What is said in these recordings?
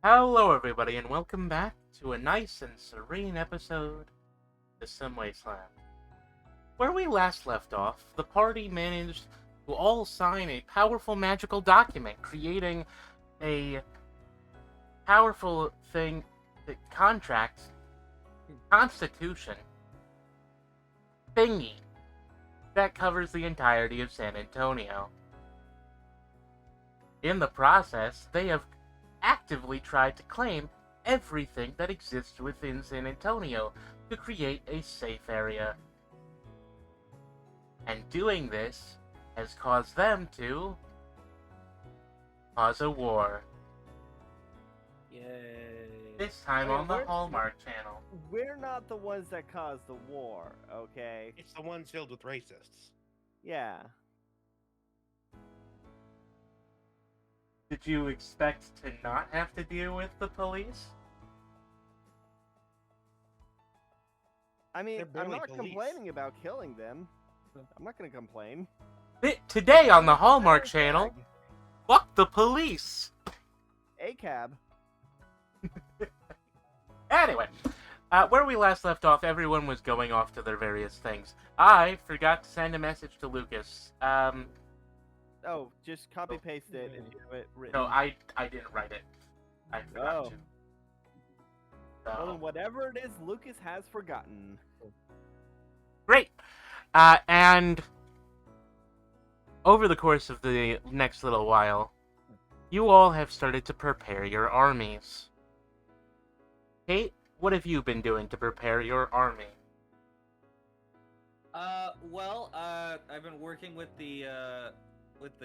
Hello, everybody, and welcome back to a nice and serene episode of Sim Wasteland. Where we last left off, the party managed to all sign a powerful magical document, creating a powerful contract, constitution, thingy, that covers the entirety of San Antonio. In the process, they have actively tried to claim everything that exists within San Antonio to create a safe area. And doing this has caused them to cause a war. Yay. This time Wait, on the Hallmark Channel. We're not the ones that caused the war, okay? It's the ones filled with racists. Yeah. Did you expect to not have to deal with the police? I mean, They're I'm barely not police. complaining about killing them. I'm not gonna complain. Today on the Hallmark Hashtag Channel, fuck the police! ACAB. Anyway, where we last left off, everyone was going off to their various things. I forgot to send a message to Lucas. Oh, just copy paste it and have it written. No, I didn't write it. I forgot Oh. to. Well, then So, whatever it is Lucas has forgotten. great. And over the course of the next little while, you all have started to prepare your armies. Kate, what have you been doing to prepare your army? I've been working with the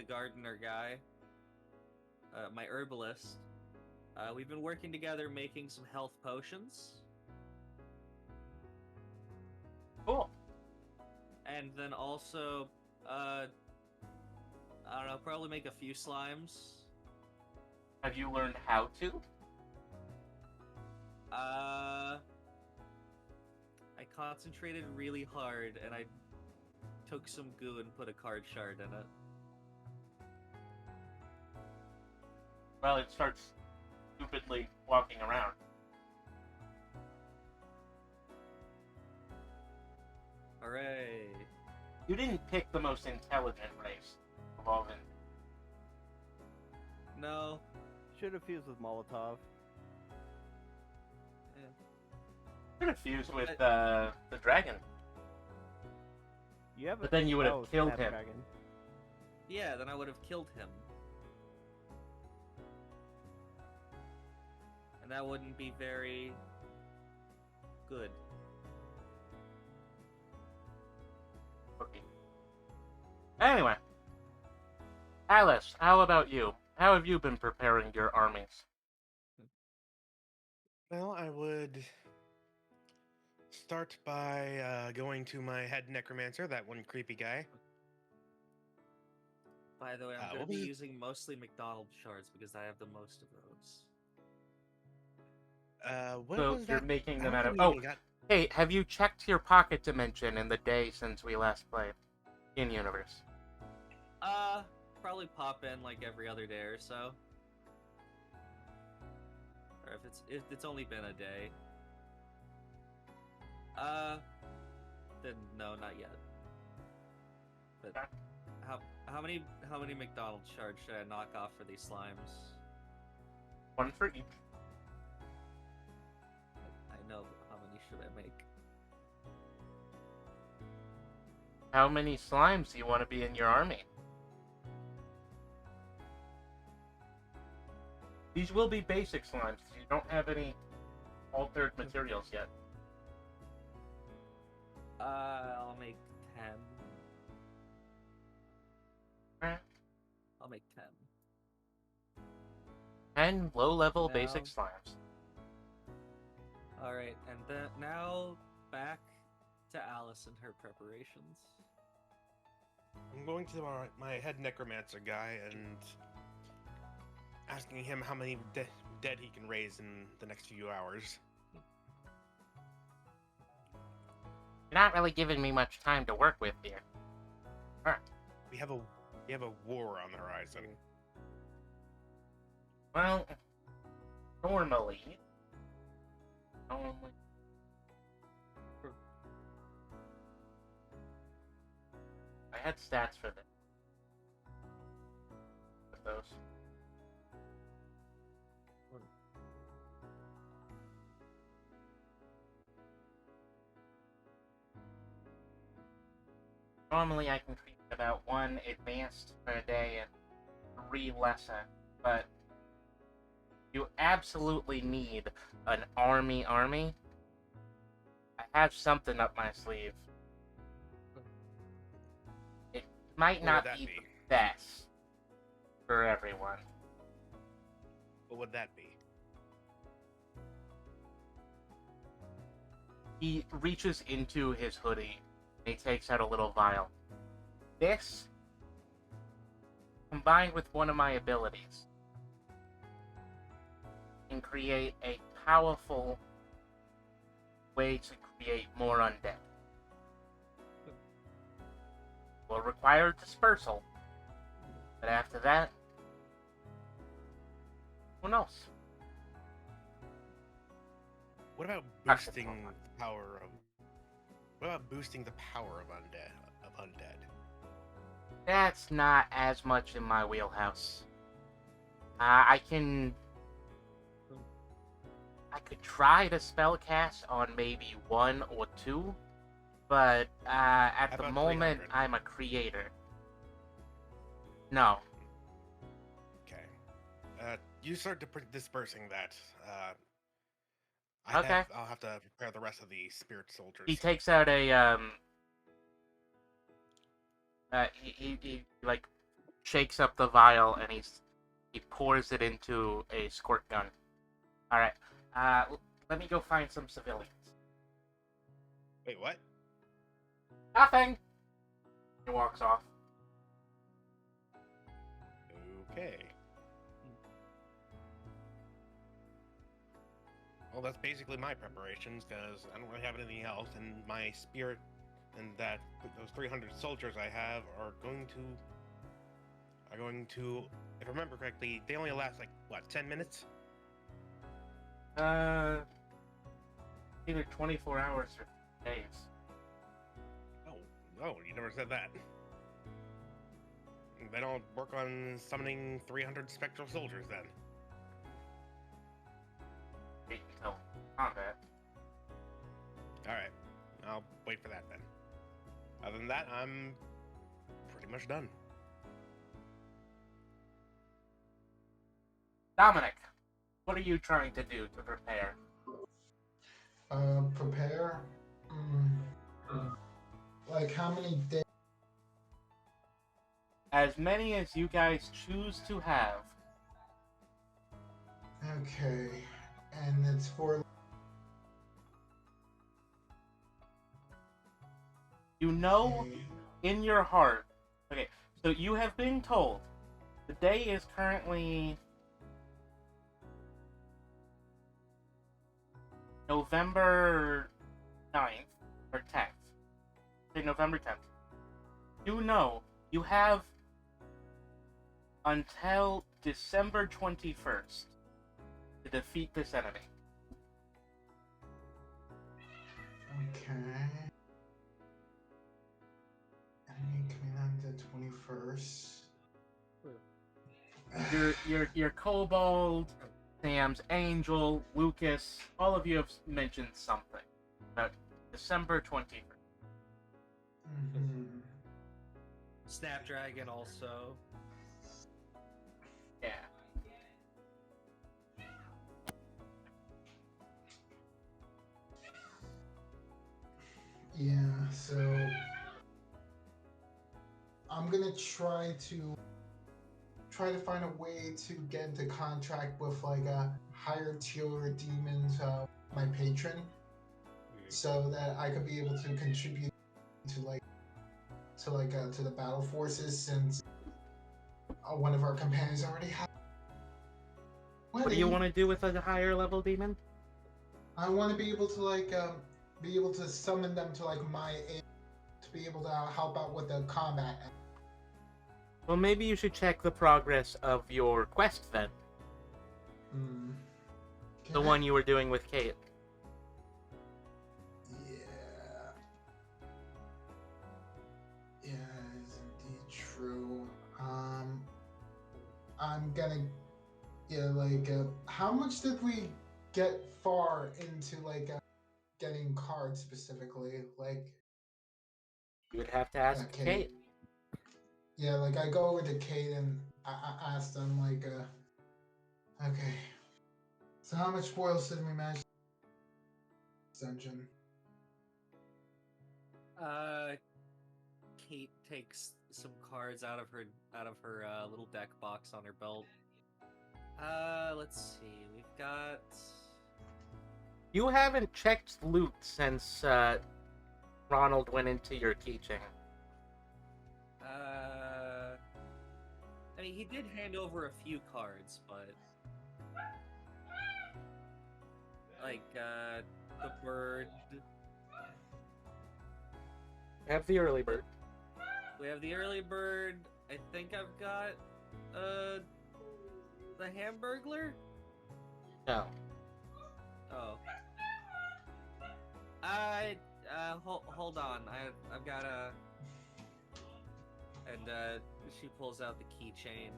gardener guy, my herbalist. We've been working together making some health potions, Cool. and then also, I don't know, probably make a few slimes. Have you learned how to? I concentrated really hard, and I took some goo and put a card shard in it. Well, it starts stupidly walking around. Hooray! You didn't pick the most intelligent race of all of them. No. Should have fused with Molotov. Could have fused with the dragon, You have but then you would have oh, killed him. Snapdragon. Yeah, then I would have killed him. And that wouldn't be very good. Okay. Anyway, Alice, how about you? How have you been preparing your armies? Well, I would start by going to my head necromancer, that one creepy guy. By the way, I'm what going to be was it? using mostly McDonald's shards because I have the most of those. What So was you're that? making I them out of. haven't Oh, even got- hey, have you checked your pocket dimension in the day since we last played in universe? Probably pop in like every other day or so. Or if it's only been a day. Then no, not yet. But Okay. how many McDonald's shards should I knock off for these slimes? One for each. I know, but how many should I make? How many slimes do you want to be in your army? These will be basic slimes. You don't have any altered materials yet. I'll make 10. Alright. I'll make 10. 10 low-level No. basic slimes. Alright, and then now back to Alice and her preparations. I'm going to my head necromancer guy and asking him how many dead he can raise in the next few hours. You're not really giving me much time to work with here. We have a war on the horizon. Well, normally. I had stats for this. For those. Normally I can treat about 1 advanced per day and 3 lesser, but you absolutely need an army. I have something up my sleeve. It might What not would that be be? the best for everyone. What would that be? He reaches into his hoodie and he takes out a little vial. This, combined with one of my abilities, can create a powerful way to create more undead. Will require dispersal, but after that, who knows? What about Actually, boosting hold on. the power of? What about boosting the power of undead? That's not as much in my wheelhouse. I could try to spellcast on maybe 1 or 2, but at How the about moment 300? I'm a creator. No. Okay. You start dispersing that. Okay. I'll have to prepare the rest of the spirit soldiers. He takes out a he like shakes up the vial and he pours it into a squirt gun. All right. Let me go find some civilians. Wait, what? Nothing. He walks off. Okay. Well, that's basically my preparations, because I don't really have anything else, and my spirit and those 300 soldiers I have are going to, if I remember correctly, they only last like what, 10 minutes? Either 24 hours or days. Oh, you never said that. They don't work on summoning 300 spectral soldiers then. Wait until combat. Alright, I'll wait for that then. Other than that, I'm pretty much done. Dominic, what are you trying to do to prepare? Prepare? Like how many days? As many as you guys choose to have. Okay. And it's for... You know Okay. in your heart. Okay, so you have been told the day is currently November 9th or 10th. Say November 10th. You know you have until December 21st to defeat this enemy. Okay. Enemy coming on the 21st. Your Kobold, Sam's Angel, Lucas, all of you have mentioned something about December 21st. Mhm. Snapdragon also. Yeah. Yeah, so I'm gonna try to find a way to get into contract with like a higher tier demons, my patron, so that I could be able to contribute to to the battle forces, since one of our companions already has. What do you want to do with a higher level demon? I want to be able to be able to summon them to like my aid to be able to help out with the combat. Well, maybe you should check the progress of your quest then. Hmm. The one you were doing with Kate. Yeah. Yeah, is indeed true. I'm gonna. Yeah, like, how much did we get far into, like, getting cards specifically? Like, You would have to ask Kate. Kate. Yeah, like, I go over to Kate and I ask them, like, okay. So how much spoils did we manage this dungeon? Kate takes some cards out of her little deck box on her belt. Let's see. We've got. You haven't checked loot since Ronald went into your keychain. I mean, he did hand over a few cards, but like the bird. Have the early bird. We have the early bird. I think I've got the Hamburglar. No. Oh. Hold on. I've got a. And she pulls out the keychain.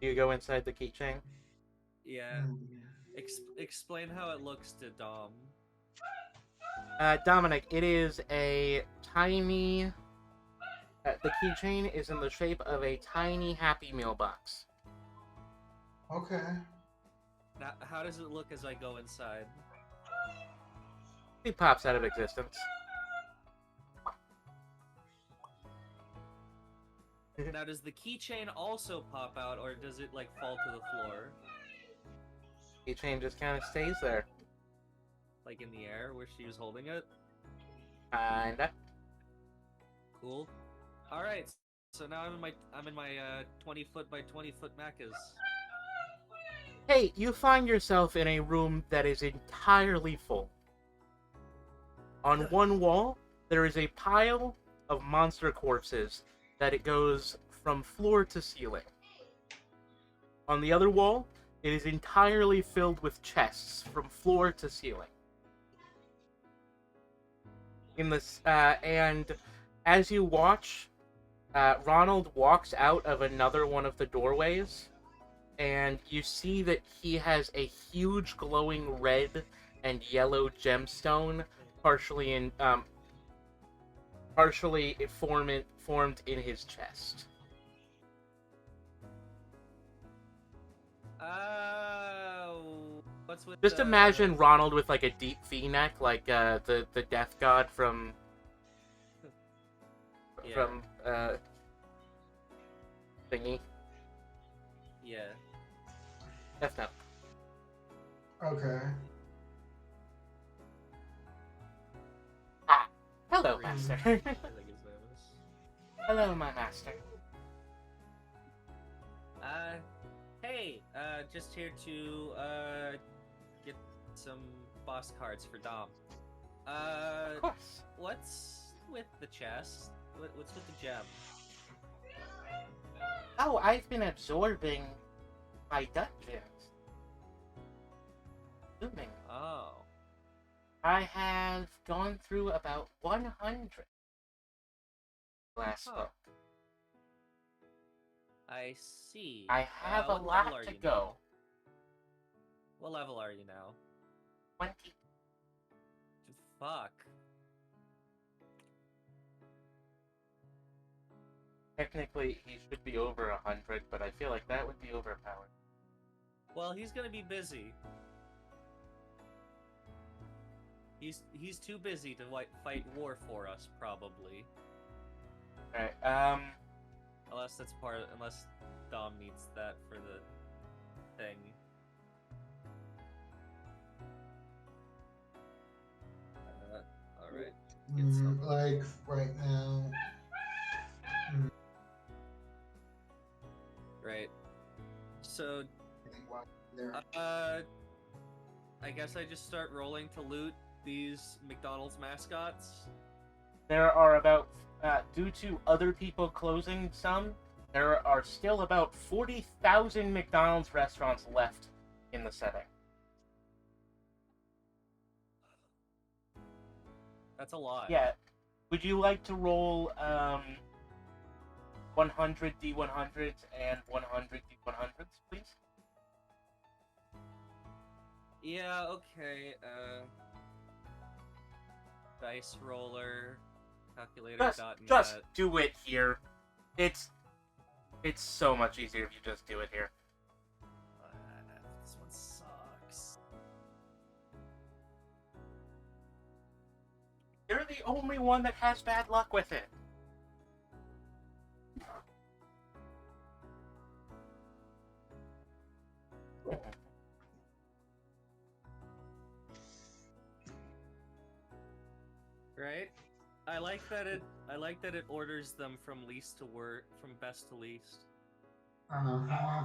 Do you go inside the keychain? Yeah. Explain how it looks to Dom. Dominic, it is a tiny... the keychain is in the shape of a tiny Happy Meal box. Okay. Now, how does it look as I go inside? It pops out of existence. Now, does the keychain also pop out, or does it, like, fall to the floor? Keychain just kind of stays there. Like, in the air, where she was holding it? Kinda. Cool. Alright, so now I'm in my 20-foot by 20-foot mechas. Hey, you find yourself in a room that is entirely full. On one wall, there is a pile of monster corpses that it goes from floor to ceiling. On the other wall, it is entirely filled with chests from floor to ceiling. In this, and as you watch, Ronald walks out of another one of the doorways, and you see that he has a huge glowing red and yellow gemstone, partially formed in his chest. What's with Just the... imagine Ronald with like a deep V-neck, like the death god from thingy. Yeah. Death Note. Okay. Ah, hello, master. I think his name is. Hello, my master. Hey, just here to, get some boss cards for Dom. Of course. What's with the chest? What's with the gem? Oh, I've been absorbing my dungeons. Zooming. Oh. I have gone through about 100 last Huh. book. I see. I have a what lot level are to you go. now? What level are you now? 20. Fuck. Technically, he should be over 100, but I feel like that would be overpowered. Well, he's gonna be busy. He's too busy to fight war for us, probably. Alright, Unless Dom needs that for the thing. Alright. Get some. Like, right now. Right. So, There. I guess I just start rolling to loot these McDonald's mascots. there are about, due to other people closing some, there are still about 40,000 McDonald's restaurants left in the setting. That's a lot. Yeah. Would you like to roll 100 D100s and 100 D100s, please? Yeah, okay. Dice roller, calculator.net. Just do it here. It's so much easier if you just do it here. This one sucks. You're the only one that has bad luck with it. Right? I like that it orders them from least to from best to least. Uh-huh.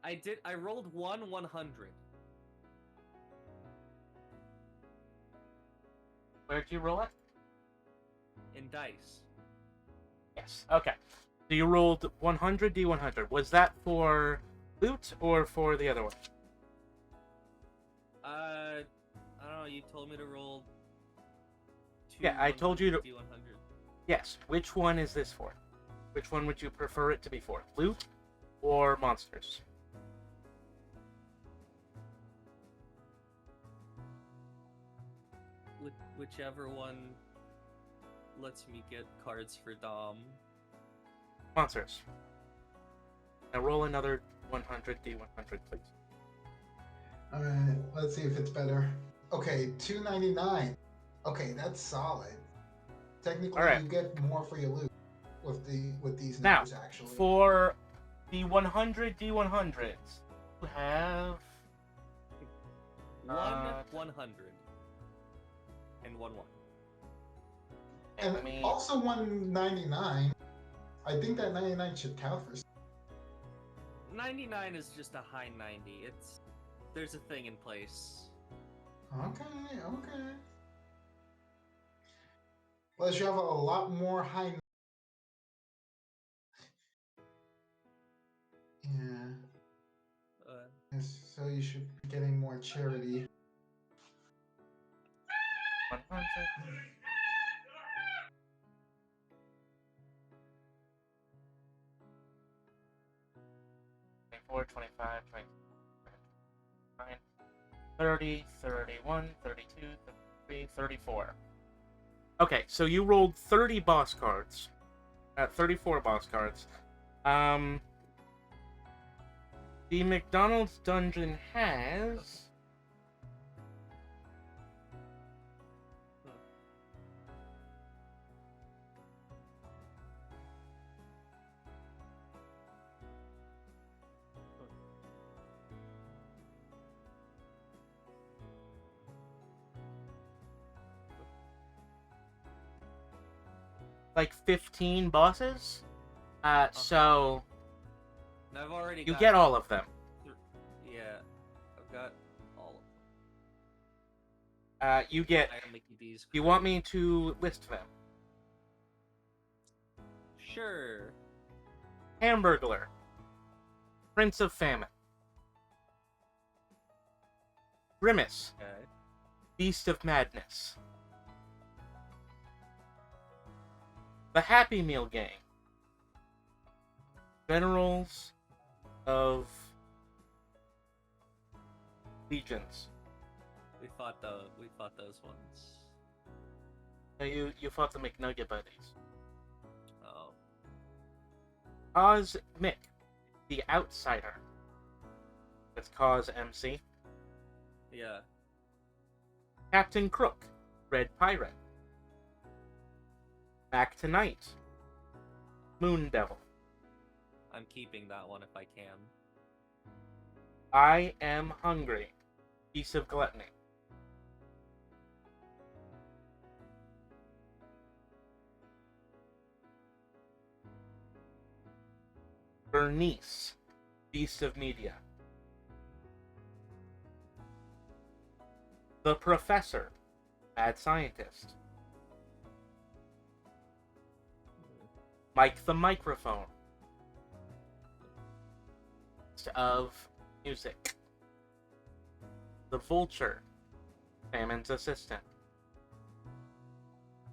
I rolled 100. Where'd you roll it? In dice. Yes. Okay. So you rolled 100 D100. Was that for loot or for the other one? I don't know, you told me to roll Yeah, I told you to- D100. Yes. Which one is this for? Which one would you prefer it to be for? Loot or monsters? Whichever one lets me get cards for Dom. Monsters. Now roll another 100 D100, please. Alright, let's see if it's better. Okay, 299. Okay, that's solid. Technically, Alright. you get more for your loot with these Now, numbers, actually. for the 100 D100s, you have... 100. And 1. And let me- also 199. I think that 99 should count for 99 is just a high 90. There's a thing in place. Okay. Plus, you have a lot more high. Yeah. Yes, so you should be getting more charity. 100. 24, 25, 26, 29, 30, 31, 32, 33, 34. Okay, so you rolled 30 boss cards. 34 boss cards. The McDonald's dungeon has... like 15 bosses. So And I've already you got get all of them. Yeah, I've got all of You get... them. Mickey D's. You want me to list them? Sure. Hamburglar, Prince of Famine, Grimace, Okay. Beast of Madness, the Happy Meal Gang, Generals of Legions. We fought those ones. You fought the McNugget Buddies. Oh. Cause Mick, the Outsider. That's Cause MC. Yeah. Captain Crook, Red Pirate. Back Tonight, Moon Devil. I'm keeping that one if I can. I Am Hungry, Piece of Gluttony. Bernice, Beast of Media. The Professor, Mad Scientist. Mike the Microphone. Of Music. The Vulture, Famine's assistant.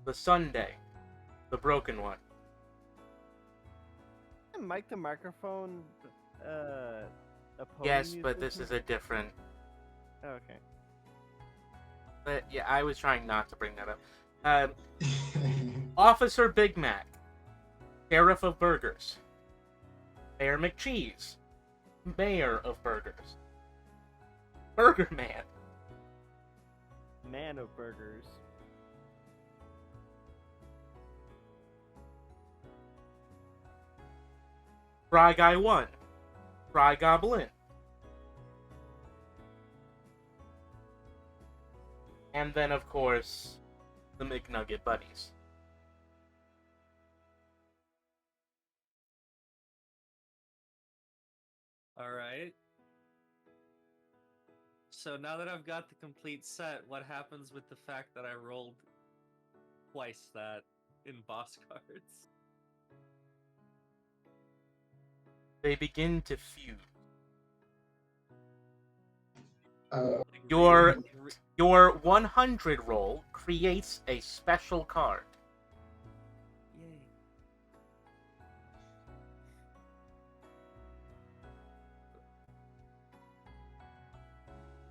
The Sunday, the broken one. Mic the microphone. A pony Yes, but this musician? is a different. Oh, okay. But yeah, I was trying not to bring that up. Officer Big Mac, Sheriff of Burgers, Mayor McCheese, Mayor of Burgers, Burger Man, Man of burgers. Fry Guy 1, Fry Goblin, and then, of course, the McNugget Buddies. Alright. So now that I've got the complete set, what happens with the fact that I rolled twice that in boss cards? They begin to fuse. Uh, Like, Your re- Your 100 roll creates a special card. Yay.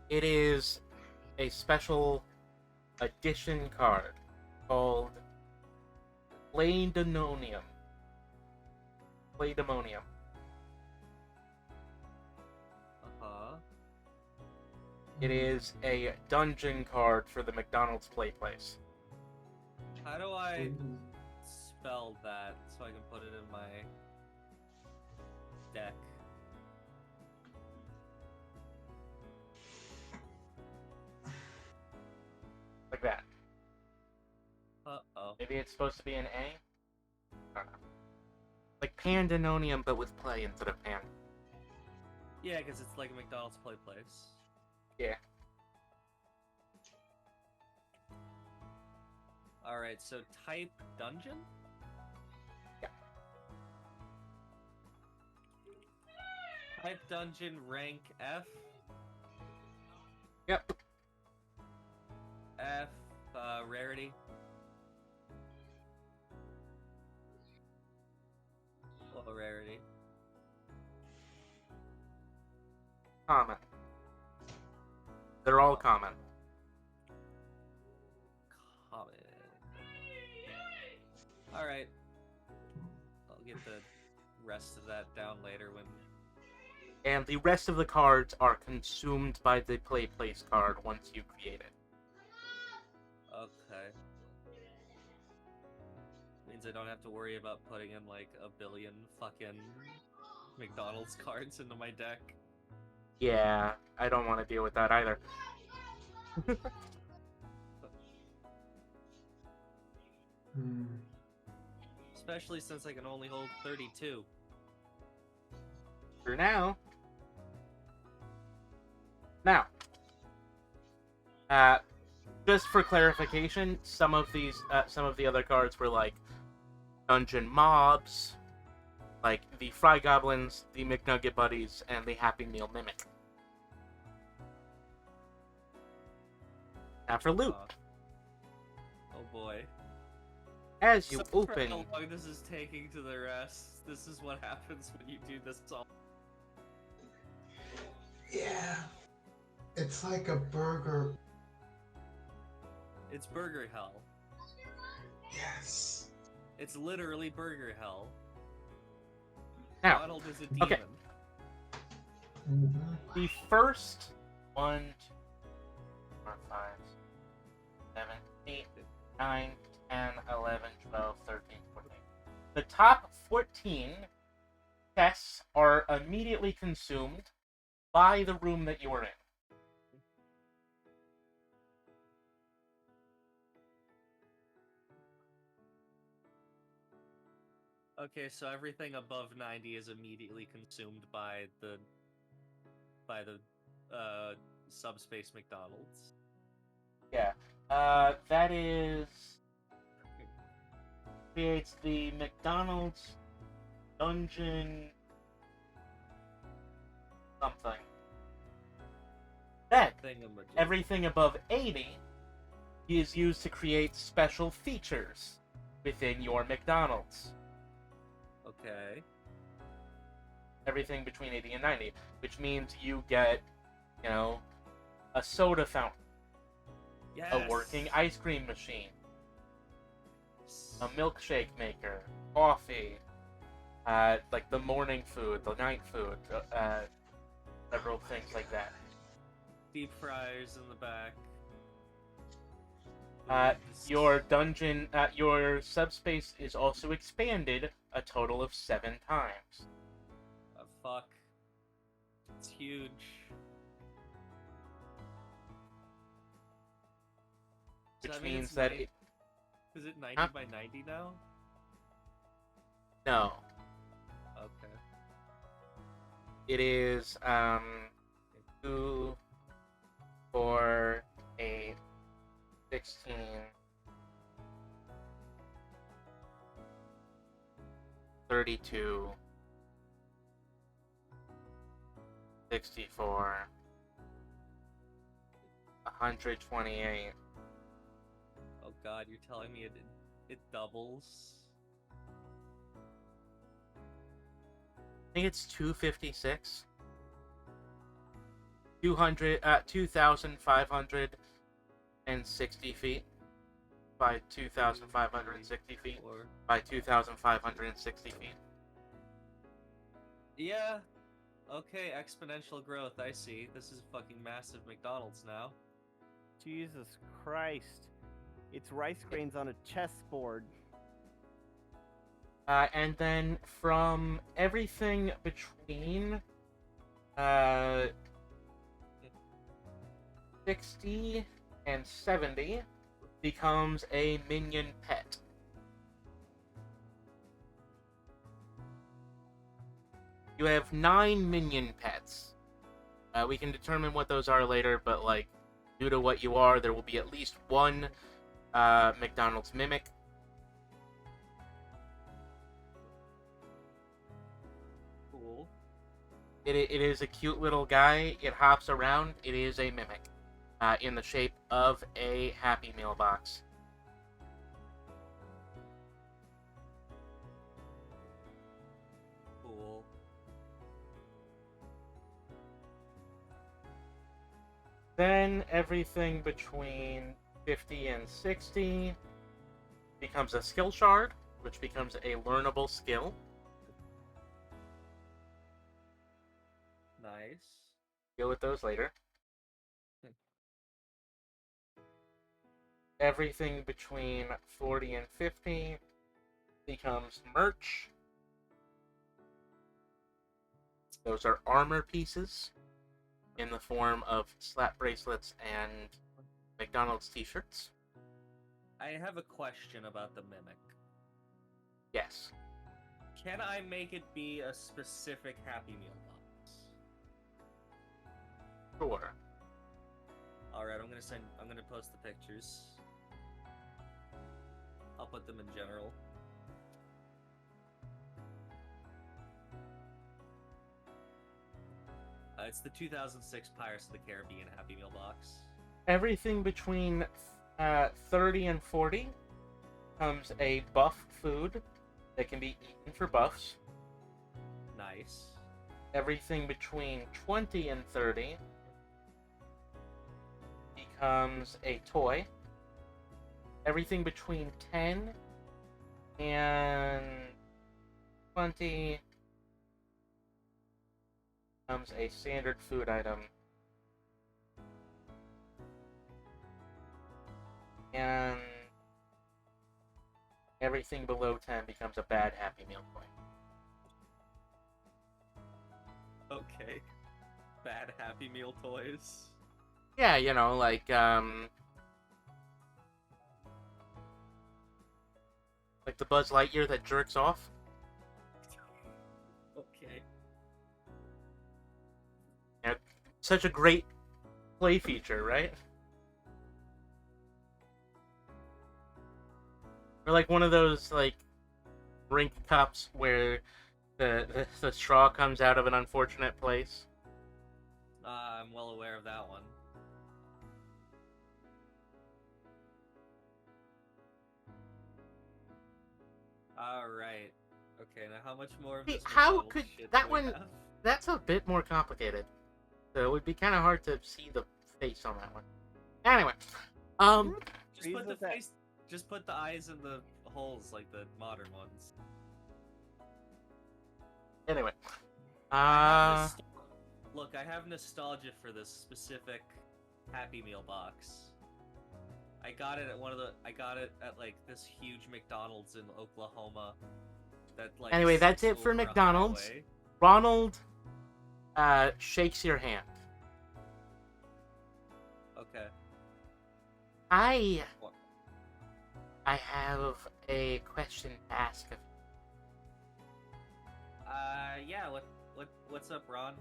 It is a special edition card called Plademonium. Plademonium. Uh-huh. It is a dungeon card for the McDonald's Play Place. How do I spell that so I can put it in my deck? Like that. Uh-oh. Maybe it's supposed to be an A? I don't know. Like Pandemonium, but with play instead of pan. Yeah, because it's like a McDonald's play place. Yeah. Alright, so type dungeon? Yeah. Type dungeon, rank F. Yep. F, rarity. Low rarity. Common. They're all common. Common. Alright. I'll get the rest of that down later when... And the rest of the cards are consumed by the Play Place card once you create it. Okay. Means I don't have to worry about putting in like a billion fucking McDonald's cards into my deck. Yeah, I don't want to deal with that either. hmm. Especially since I can only hold 32. For now. Now. Just for clarification, some of the other cards were like Dungeon Mobs, like the Fry Goblins, the McNugget Buddies, and the Happy Meal Mimic. Now for loot. Oh boy. As you Sorry for open... how long this is taking to the rest. This is what happens when you do this all. Yeah. It's like a burger. It's burger hell. Yes. It's literally burger hell. Now, Donald is a demon. okay. hmm The first 1, 2, 4, 5, 7, 8, 9, 10, 11, 12, 13, 14. The top 14 chests are immediately consumed by the room that you are in. Okay, so everything above 90 is immediately consumed by the subspace McDonald's. Yeah. That is... creates the McDonald's dungeon... something. Then, Thingamajig. everything above 80 is used to create special features within your McDonald's. Okay. Everything between 80 and 90, which means you get, a soda fountain, Yes. a working ice cream machine, a milkshake maker, coffee, like the morning food, the night food, several things like that. Deep fryers in the back. Your dungeon, your subspace is also expanded a total of 7 times. Fuck. It's huge. So Which that means means it's that nine- Is it 90 Huh? by 90 now? No, Okay. it is 2, 4, 8, 16, 32, 64, 128. Oh god, you're telling me it doubles? I think it's 256. 2,560 feet by 2,560 feet Or by 2,560 feet. yeah. Okay, exponential growth. I see. This is fucking massive McDonald's now. Jesus Christ. It's rice grains on a chessboard. And then from everything between 60 and 70 becomes a minion pet. You have 9 minion pets. We can determine what those are later, but due to what you are, there will be at least one McDonald's mimic. Cool. It is a cute little guy. It hops around. It is a mimic in the shape of a Happy Meal box. Cool. Then everything between 50 and 60 becomes a skill shard, which becomes a learnable skill. Nice. Deal with those later. Hmm. Everything between 40 and 50 becomes merch. Those are armor pieces in the form of slap bracelets and McDonald's t-shirts. I have a question about the mimic. Yes. Can I make it be a specific Happy Meal box? Sure. Alright, I'm gonna post the pictures. I'll put them in general. It's the 2006 Pirates of the Caribbean Happy Meal box. Everything between 30 and 40 comes a buff food that can be eaten for buffs. Nice. Everything between 20 and 30 becomes a toy. Everything between 10 and 20 becomes a standard food item. And everything below 10 becomes a bad Happy Meal toy. Okay. Bad Happy Meal toys. Yeah, like the Buzz Lightyear that jerks off. Okay. Such a great play feature, right? Or like one of those rink cups where the straw comes out of an unfortunate place. I'm well aware of that one. All right. Okay, now how much more of See, this how McDonald's could shit that do we one? have? That's a bit more complicated. So it would be kind of hard to see the face on that one. Anyway, Just Freeze put the with that. face. Just put the eyes in the holes like the modern ones. anyway, I have Look, I have nostalgia for this specific Happy Meal box. I got it at like this huge McDonald's in Oklahoma. That like. Anyway, that's sits it for over a McDonald's. highway. Ronald, shakes your hand. Okay. I What? have a question to ask of you. Yeah. What's up, Ron?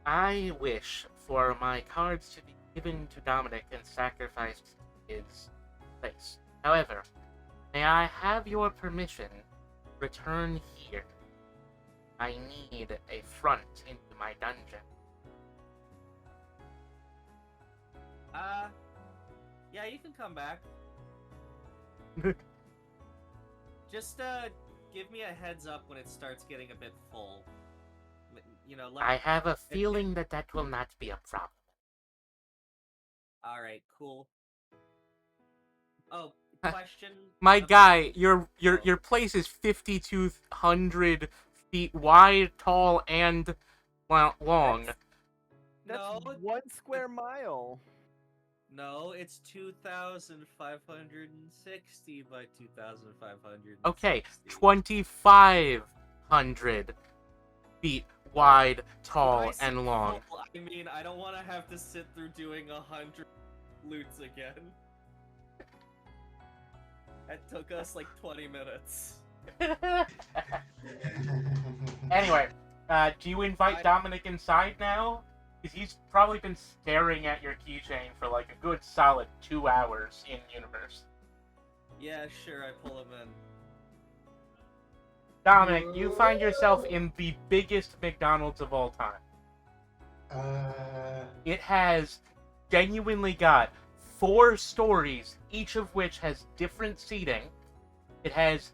I wish for my cards to be given to Dominic and sacrificed to his place. However, may I have your permission to return here? I need a front into my dungeon. Yeah, you can come back. Just give me a heads up when it starts getting a bit full. You know, I have a feeling that will not be a problem. All right, cool. Oh, question. My about- guy, your Oh. place is 5,200 feet wide, tall, and long. That's No, 1 square mile. no, it's 2,560 by 2,500. Okay, 2,500 feet wide, tall, and long. I mean, I don't want to have to sit through doing 100 loots again. That took us like 20 minutes. Anyway, do you invite Dominic inside now? Because he's probably been staring at your keychain for like a good solid 2 hours in universe. Yeah, sure, I pull him in. Dominic, you find yourself in the biggest McDonald's of all time. It has genuinely got 4 stories, each of which has different seating. It has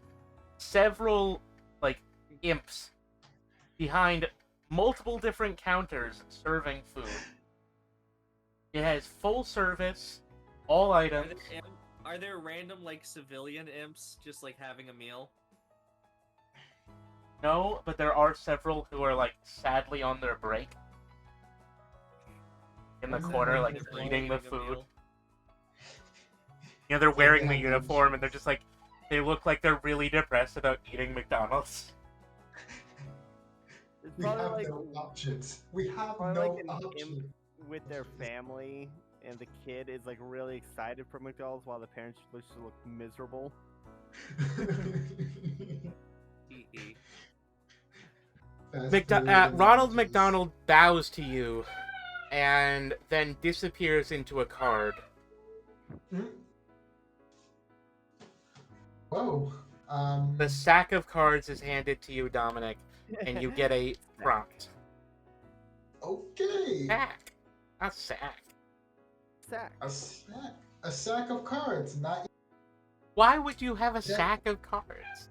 several, like, imps behind multiple different counters serving food. It has full service, all items. Are there random, like, civilian imps just, like, having a meal? No, but there are several who are, like, sadly on their break. In the corner, like, Just, eating the a food. meal? You know, they're wearing the uniform, and they're just, like, they look like they're really depressed about eating McDonald's. It's We probably have like no options. We have probably no like an options. imp with their family, and the kid is like really excited for McDonald's while the parents just look miserable. Hee-hee. Fast food and Ronald just- McDonald bows to you, and then disappears into a card. Hmm? Whoa. The stack of cards is handed to you, Dominic, and you get a prompt. Okay. Sack. A sack. Sack. A sack of cards. Not. Why would you have a Yeah. sack of cards?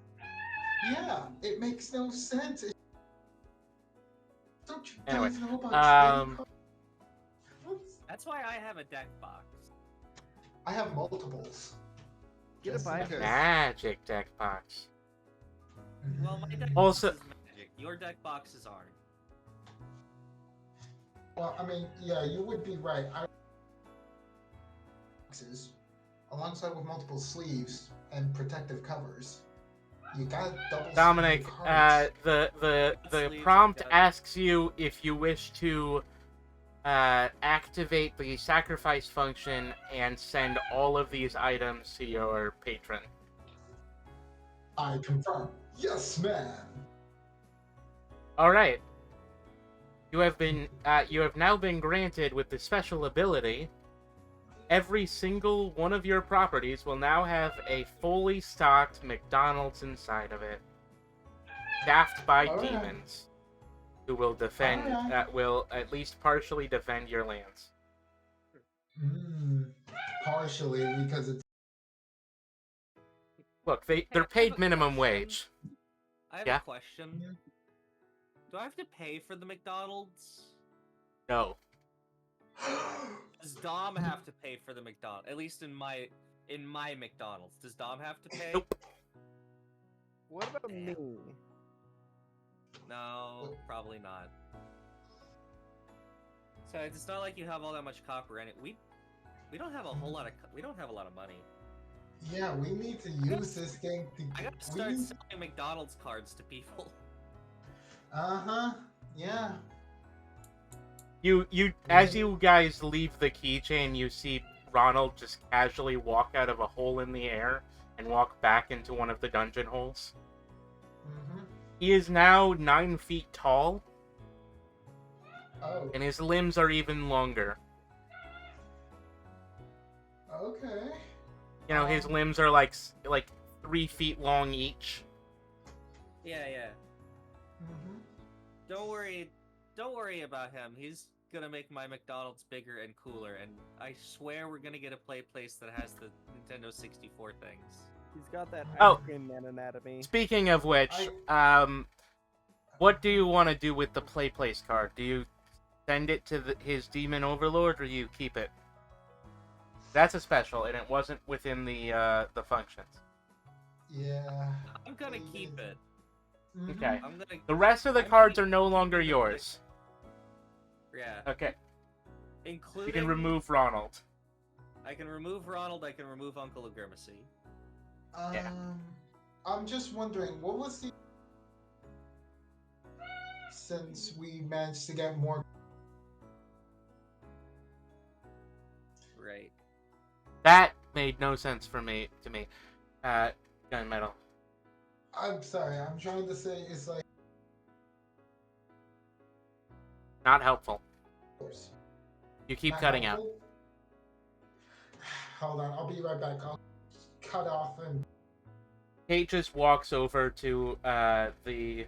Yeah. It makes no sense. Don't you Anyway, guys know about trading cards? That's why I have a deck box. I have multiples. Get a Just in binder. case. Magic deck box. Well, my deck Also- box is magic. Your deck boxes aren't. Well, I mean, yeah, you would be right. Boxes, alongside with multiple sleeves and protective covers. You got double. Dominic, cards. the Sleeves prompt are good. asks you if you wish to activate the sacrifice function and send all of these items to your patron. I confirm. Yes, man. All right. You have now been granted with the special ability. Every single one of your properties will now have a fully stocked McDonald's inside of it, staffed by All right. demons, who will defend. All right. That will at least partially defend your lands. Partially because it's Look, Hey, they're I have paid a minimum question. wage. I have Yeah? a question. Do I have to pay for the McDonald's? No. Does Dom have to pay for the McDonald's? At least in my McDonald's. Does Dom have to pay? Nope. What about Damn. me? No, probably not. So it's not like you have all that much copper in it. We don't have a whole lot of we don't have a lot of money. Yeah, we need to use this thing to. I gotta we start need- selling McDonald's cards to people. Uh-huh. Yeah. As you guys leave the keychain, you see Ronald just casually walk out of a hole in the air and walk back into one of the dungeon holes. Mm-hmm. He is now 9 feet tall, Oh, and his limbs are even longer. okay. You know, his limbs are like 3 feet long each. Yeah, yeah. Mm-hmm. Don't worry about him. He's gonna make my McDonald's bigger and cooler, and I swear we're gonna get a place that has the Nintendo 64 things. He's got that Oh. ice cream man anatomy. Speaking of which, what do you want to do with the place card? Do you send it to his demon overlord, or you keep it? That's a special, and it wasn't within the functions. Yeah. I'm gonna keep it. Mhm. Okay. I'm gonna. The rest of the I'm cards keeping are no it. longer yours. Yeah. Okay. Including. You can remove Ronald. I can remove Ronald. I can remove Uncle Grimacy. Yeah. I'm just wondering, what was the... Since we managed to get more... Right. That made no sense to me. Gunmetal. I'm sorry, I'm trying to say it's like... Not helpful. You keep not cutting out. helpful. Hold on, I'll be right back. I'll cut off and... Kate just walks over to the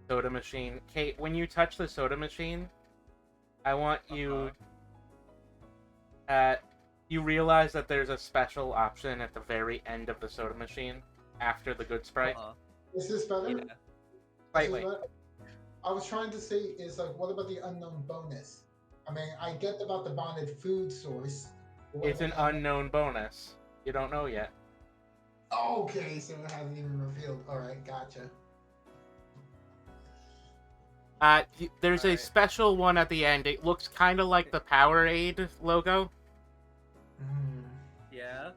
soda machine. Kate, when you touch the soda machine, I want you... you realize that there's a special option at the very end of the soda machine, after the good sprite. Is this better? Yeah. Is this Slightly. better? I was trying to say is like, what about the unknown bonus? I mean, I get about the bonded food source. but what It's an about- unknown bonus. You don't know yet. Okay, so it hasn't even revealed. Alright, gotcha. There's a Alright. special one at the end. It looks kind of like the Powerade logo, Hmm. Yeah.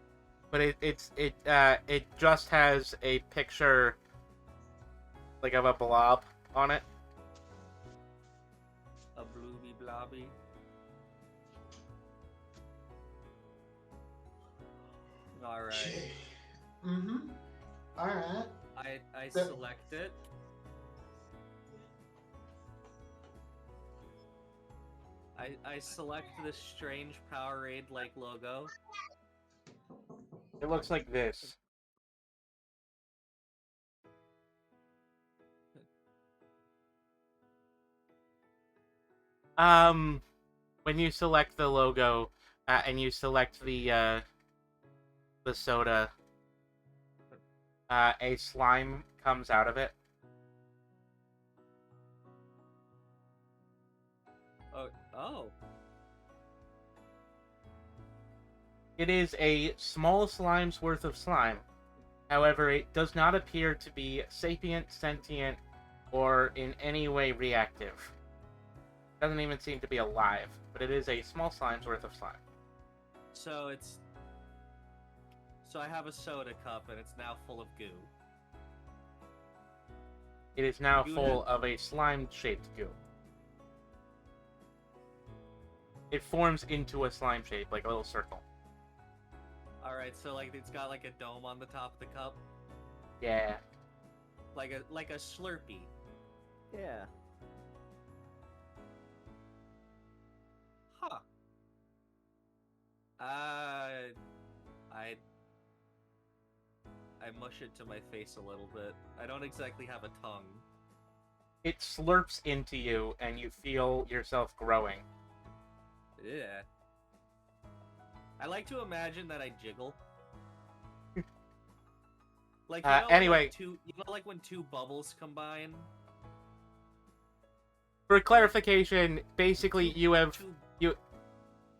but it just has a picture like of a blob on it. A blooby blobby. All right. Mm-hmm. Alright. I That- select it. I select this strange Powerade-like logo. It looks like this. When you select the logo, and you select the soda, a slime comes out of it. Oh. It is a small slime's worth of slime. However, it does not appear to be sapient, sentient, or in any way reactive. Doesn't even seem to be alive, but it is a small slime's worth of slime. So I have a soda cup and it's now full of goo. It is now Goo full now. of a slime-shaped goo. It forms into a slime shape, like a little circle. All right, so like it's got like a dome on the top of the cup, Yeah. like a Slurpee. Yeah. Huh. I mush it to my face a little bit. I don't exactly have a tongue. It slurps into you, and you feel yourself growing. Yeah. I like to imagine that I jiggle. Like you know, Anyway. like when two bubbles combine. For clarification, basically Two- you have two-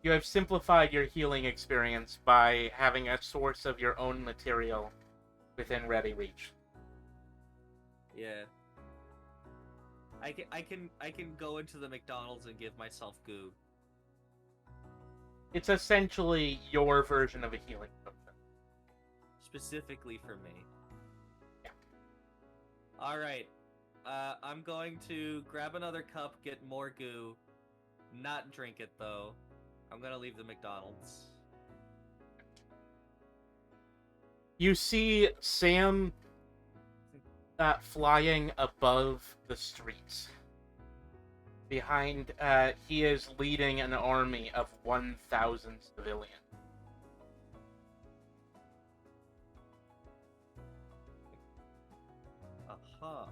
you have simplified your healing experience by having a source of your own material within ready reach. Yeah. I can go into the McDonald's and give myself goo. It's essentially your version of a healing potion. Specifically for me. Yeah. Alright. I'm going to grab another cup, get more goo. Not drink it, though. I'm gonna leave the McDonald's. You see Sam flying above the streets. Behind, he is leading an army of 1,000 civilians. Aha.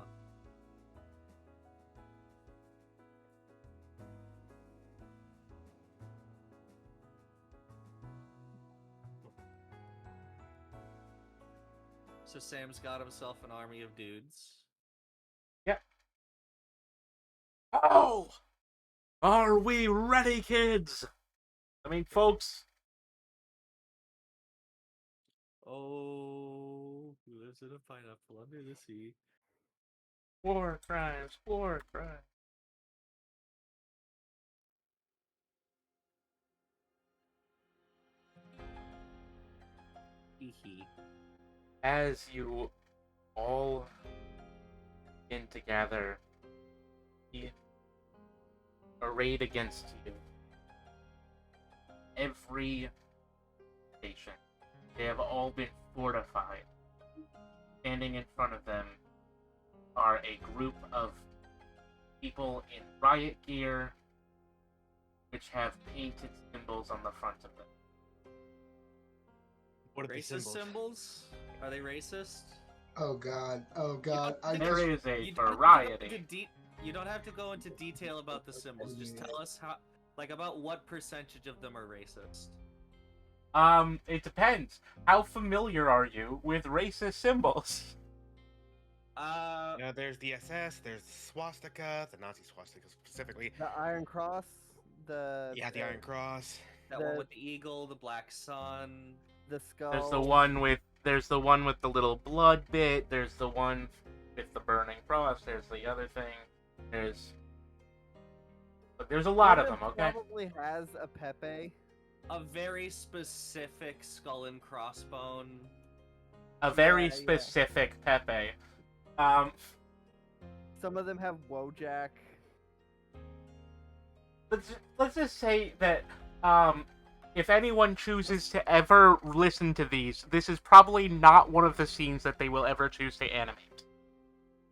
So Sam's got himself an army of dudes. Yep. Oh! Are we ready, kids? I mean, folks. Oh, who lives in a pineapple under the sea? War crimes, war crimes. Hee. As you all begin to gather, arrayed against you, every station, they have all been fortified. Standing in front of them are a group of people in riot gear, which have painted symbols on the front of them. What are these Racist symbols? symbols? Are they racist? Oh god, oh god. There is a You don't have to go variety. into you don't have to go into detail about the symbols. Just tell us about what percentage of them are racist. It depends. How familiar are you with racist symbols? There's the SS, there's the swastika, the Nazi swastika specifically. The Iron Cross, The Iron Cross. That one with the eagle, the black sun. the skull. There's the one with the little blood bit. There's the one with the burning cross. There's the other thing. There's a lot of them. Okay. Probably has a Pepe. A very specific skull and crossbone. A very Yeah. specific Pepe. Some of them have Wojak. Let's just say that if anyone chooses to ever listen to these, this is probably not one of the scenes that they will ever choose to animate.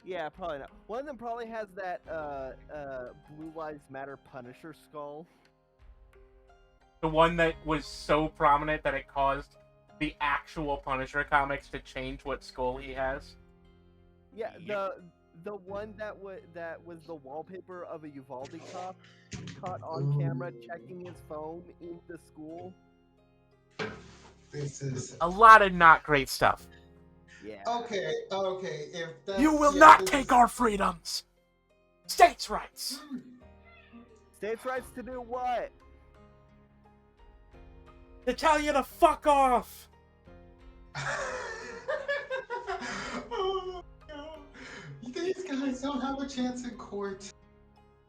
Yeah, probably not. One of them probably has that Blue Lives Matter Punisher skull. The one that was so prominent that it caused the actual Punisher comics to change what skull he has. Yeah, Yep. the one that was the wallpaper of a Uvalde cop caught on camera checking his phone in the school. This is A lot of not great stuff. Yeah. okay. If that's, You will yeah, not this take is- our freedoms! States' rights! States' rights to do what? To tell you to fuck off! Oh, no. These guys don't have a chance in court,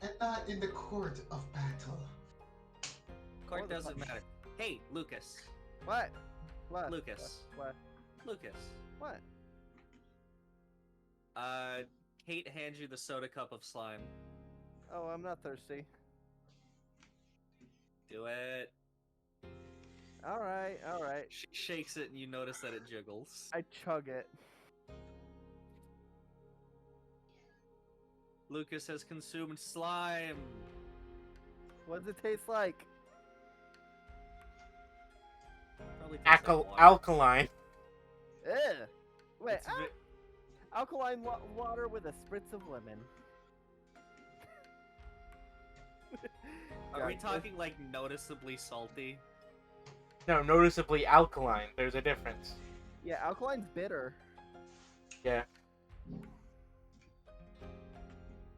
and not in the court of battle. Court doesn't matter. Hey, Lucas. What? What? Lucas. What? Lucas. What? Kate hands you the soda cup of slime. Oh, I'm not thirsty. Do it. All right. She shakes it and you notice that it jiggles. I chug it. Lucas has consumed slime. What does it taste like? Probably tastes like water. Alkaline. Ew. Wait, It's ve- alkaline water with a spritz of lemon. Are we God, talking like noticeably salty? No, noticeably alkaline. There's a difference. Yeah, alkaline's bitter. Yeah.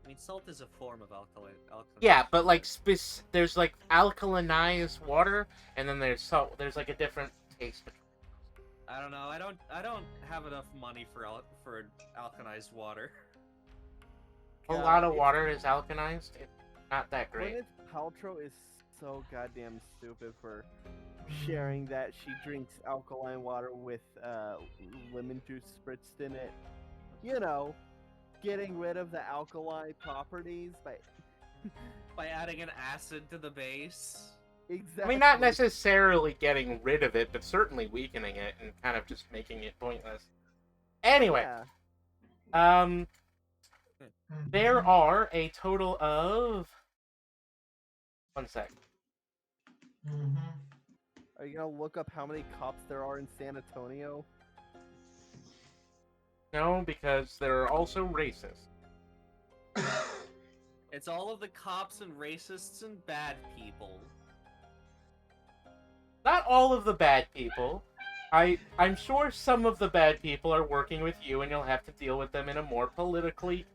I mean, salt is a form of alkaline. Yeah, but like there's like alkalinized water, and then there's salt. There's like a different taste. I don't know. I don't have enough money for alkalized water. A God, lot of it's- water is alkalinized. It's not that great. Gwyneth Paltrow is so goddamn stupid for sharing that she drinks alkaline water with lemon juice spritzed in it. You know, getting rid of the alkali properties by By adding an acid to the base. exactly. I mean, not necessarily getting rid of it, but certainly weakening it and kind of just making it pointless. Anyway, Yeah. there are a total of... One sec. Mm-hmm. Are you gonna look up how many cops there are in San Antonio? No, because there are also racists. It's all of the cops and racists and bad people. Not all of the bad people. I'm sure some of the bad people are working with you, and you'll have to deal with them in a more politically...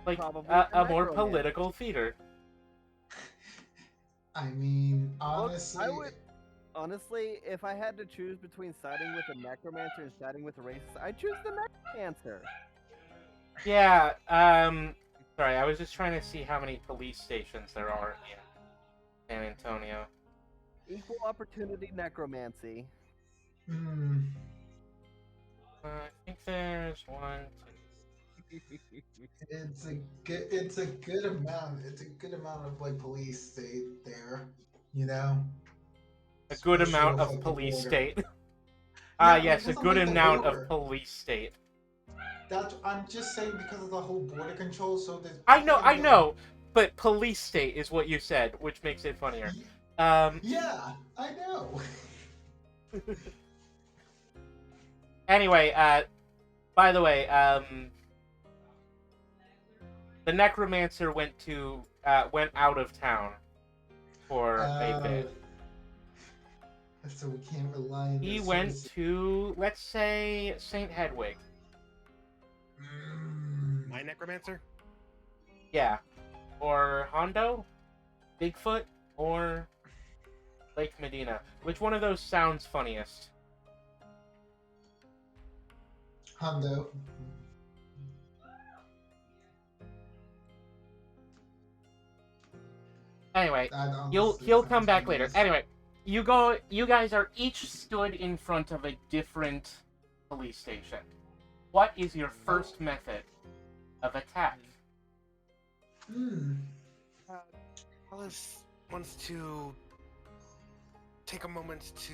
Like, Probably a the more necromancer. political theater. I mean, Look, honestly, I would honestly, if I had to choose between siding with a necromancer and siding with a racist, I'd choose the necromancer. Yeah, sorry, I was just trying to see how many police stations there are in San Antonio. Equal opportunity necromancy. I think there's one, two... it's a good amount. It's a good amount of like police state there, you know. A good Especially amount with, of like, the police border. state. Yeah, Yes, a because of, good like, the amount of border. police state. I'm just saying because of the whole border control. So there's. I probably gonna be, know, but police state is what you said, which makes it funnier. Yeah, I know. Anyway, by the way, the necromancer went out of town for a bit. So we can't rely on. He the went services. to, let's say, St. Hedwig. My necromancer? Yeah. Or Hondo, Bigfoot, or Lake Medina. Which one of those sounds funniest? Hondo. Anyway, That he'll honestly come sounds back later. funniest. Anyway, you guys are each stood in front of a different police station. What is your first method of attack? Alice wants to take a moment to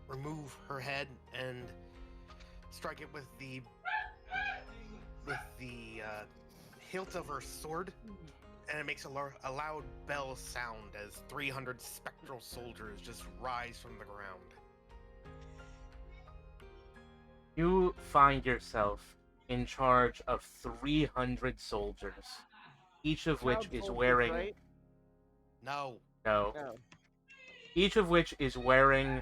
remove her head and strike it with the hilt of her sword, and it makes a loud bell sound as 300 spectral soldiers just rise from the ground. You find yourself in charge of 300 soldiers, each of which Cloud is soldiers, wearing right? No. no, Oh. each of which is wearing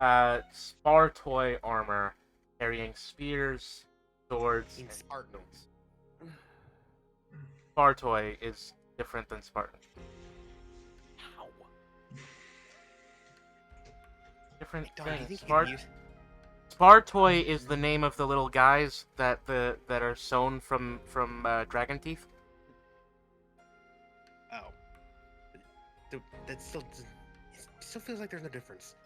Spartoi armor, carrying spears, swords, In and Spartan. shields. Spartoi is different than Spartan. Ow. Different Don, do you thing. think you can use... Spartoi is the name of the little guys that are sewn from dragon teeth. Oh. That still... It still feels like there's no difference.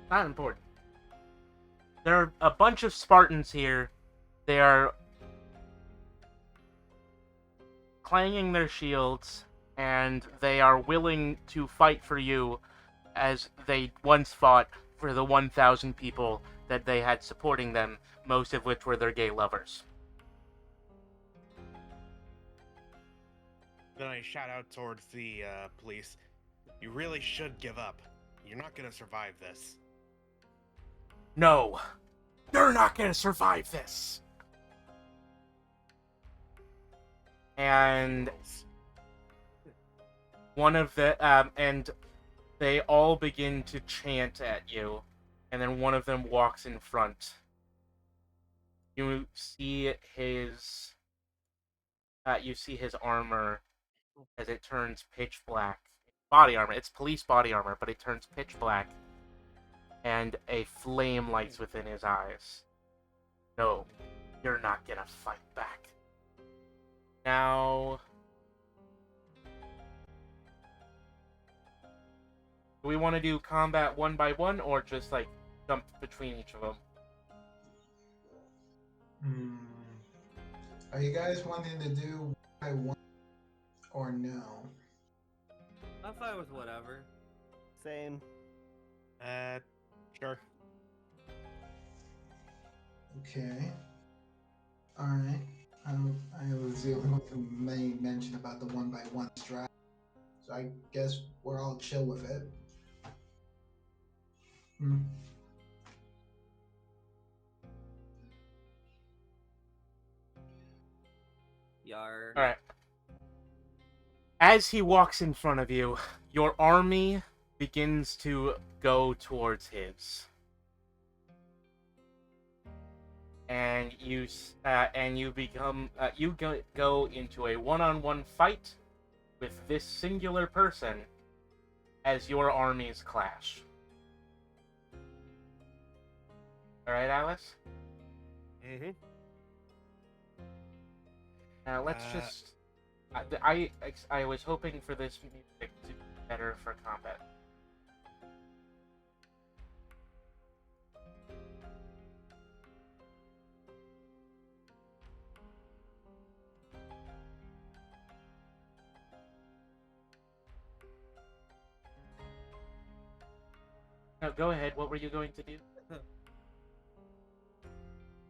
Not important. There are a bunch of Spartans here. They are clanging their shields, and they are willing to fight for you as they once fought for the 1,000 people that they had supporting them, most of which were their gay lovers. Then I shout out towards the police. You really should give up. You're not gonna survive this. No, they're not going to survive this. And one of the and they all begin to chant at you, and then one of them walks in front You see his armor as it turns pitch black. Body armor. It's police body armor, but it turns pitch black, and a flame lights within his eyes. No, you're not gonna fight back. Now, do we want to do combat one by one, or just like jump between each of them? Are you guys wanting to do one by one or no? I'm fine with whatever. Same. Sure. Okay. Alright. I was the only one who made mention about the one by one strat. So I guess we're all chill with it. Hmm. Yar. Alright. As he walks in front of you, your army begins to go towards his. And you go into a one-on-one fight with this singular person as your armies clash. All right, Alice. Mm-hmm. Now let's just. I was hoping for this music to be better for combat. No, go ahead. What were you going to do?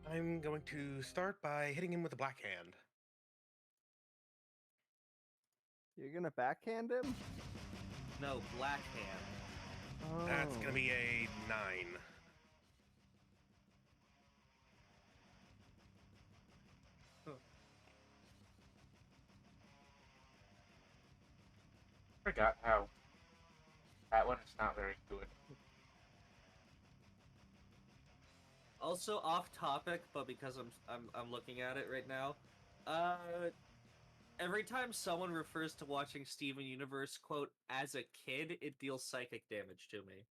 I'm going to start by hitting him with a black hand. You're gonna backhand him? No, black hand. Oh. That's gonna be a 9. Forgot how that one is not very good. Also off topic, but because I'm looking at it right now. Every time someone refers to watching Steven Universe quote as a kid, it deals psychic damage to me.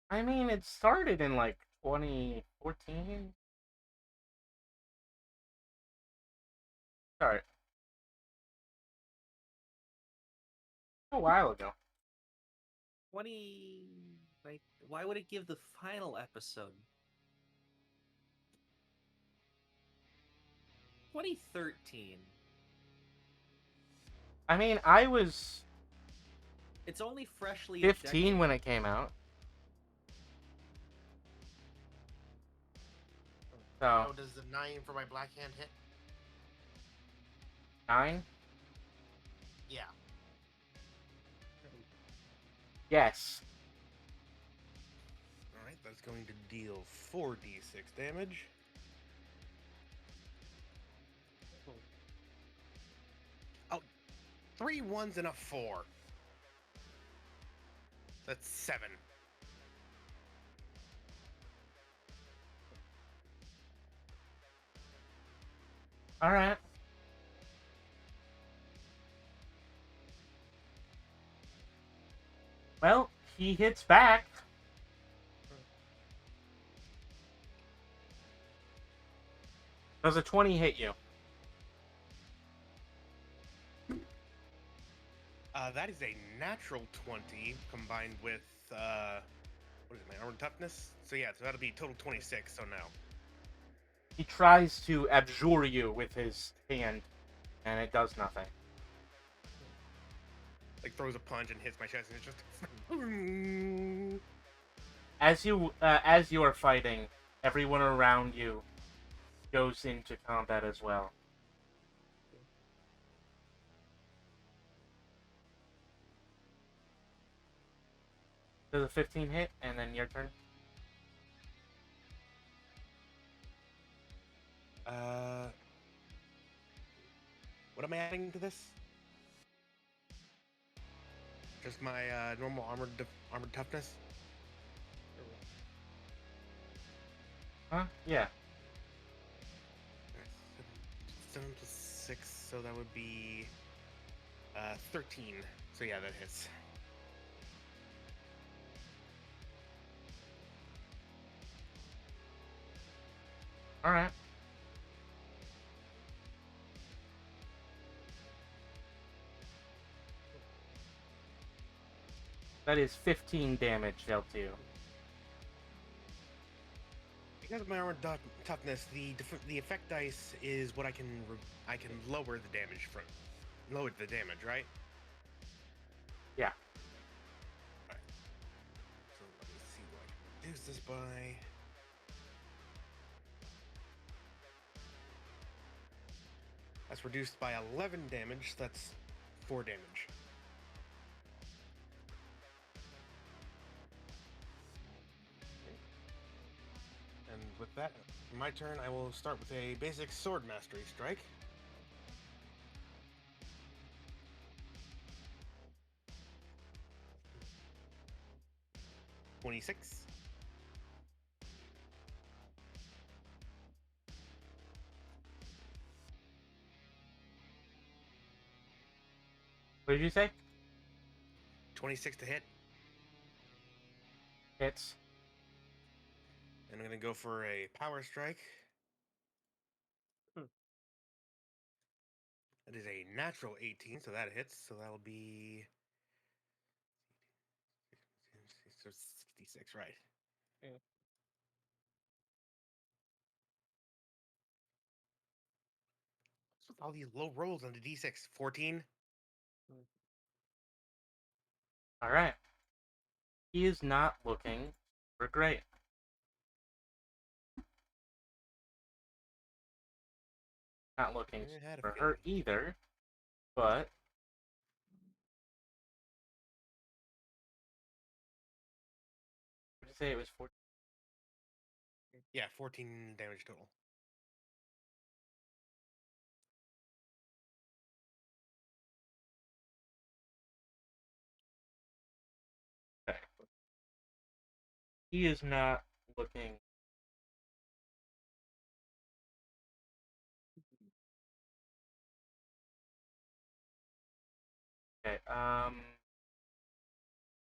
I mean, it started in like 2014. Sorry, a while ago. 20. Like, why would it give the final episode? 2013. I mean, I was It's only freshly 15 when it came out. How So, does the 9 for my black hand hit? 9? Yeah. Yes. Alright, that's going to deal 4d6 damage. Oh, 3 1s and a 4. That's 7. Alright. Well, he hits back. Does a 20 hit you? That is a natural 20 combined with, what is it, my armor toughness? So yeah, so that'll be total 26, so no. He tries to abjure you with his hand, and it does nothing. Like, throws a punch and hits my chest, and it's just... As you are fighting, everyone around you goes into combat as well. Does a 15 hit, and then your turn? What am I adding to this? Just my normal armored toughness? Huh? Yeah. Alright, 7 plus 6, so that would be 13. So yeah, that hits. All right. That is 15 damage dealt to you. Because of my armor toughness, the effect dice is what I can lower the damage from. Lower the damage, right? Yeah. Alright. So let me see what I can reduce this by. That's reduced by 11 damage. That's 4 damage. And with that, my turn, I will start with a basic sword mastery strike. $26. What did you say? 26 to hit. Hits. And I'm gonna go for a power strike. That is a natural 18, so that hits. So that'll be 66, right? Yeah. What's with all these low rolls on the D6? 14. All right. He is not looking for great. Not looking I had a for feeling. hurt either, but I'd say it was 14. Yeah, 14 damage total. Okay. He is not looking. Okay.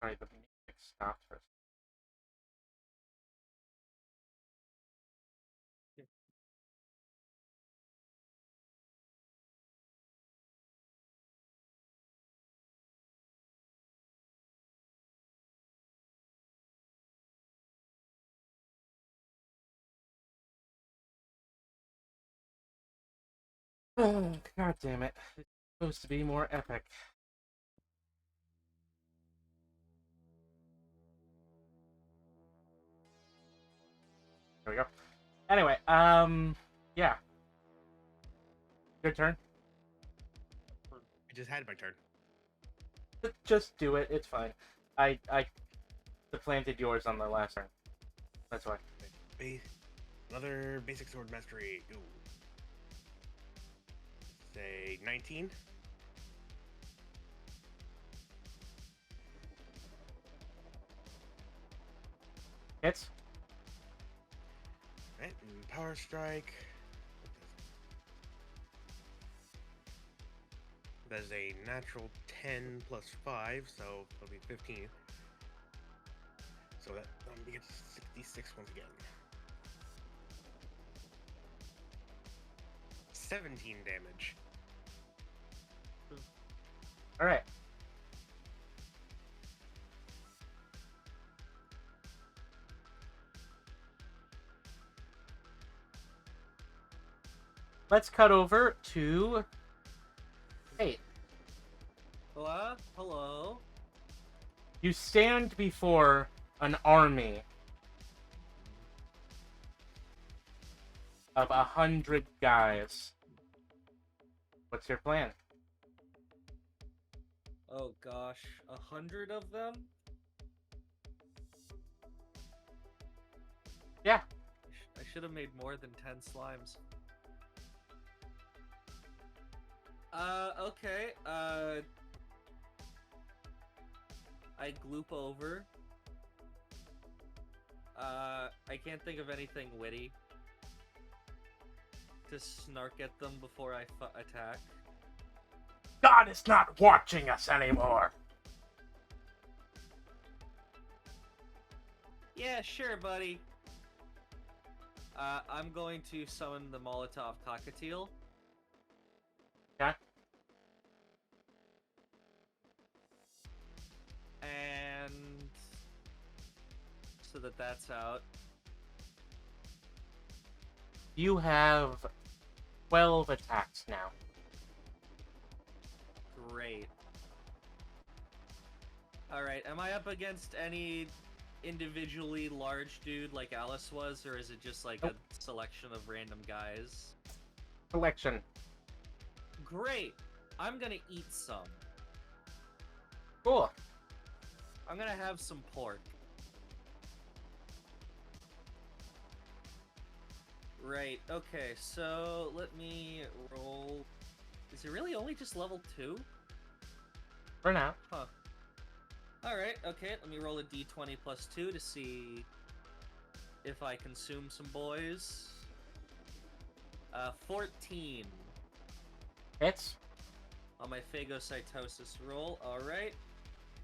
Sorry, the music stopped for a second. Oh, God damn it. It's supposed to be more epic. There we go. Anyway, yeah. Your turn. I just had my turn. Just do it. It's fine. I supplanted yours on the last turn. That's why. Another basic sword mastery. Ooh. Say 19. Hits. Right, and power strike. That is a natural 10 plus 5, so it'll be 15. So that we get 66 once again. 17 damage. All right. Let's cut over to 8. Hello? Hello? You stand before an army of 100 guys. What's your plan? Oh gosh, 100 of them? Yeah. I should have made more than 10 slimes. Okay, I gloop over. I can't think of anything witty to snark at them before I attack. God is not watching us anymore. Yeah, sure, buddy. I'm going to summon the Molotov Cockatiel. Okay. And so that's out. You have 12 attacks now. Great. Alright, am I up against any individually large dude like Alice was, or is it just like Nope. a selection of random guys? Collection. Great! I'm gonna eat some. Cool. I'm gonna have some pork. Right, okay, so let me roll... Is it really only just level 2? For now. Huh. Alright, okay, let me roll a d20 plus 2 to see if I consume some boys. 14 Hits. on my phagocytosis roll, alright.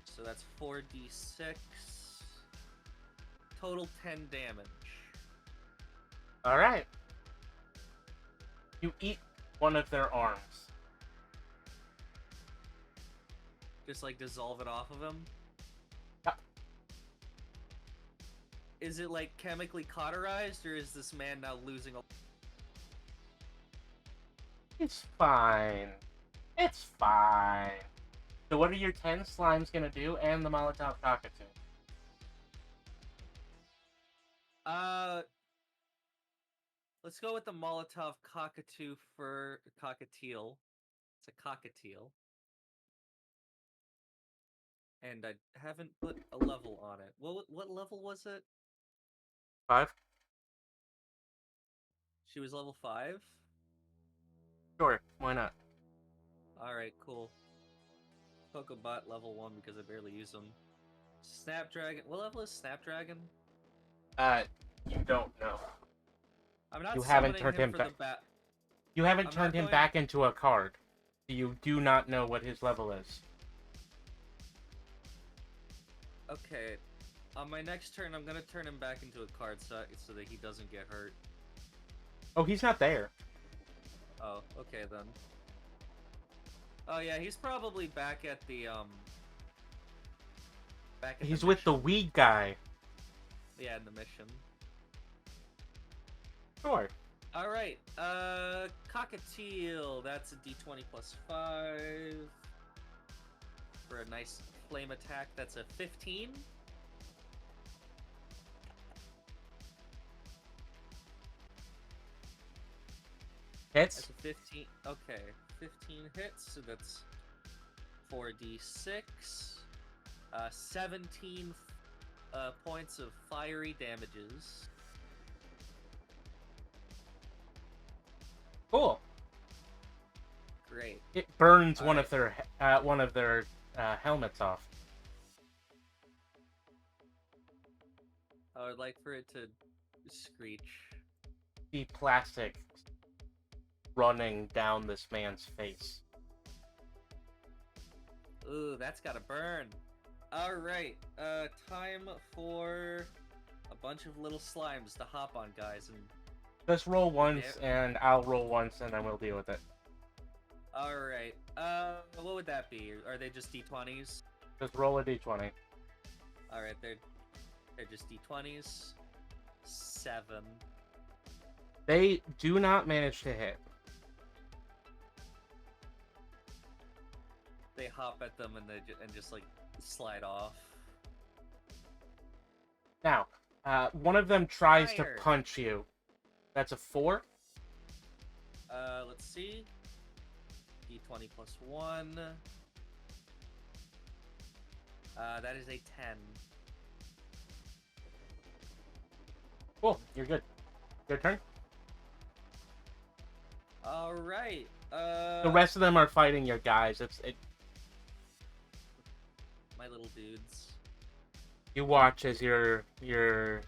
So that's 4d6. Total 10 damage. Alright. You eat one of their arms. Just like dissolve it off of him? Yeah. Is it like chemically cauterized, or is this man now losing a... It's fine. It's fine. So what are your 10 slimes gonna do, and the Molotov Cockatoo? Let's go with the Molotov Cockatoo for Cockatiel. It's a Cockatiel. And I haven't put a level on it. What level was it? 5? She was level 5? Sure, why not? Alright, cool. Pokebot level 1 because I barely use them. Snapdragon. What level is Snapdragon? You don't know. I'm not You haven't summoning turned him him for back. the bat. You haven't I'm turned not him going- back into a card. You do not know what his level is. Okay. On my next turn, I'm gonna turn him back into a card so that he doesn't get hurt. Oh, he's not there. Oh, okay then. Oh yeah, he's probably back at the back at He's the with the mission. weed guy. Yeah, in the mission. Sure. Alright, Cockatiel, that's a d20 plus 5. For a nice flame attack, that's a 15. Hits. That's a 15, okay. 15 hits, so that's 4d6. 17 points of fiery damages. Cool. Great. It burns Alright. one of their helmets off. I would like for it to screech. The plastic running down this man's face. Ooh, that's gotta burn. Alright, time for a bunch of little slimes to hop on guys and... Just roll once, and I'll roll once, and then we'll deal with it. Alright, what would that be? Are they just d20s? Just roll a d20. Alright, they're just d20s. 7. They do not manage to hit. They hop at them and and just like slide off. Now, one of them tries Fire. to punch you. That's a 4. Let's see. D20 plus 1. That is a 10. Cool, you're good. Your turn. Alright, The rest of them are fighting your guys. You watch as your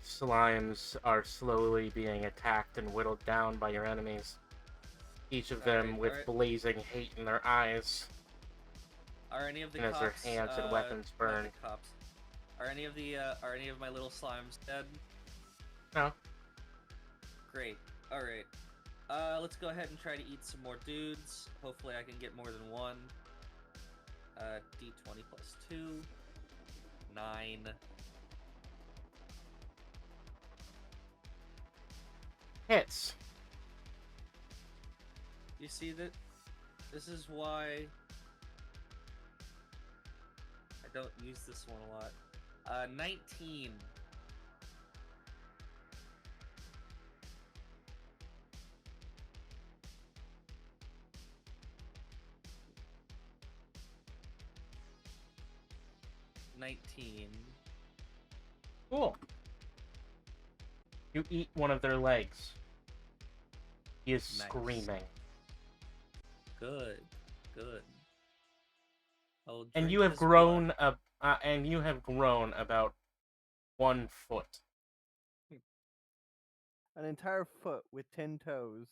slimes are slowly being attacked and whittled down by your enemies. Each of them Alright, with alright. blazing hate in their eyes. Are any of the And as their cops, hands and weapons not burn. the cops. Are any of my little slimes dead? No. Great. Alright. Let's go ahead and try to eat some more dudes. Hopefully I can get more than one. D20 plus 2. 9. Hits. You see that? This is why I don't use this one a lot. 19. Cool. You eat one of their legs. He is Nice. screaming. Good. Good. I'll And drink you have his grown blood. about 1 foot. An entire foot with 10 toes.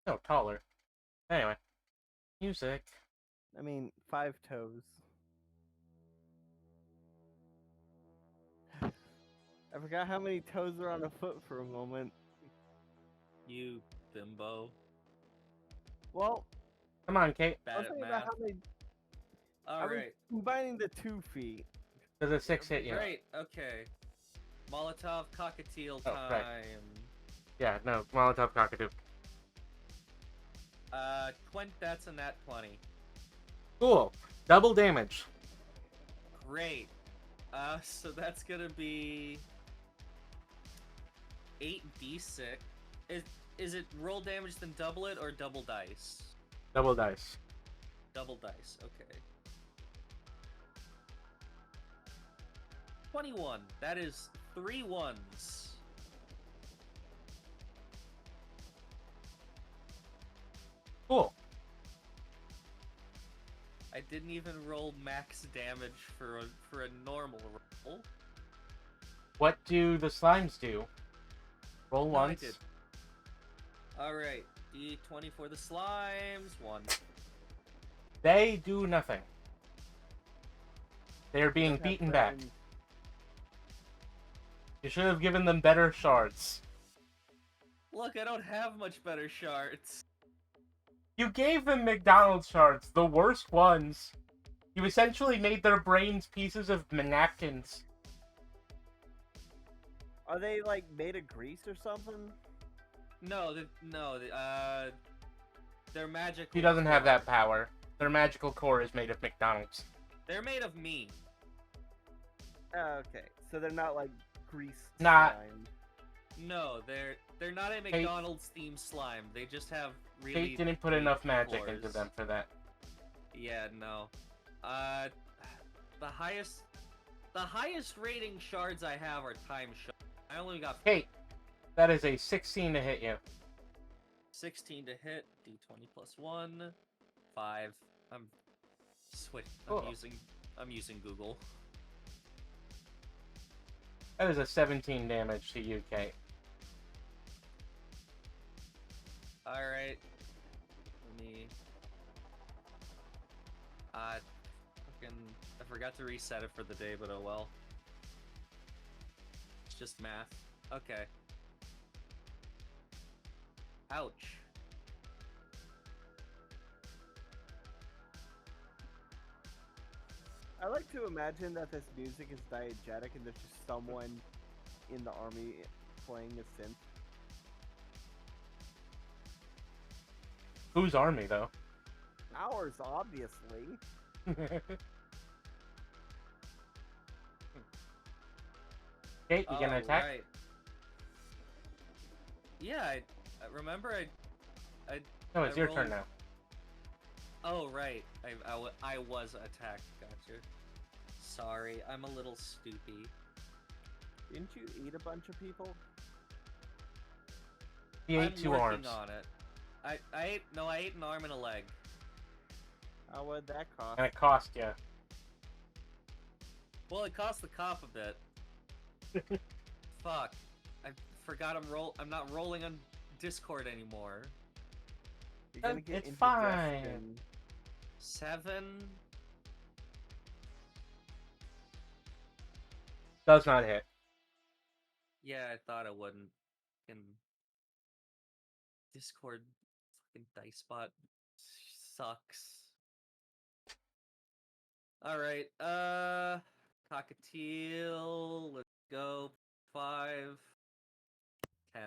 No, taller. Anyway. Music. I mean, 5 toes. I forgot how many toes are on a foot for a moment. You bimbo. Well, Come on, Kate. I Bad was at thinking about math. how many. I was Alright. combining the 2 feet. Does a 6 hit you? Great, okay. Molotov cockatiel Oh, time. right. Yeah, no. Molotov cockatoo. 20, that's a nat 20. Cool. Double damage. Great. So that's gonna be 8d6. Is it roll damage then double it or double dice? Double dice. Double dice, okay. 21. That is 3 ones. Cool. I didn't even roll max damage for a normal roll. What do the slimes do? Roll No, I once. did. Alright, D20 for the slimes. 1. They do nothing. They are being Don't have beaten back. friends. You should have given them better shards. Look, I don't have much better shards. You gave them McDonald's shards, the worst ones. You essentially made their brains pieces of napkins. Are they like made of grease or something? No, they're magical. He doesn't have core. that power. Their magical core is made of McDonald's. They're made of me. Okay, so they're not like grease. Not- slime. No, they're not a McDonald's themed slime. They just have really. Kate didn't put big enough magic cores. into them for that. Yeah, no. The highest rating shards I have are time shards. I only got Kate, that is a 16 to hit you. 16 to hit. D20 plus 1. 5. Cool. I'm using Google. That is a 17 damage to you, Kate. Alright. Let me... I forgot to reset it for the day, but oh well. It's just math. Okay. Ouch. I like to imagine that this music is diegetic and there's just someone in the army playing a synth. Whose army, though? Ours, obviously. Kate, you gonna attack? Right. Yeah, I remember I No, it's I your turn rolled- now. Oh, right. I was attacked. Gotcha. Sorry, I'm a little stoopy. Didn't you eat a bunch of people? He I'm ate 2 working arms. on it. I ate an arm and a leg. How would that cost? And it cost you. Well, it cost the cop a bit. Fuck. I forgot I'm not rolling on Discord anymore. You're gonna get It's fine. indigestion. 7. Does not hit. Yeah, I thought it wouldn't. Fucking Discord fucking dice spot sucks. Alright, cockatiel, let's go. 5, 10.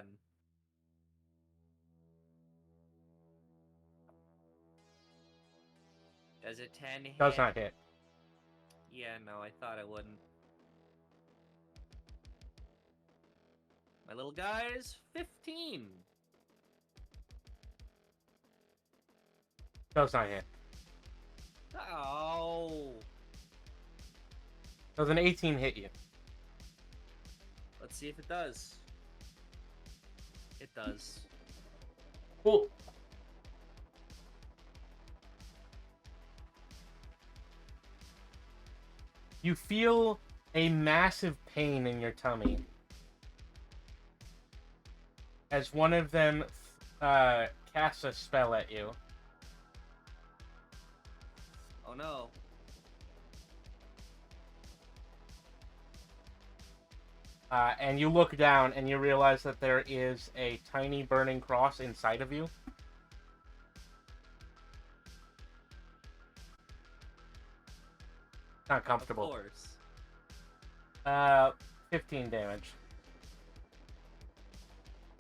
Does a 10 hit? Does not hit. Yeah, no, I thought it wouldn't. My little guy's 15. Does not hit. Oh. Does an 18 hit you? Let's see if it does. It does. Cool. You feel a massive pain in your tummy as one of them casts a spell at you. Oh no. And you look down and you realize that there is a tiny burning cross inside of you. Not Of comfortable. course. 15 damage.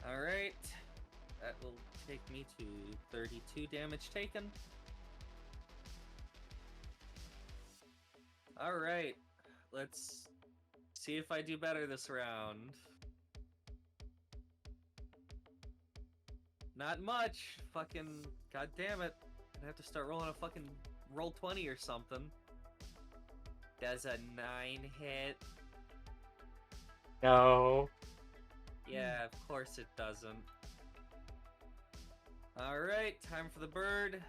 Alright. That will take me to 32 damage taken. Alright. Let's see if I do better this round. Not much. Fucking god damn it. I have to start rolling a fucking roll 20 or something. Does a 9 hit? No. Yeah, of course it doesn't. Alright, time for the bird.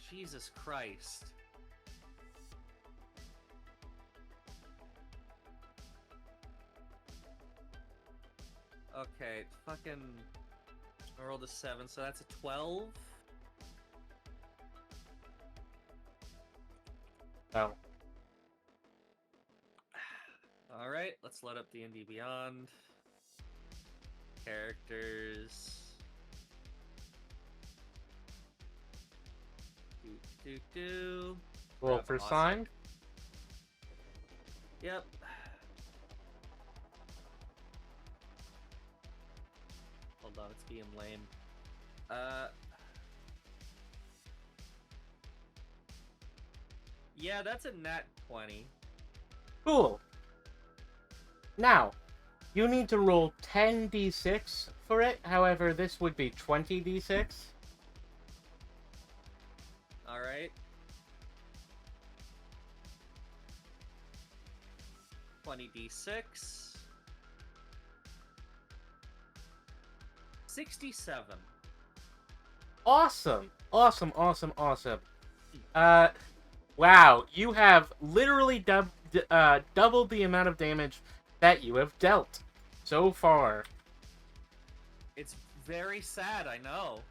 Jesus Christ. Okay, fucking... I rolled a 7, so that's a 12. No. Alright, let's load up D&D Beyond. Characters. Do. Roll Grab for Oscar. sign. Yep. Hold on, it's being lame. Yeah, that's a nat 20. Cool. Now, you need to roll 10d6 for it. However, this would be 20d6. Alright. 20d6. 67. Awesome. Awesome, awesome, awesome. Wow, you have literally doubled the amount of damage that you have dealt so far. It's very sad, I know.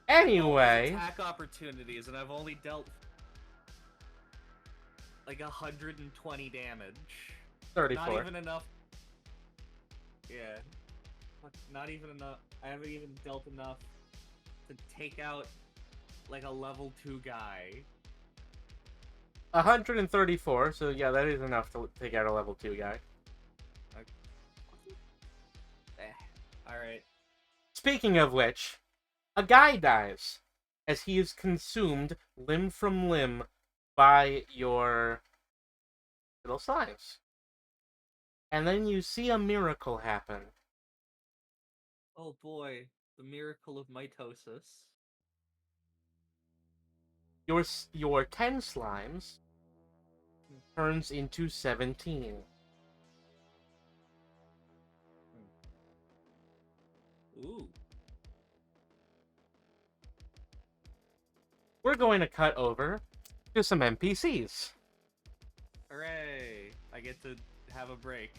Anyway, Attack opportunities, and I've only dealt like 120 damage. 34. Not even enough. Yeah. Not even enough. I haven't even dealt enough to take out like a level 2 guy. 134, so yeah, that is enough to take out a level 2 guy. Alright. Speaking of which, a guy dies as he is consumed limb from limb by your little slimes. And then you see a miracle happen. Oh boy, the miracle of mitosis. Your 10 slimes turns into 17. Ooh. We're we're going to cut over to some NPCs. Hooray! I get to have a break.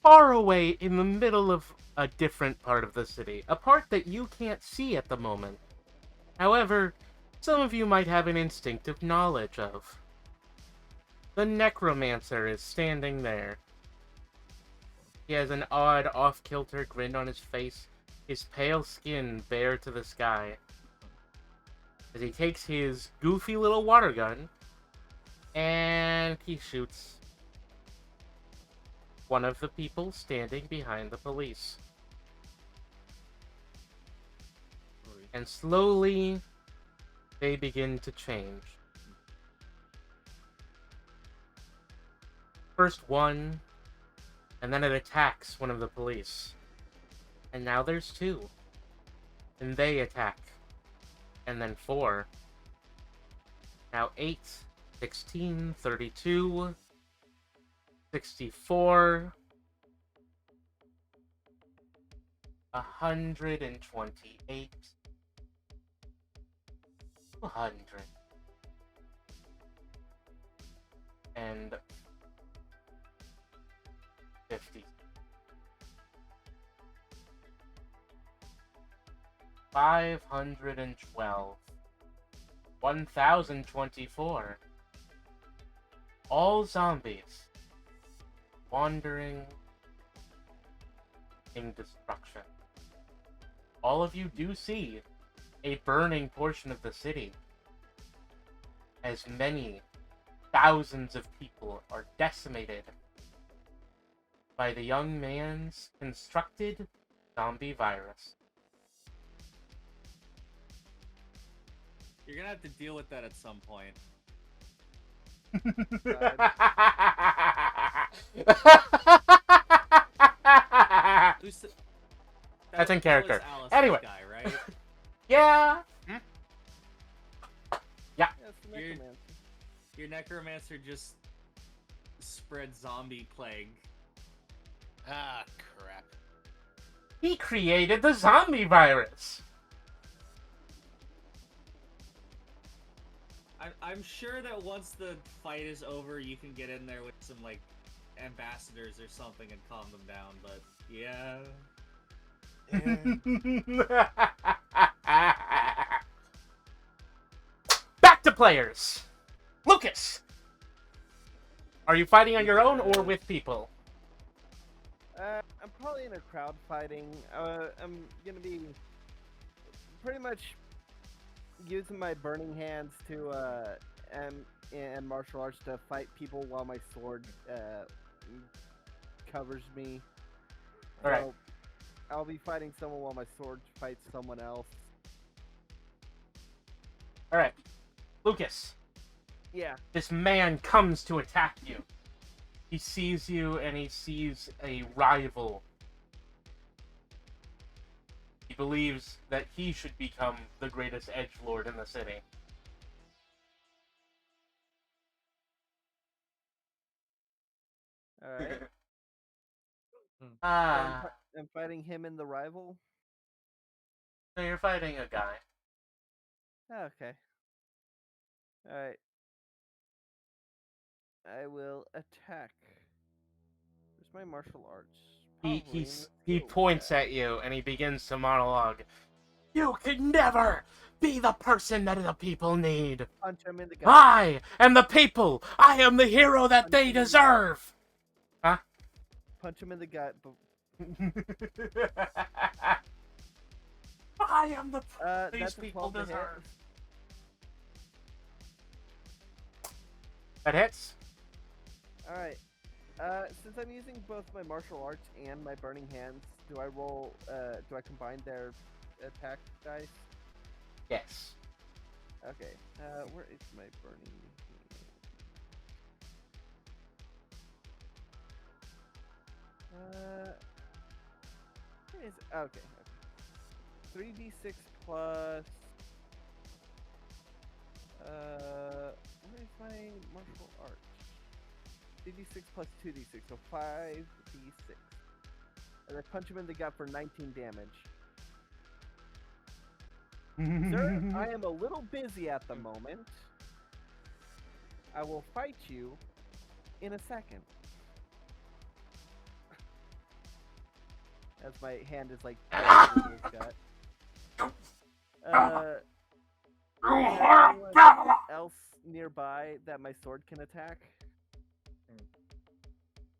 Far away in the middle of a different part of the city, a part that you can't see at the moment. However, some of you might have an instinctive knowledge of. The necromancer is standing there. He has an odd, off-kilter grin on his face, his pale skin bare to the sky. As he takes his goofy little water gun, and he shoots one of the people standing behind the police. And slowly, they begin to change. First one, and then it attacks one of the police. And now there's two. And they attack. And then 4. Now 8, 16, 32, 64, 128, 200, and 50. 512, 1024. All zombies wandering in destruction. All of you do see a burning portion of the city, as many thousands of people are decimated by the young man's constructed zombie virus. You're gonna have to deal with that at some point. Who's the- That's in that character. was Alice's Anyway. guy, right? Yeah. Yeah, it's the You're- necromancer. Your necromancer just spread zombie plague. Ah, crap. He created the zombie virus. I'm sure that once the fight is over, you can get in there with some, like, ambassadors or something and calm them down, but yeah. Back to players. Lucas, are you fighting on your own or with people? I'm probably in a crowd fighting. I'm gonna be pretty much using my burning hands to and martial arts to fight people while my sword covers me. All right. So I'll be fighting someone while my sword fights someone else. All right, Lucas. Yeah. This man comes to attack you. He sees you and he sees a rival. He believes that he should become the greatest edgelord in the city. All right. Ah, I'm fighting him and the rival. so you're fighting a guy. Oh, okay. All right. I will attack. Where's my martial arts? He points at you and he begins to monologue. You can never be the person that the people need. Punch him in the gut. I am the people. I am the hero that they deserve. Huh? Punch him in the gut. But I am the these that's a people 12 to hit. deserve. That hits. All right. Since I'm using both my martial arts and my burning hands, do I roll? Do I combine their attack dice? Yes. Okay. Where is my burning? Where is it? Okay. 3d6 plus. Where is my martial arts? 3d6 plus 2d6, so 5d6. And I punch him in the gut for 19 damage. Sir, I am a little busy at the moment. I will fight you in a second. As my hand is like buried in his gut. Is there anyone else nearby that my sword can attack?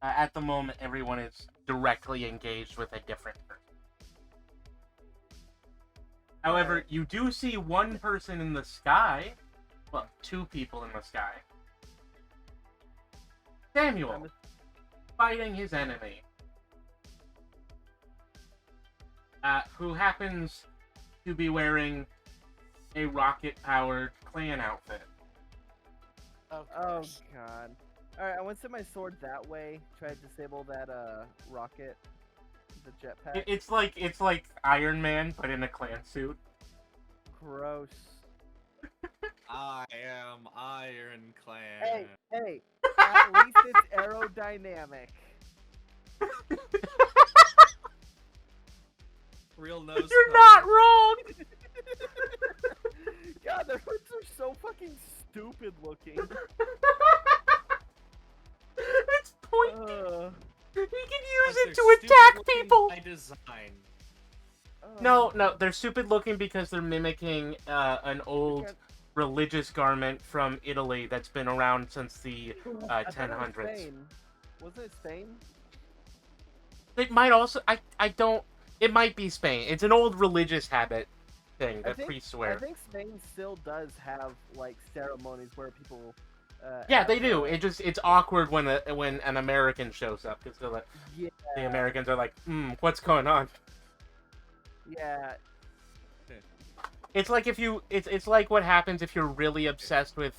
At the moment, everyone is directly engaged with a different person. However, Alright. you do see one person in the sky. Well, two people in the sky. Samuel, fighting his enemy. Who happens to be wearing a rocket-powered clan outfit. Of Oh course. god. Alright, I want to send my sword that way. Try to disable that rocket. The jetpack. It's like Iron Man, but in a clan suit. Gross. I am Iron Clan. Hey, at least it's aerodynamic. Real nose. You're not wrong! God, the hoods are so fucking stupid looking. It's pointy! He can use it to attack people! By design. No, they're stupid looking because they're mimicking an old religious garment from Italy that's been around since the I thought it was 1000s. Spain. Wasn't it Spain? It might also, I don't, it might be Spain. It's an old religious habit thing that priests I wear. think Spain still does have like ceremonies where people. Yeah, have, they do. It's awkward when an American shows up because like, Yeah. the Americans are like, what's going on? Yeah. It's like it's like what happens if you're really obsessed with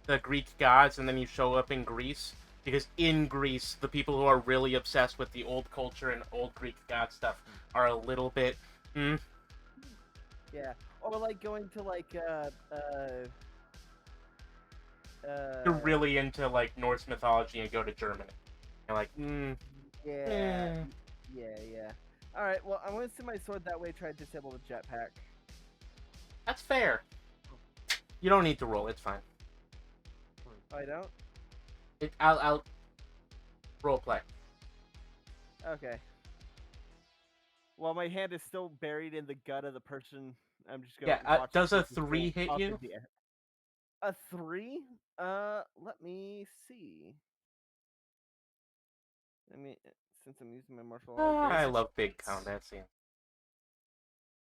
the Greek gods and then you show up in Greece. Because in Greece, the people who are really obsessed with the old culture and old Greek god stuff are a little bit, Yeah. Or like going to like You're really into like Norse mythology and go to Germany. You're like, Yeah. Yeah. Alright, well I'm gonna send my sword that way, try to disable the jetpack. that's fair. You don't need to roll. It's fine. Oh, I don't? I'll role play. Okay. Well, my hand is still buried in the gut of the person. I'm just gonna. Yeah. watch Does a this go 3 hit up in you? the air. A 3? Let me see. I mean, since I'm using my martial arts, I love big combat scenes.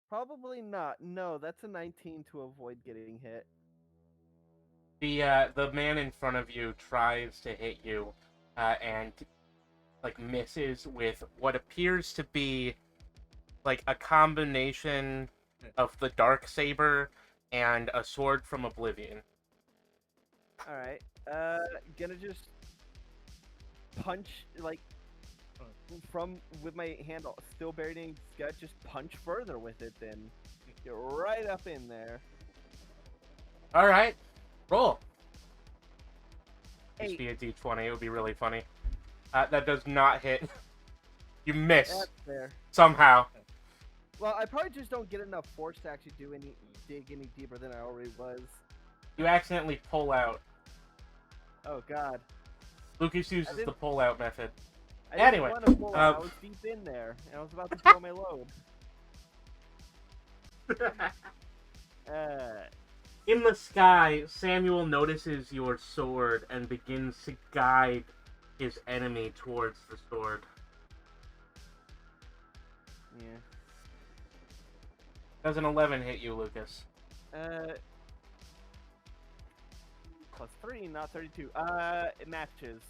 probably not. No, that's a 19 to avoid getting hit. The man in front of you tries to hit you, and like misses with what appears to be like a combination of the dark saber and a sword from Oblivion. All right. Gonna just punch like from with my hand still buried in his gut. Just punch further with it. Then get right up in there. All right, roll. Just 8. be a d20. It would be really funny. That does not hit. You miss That's fair. somehow. Well, I probably just don't get enough force to actually dig any deeper than I already was. You accidentally pull out. Oh God. Lucas uses the pull out method. I didn't Anyway, want to pull out. I was deep in there, and I was about to throw my load. In the sky, Samuel notices your sword and begins to guide his enemy towards the sword. Yeah. Does an 11 hit you, Lucas? Plus 3, not 32. It matches.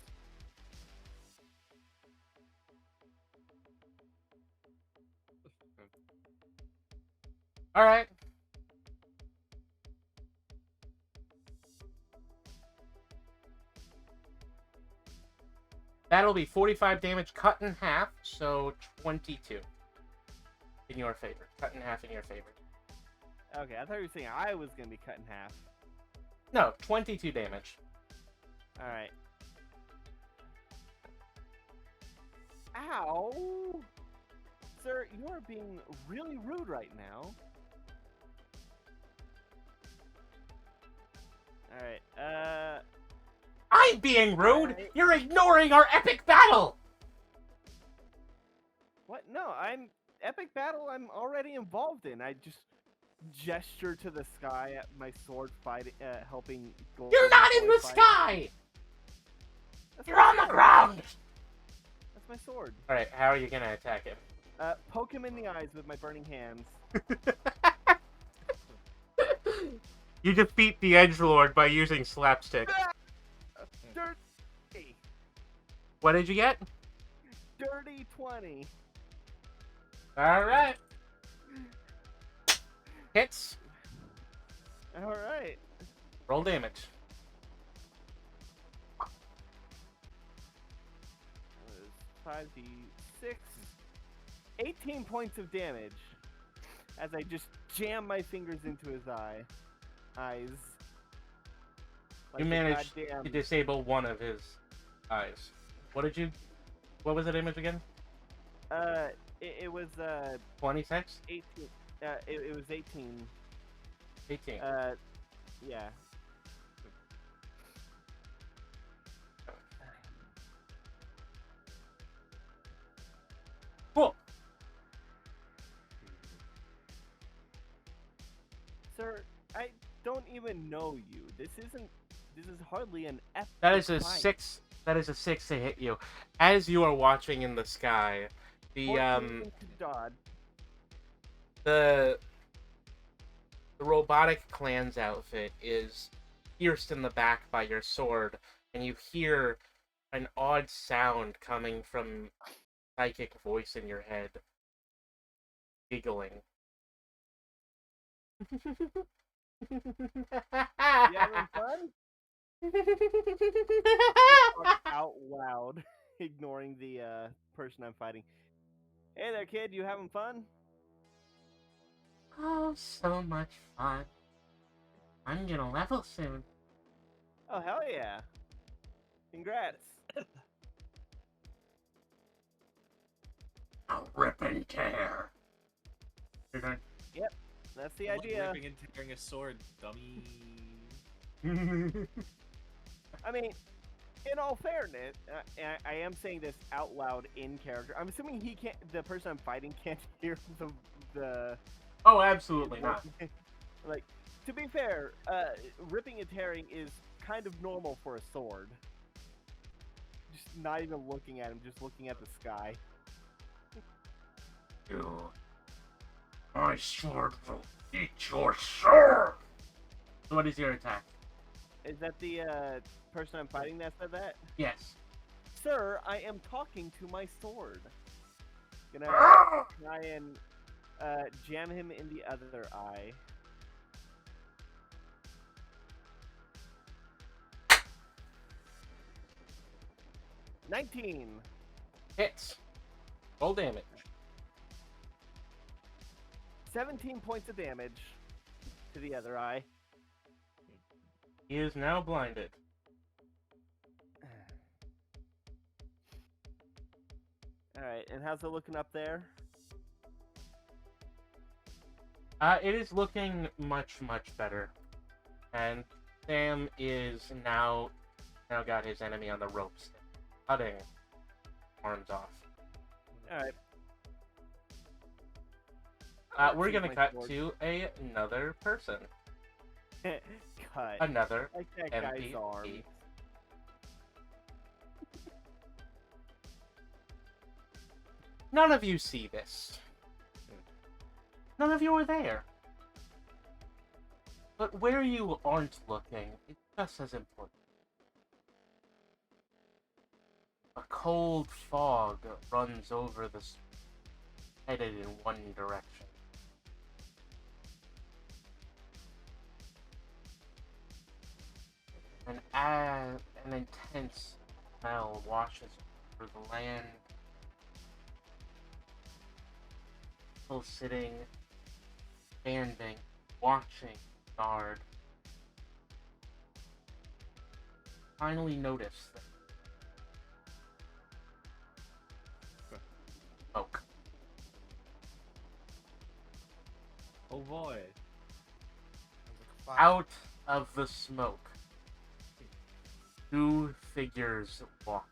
Alright. That'll be 45 damage cut in half, so 22. In your favor. Cut in half in your favor. Okay, I thought you were saying I was gonna be cut in half. No, 22 damage. Alright. Ow! Sir, you are being really rude right now. Alright, I'm being rude! Alright. You're ignoring our epic battle! what? No, epic battle I'm already involved in. I just gesture to the sky at my sword fighting, helping Golden You're not in Boy the fight. sky! That's You're my on the sword. ground! That's my sword. Alright, how are you gonna attack him? Poke him in the eyes with my burning hands. You defeat the edgelord by using slapstick. Dirty! What did you get? Dirty 20. Alright. Hits. Alright. Roll damage. 5d6. 18 points of damage. As I just jam my fingers into his eyes. You Like a managed goddamn- to disable one of his eyes. What was the damage again? It was 26? 18. It was 18. 18. Yeah. Cool. Sir, I don't even know you. This is hardly an epic That is a fight. 6. That is a 6 to hit you. As you are watching in the sky, 14 to dodge. the robotic clan's outfit is pierced in the back by your sword, and you hear an odd sound coming from psychic voice in your head, giggling. You having fun? Talk out loud, ignoring the person I'm fighting. Hey there, kid. You having fun? Oh, so much fun. I'm gonna level soon. Oh hell yeah! Congrats. I'll rip and tear. You're done. That's the Like idea. ripping and tearing a sword, dummy. I mean, in all fairness, I am saying this out loud in character. I'm assuming the person I'm fighting can't hear the Oh, absolutely not. Like, to be fair, ripping and tearing is kind of normal for a sword. Just not even looking at him, just looking at the sky. My sword will eat your sword! So what is your attack? Is that the person I'm fighting that said that? Yes. Sir, I am talking to my sword. Gonna try and jam him in the other eye. $19. Hits. Roll damage. 17 points of damage to the other eye. He is now blinded. Alright, and how's it looking up there? It is looking much, much better. And Sam is now got his enemy on the ropes, cutting arms off. Alright. We're gonna cut to another person. Cut. Another Like that guy's NPC. arm. None of you see this. None of you are there. But where you aren't looking, it's just as important. A cold fog runs over the street, headed in one direction. And as an intense smell washes over the land, people sitting, standing, watching, guard, finally notice that smoke. Oh boy. Sounds like a fire. Out of the smoke two figures walk.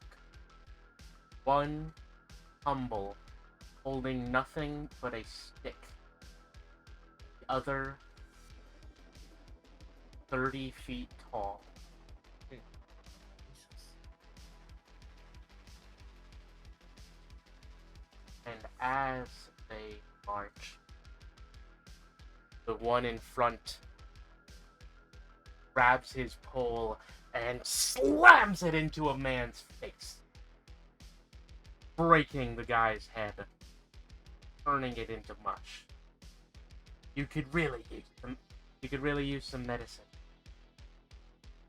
One humble, holding nothing but a stick. The other 30 feet tall. And as they march, the one in front grabs his pole and slams it into a man's face, breaking the guy's head, turning it into mush. You could really use some medicine.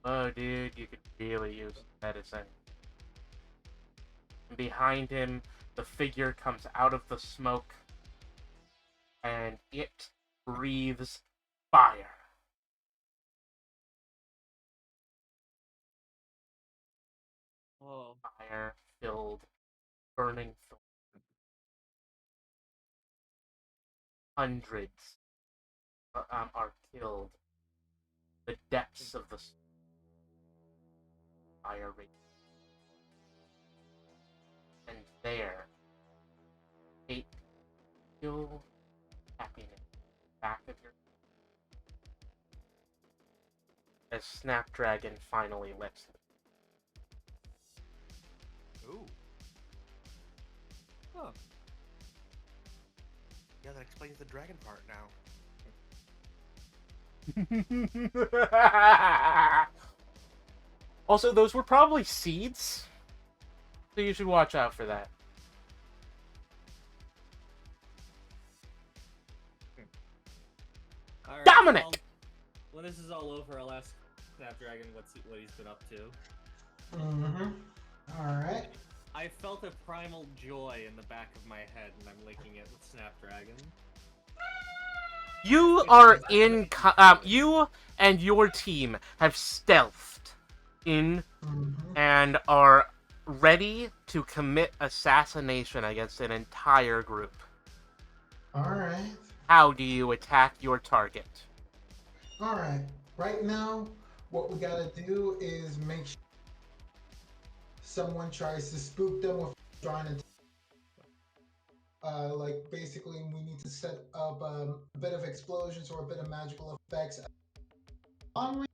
Oh, dude, you could really use some medicine. And behind him, the figure comes out of the smoke, and it breathes fire. Oh. Fire-filled, burning thorns. Hundreds are killed. The depths of the fire rate. And there, a pure happiness back of your as Snapdragon finally lets them. Ooh. Huh. Yeah, that explains the dragon part now. Also, those were probably seeds, so you should watch out for that. All right, Dominic! well, when this is all over, I'll ask Snapdragon what he's been up to. Mm-hmm. Alright. I felt a primal joy in the back of my head, and I'm linking it with Snapdragon. You are in. You and your team have stealthed in Mm-hmm. and are ready to commit assassination against an entire group. Alright. How do you attack your target? Alright. Right now, what we gotta do is make sure someone tries to spook them with trying to. Like, basically, we need to set up a bit of explosions or a bit of magical effects on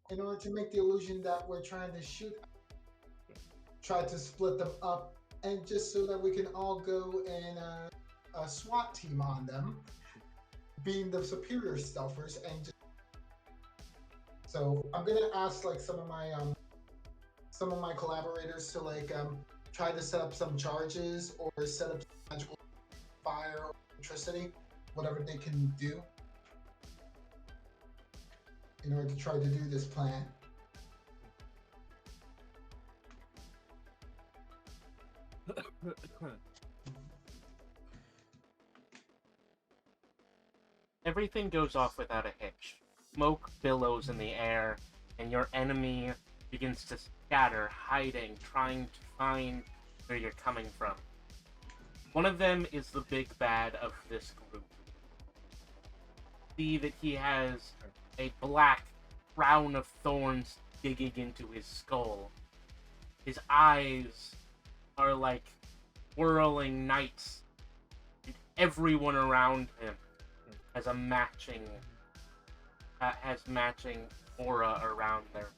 in order to make the illusion that we're trying to shoot. Try to split them up, and just so that we can all go in a SWAT team on them, being the superior stealthers, and just. So I'm gonna ask like some of my collaborators to like try to set up some charges or set up some magical fire or electricity, whatever they can do, in order to try to do this plan. Everything goes off without a hitch. Smoke billows in the air, and your enemy begins to scatter, hiding, trying to find where you're coming from. One of them is the big bad of this group. See that he has a black crown of thorns digging into his skull. His eyes are like whirling knights. And everyone around him has a matching aura around there.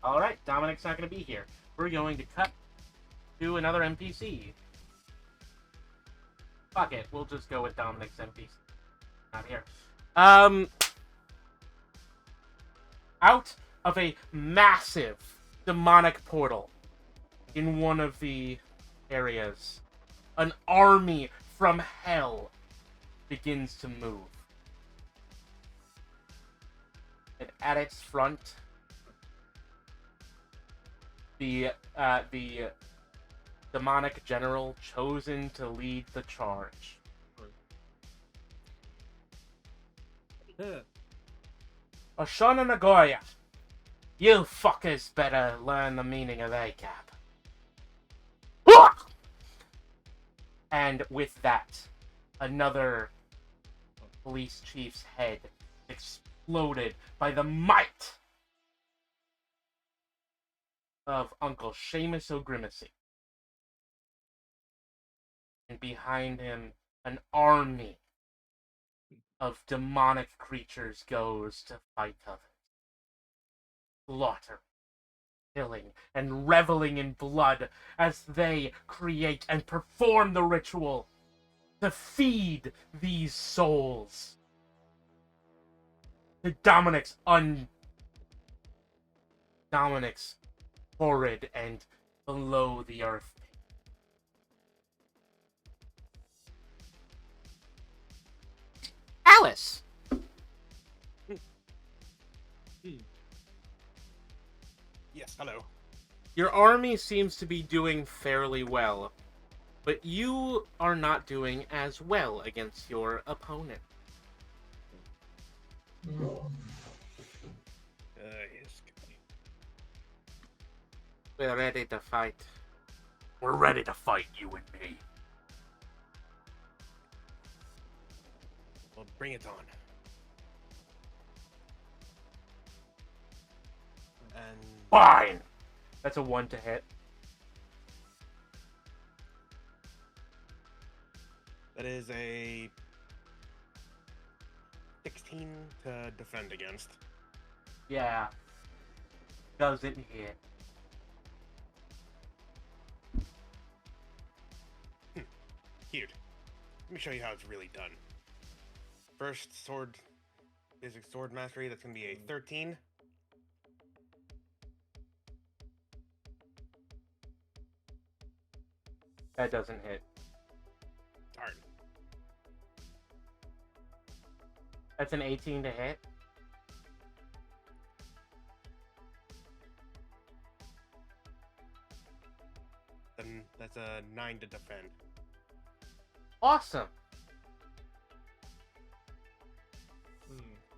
Alright, Dominic's not going to be here. We're going to cut to another NPC. Fuck it, we'll just go with Dominic's NPC. Not here. Out of a massive demonic portal in one of the areas, an army from hell begins to move. And at its front, the demonic general chosen to lead the charge. Oshana Nagoya, you fuckers better learn the meaning of ACAB. And with that, another police chief's head exploded by the might of Uncle Seamus O'Grimacy. And behind him, an army of demonic creatures goes to fight others. Slaughter, killing, and reveling in blood as they create and perform the ritual to feed these souls. To Dominic's horrid and below the earth. Alice! Yes, hello. Your army seems to be doing fairly well, but you are not doing as well against your opponent. Yes. We're ready to fight. We're ready to fight, you and me. Well, bring it on. And Fine! That's a 1 to hit. that is a 16 to defend against. Yeah. Doesn't hit. Cute. Let me show you how it's really done. First basic sword mastery, that's going to be a 13. That doesn't hit. Darn. That's an 18 to hit. Then that's a 9 to defend. Awesome!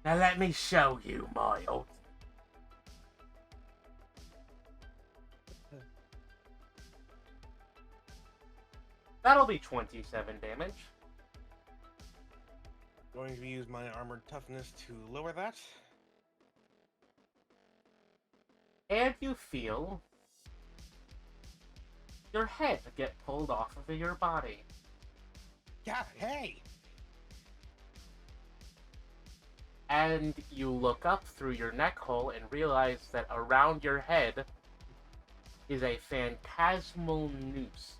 Now let me show you my ult. That'll be 27 damage. Going to use my armored toughness to lower that. And you feel your head get pulled off of your body. Yeah, hey! And you look up through your neck hole and realize that around your head is a phantasmal noose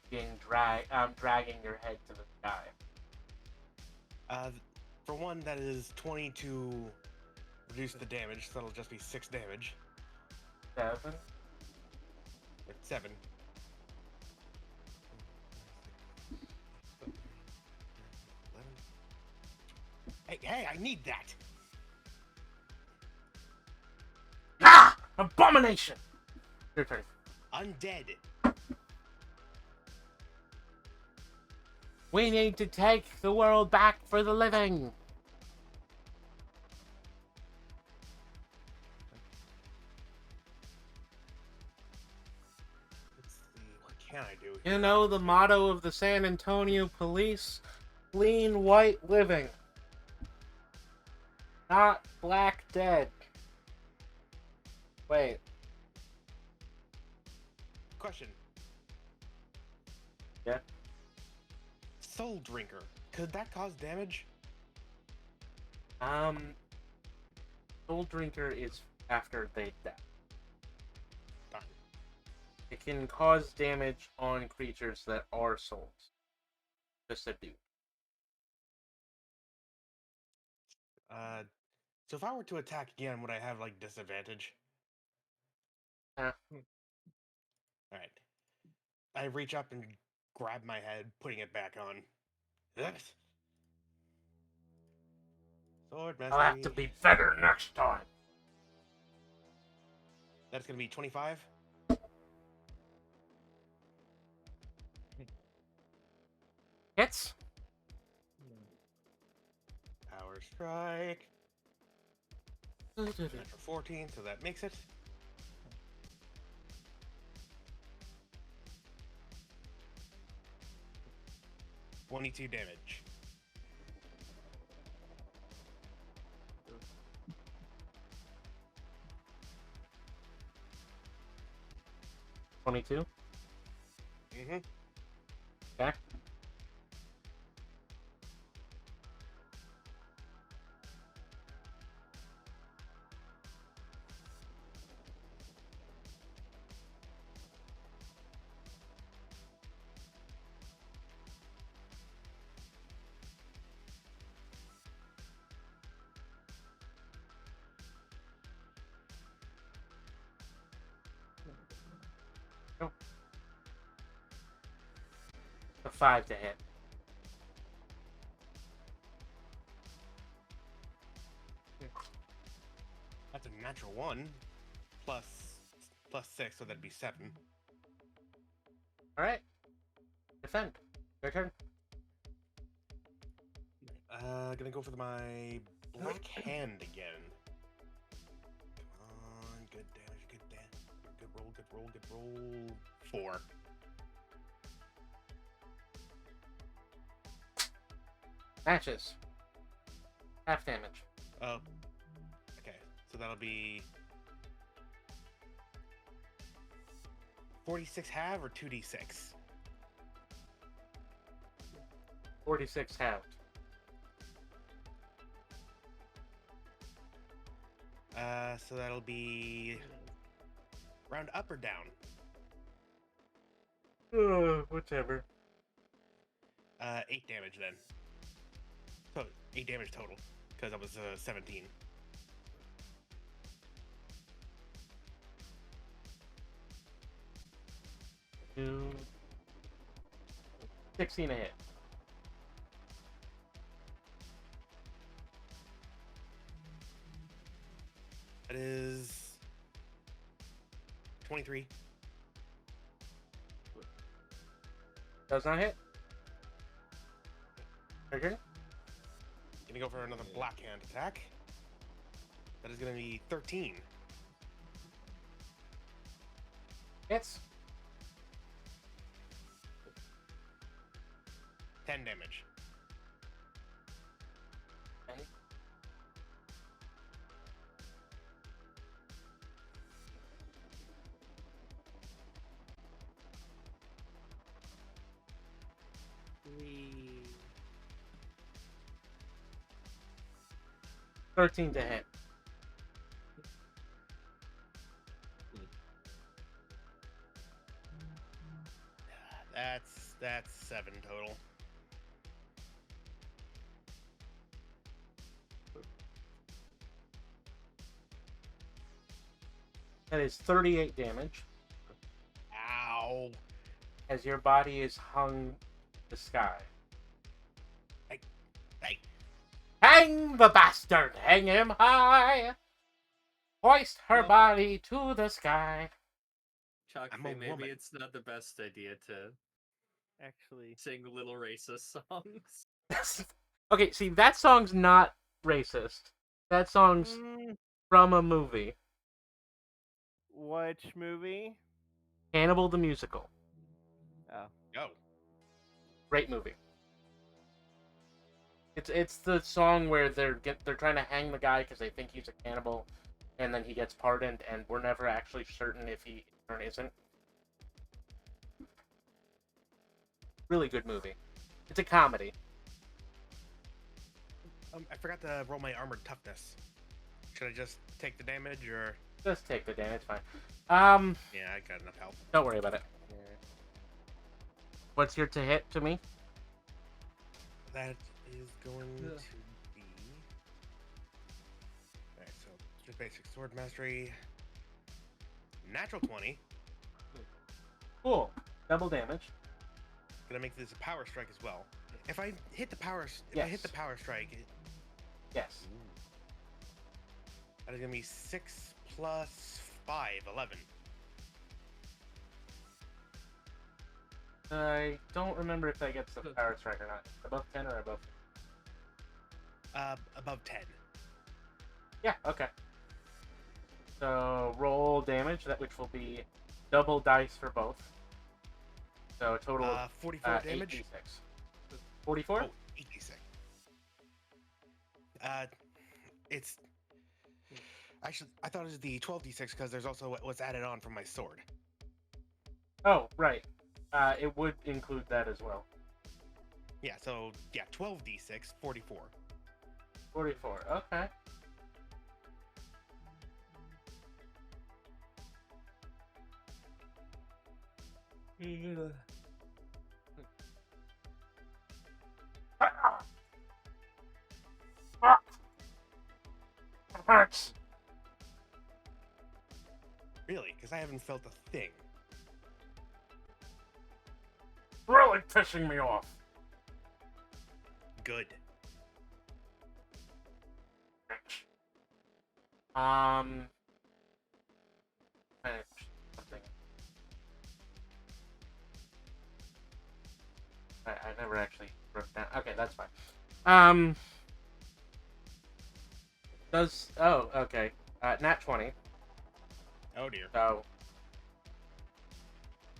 being dragging your head to the sky. For one, that is 20 to reduce the damage, so that'll just be 6 damage. 7. Or 7. Hey, I need that! Ah! Abomination! Your turn. Undead. We need to take the world back for the living. Let's see, what can I do? You know the motto of the San Antonio Police? Clean white living. Not black dead. Wait. Question. Yeah? Soul Drinker. Could that cause damage? Soul Drinker is after they die. Darn. It can cause damage on creatures that are souls. Just a dude. So if I were to attack again, would I have, like, disadvantage? Huh. Alright. I reach up and grab my head, putting it back on. Yes. Sword mastery. I'll have to be better next time. That's gonna be 25. Hits. Power strike. Natural 14, so that makes it. $22 damage. 22. Mm-hmm. Okay. Oh. A 5 to hit. That's a natural 1 plus 6, so that'd be 7. All right. Defend. Your turn. Gonna go for my black hand again. Come on, good damage, good roll, good roll, good roll. 4. Matches. Half damage. Oh, okay. So that'll be 46 half or 2d6. 46 halved. So that'll be round up or down. Whichever. 8 damage then. So 8 damage total because that was 17. Two. 16 a hit. That is 23. Does not hit. Trigger. Gonna go for another black hand attack. That is gonna be 13. Hits. 10 damage. Okay. We 13 to hit. That's 7 total. That is 38 damage Ow. as your body is hung to the sky. Hey. Hang the bastard! Hang him high! Hoist her Well- body to the sky. I'm a Chalkfay, maybe woman. it's not the best idea to Actually, sing little racist songs. Okay, see, that song's not racist. That song's from a movie. which movie? Cannibal the Musical. Oh, Go. Great movie. It's the song where they're trying to hang the guy because they think he's a cannibal, and then he gets pardoned, and we're never actually certain if he is or isn't. Really good movie. It's a comedy. I forgot to roll my armored toughness. Should I just take the damage or? Just take the damage, fine. Yeah, I got enough health. Don't worry about it. What's your to hit to me? That is going to be. Alright, so just basic sword mastery. Natural 20. Cool. Double damage. Gonna make this a power strike as well. If I hit the power, Yes. I hit the power strike, Yes. that is gonna be 6 plus 5, 11. I don't remember if that gets the power strike or not. Above 10 or above? Above 10. Yeah, okay. So roll damage, which will be double dice for both. So a total of 44 damage. 8d6. 44? Oh, 86. It's actually I thought it was the 12d6 because there's also what's added on from my sword. Oh, right. It would include that as well. Yeah, so, yeah, 12d6, 44. 44. Okay. Hurts. Really? Because I haven't felt a thing. Really pissing me off. Good. Something. I never actually wrote down. Okay, that's fine. Okay. Nat 20. Oh dear. So,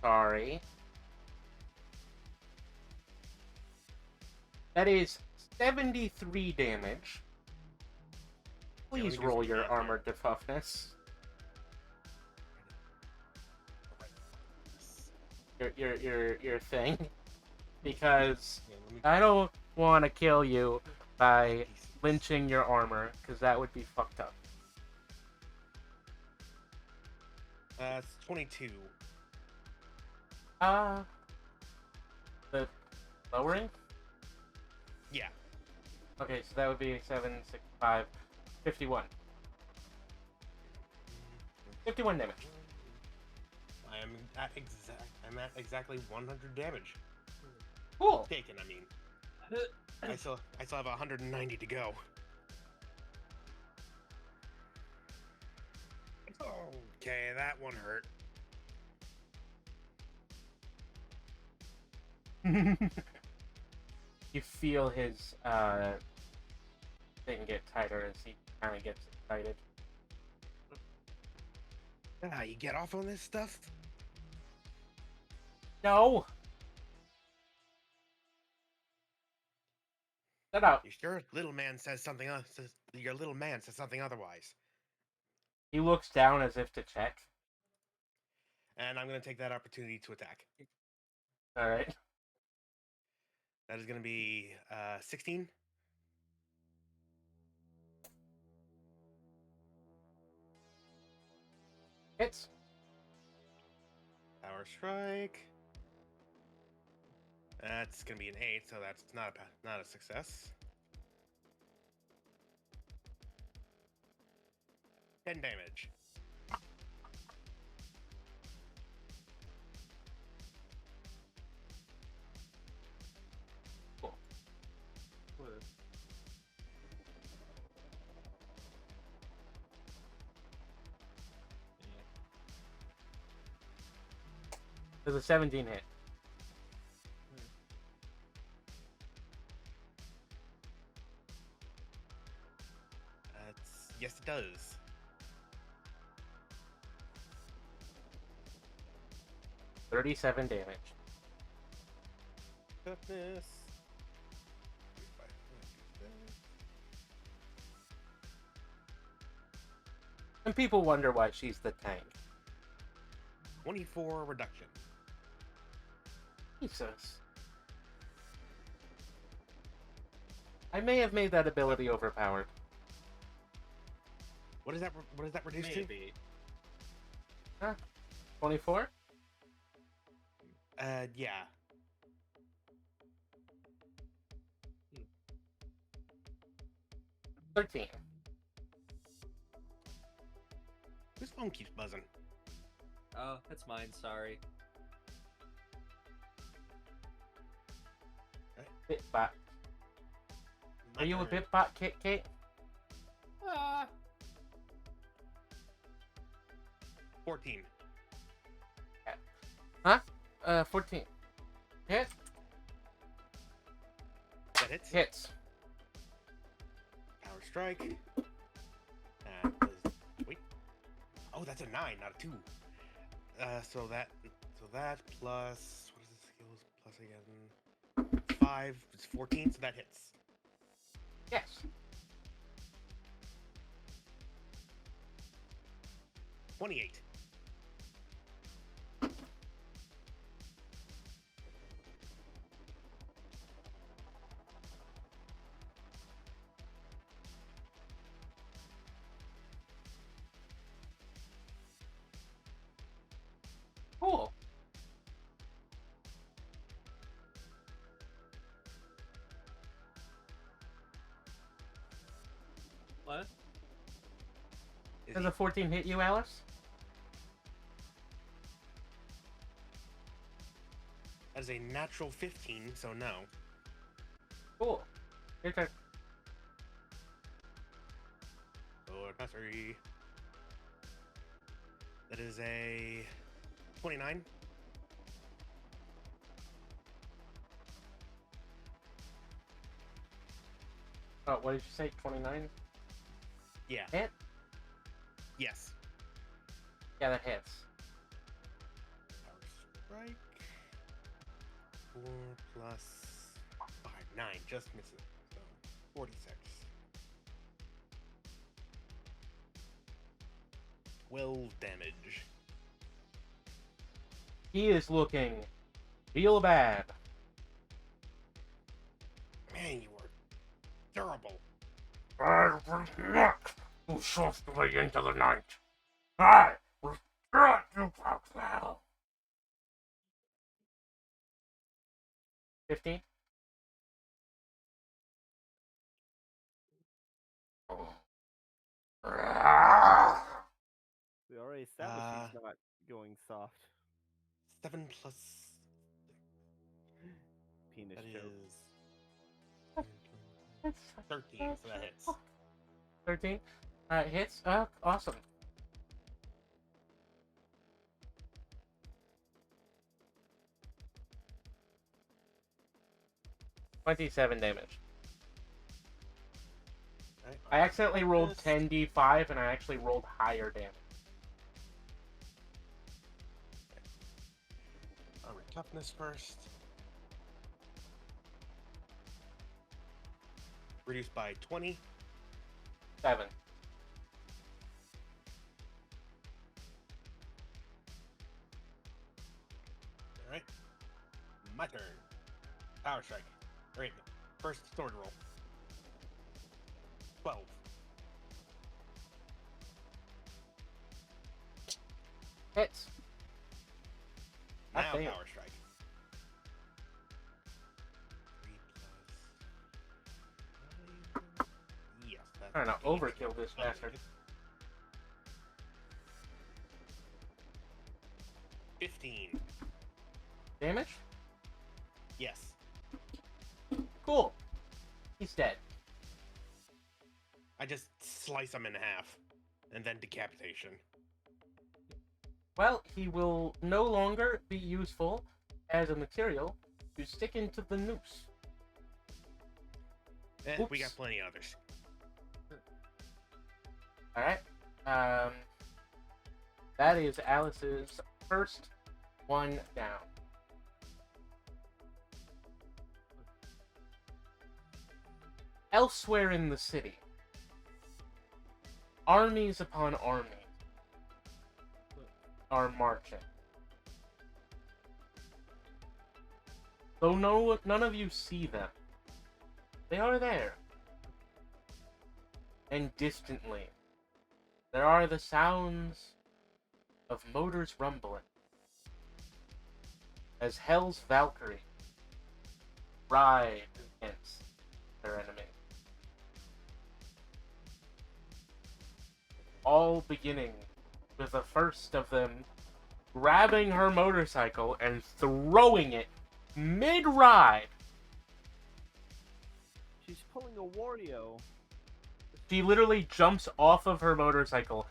sorry. That is 73 damage. Yeah, let me Please do roll some your math here. armor toughness. Your thing. Because Yeah, let me I don't want to kill you by D6. lynching your armor, because that would be fucked up. It's 22. The lowering? Yeah. Okay, so that would be 7, 6, 5, 51. 51 damage. I'm at exactly 100 damage. Cool. Taken, I mean. I still have 190 to go. Okay, that one hurt. You feel his thing get tighter as he kind of gets excited. Ah, you get off on this stuff? No. Shut up. You sure? Little man says something else. Your little man says something otherwise. He looks down as if to check. And I'm gonna take that opportunity to attack. All right. That is gonna be 16. Hits. Power strike. That's gonna be an 8, so that's not a success. 10 damage. Cool. There's a 17 hit. Yes, it does. $37 damage. Toughness. And people wonder why she's the tank. 24 reduction. Jesus. I may have made that ability overpowered. What is that? What does that reduce Maybe. 24? to? Yeah. Hmm. 13. Whose phone keeps buzzing? Oh, it's mine. Sorry. Bitbot. Are you a Bitbot, Kate? Ah. 14. 14. Hit? That hits. Hits. Power strike. Wait. Oh, that's a 9, not a 2. So that plus what is the skills plus again? 5 is 14, so that hits. Yes. 28. Is Does he- a 14 hit you, Alice? That is a natural 15, so no. Cool. Your turn. So that's three. That is a 29. Oh, what did you say? 29? Yeah. Hit? Yes. Yeah, that hits. Power strike. 4 plus 5. 9. Just misses. So 46. 12 damage. He is looking real bad. Man, you are durable. I will not go softly into the night. I will strike you back now. 15? We already established he's not going soft. 7 plus. Penis That joke. is 13, so that hits. 13? Hits? Awesome. $27 damage. Right, I accidentally rolled this. 10d5 and I actually rolled higher damage. Armor toughness first. Reduced by 20. 7. Alright. My turn. Power strike. Alright, first sword roll. 12. Hits. Now Damn. power strike. 3 plus 5. Yes, that's Trying to 8. overkill this bastard. 15. Damage? Yes. Cool. He's dead. I just slice him in half. And then decapitation. Well, he will no longer be useful as a material to stick into the noose. We got Oops. plenty of others. Alright. That is Alice's first one down. Elsewhere in the city, armies upon armies are marching. Though none of you see them, they are there. And distantly, there are the sounds of motors rumbling as Hell's Valkyrie ride against their enemy. All beginning with the first of them grabbing her motorcycle and throwing it mid-ride. She's pulling a Wario. She literally jumps off of her motorcycle,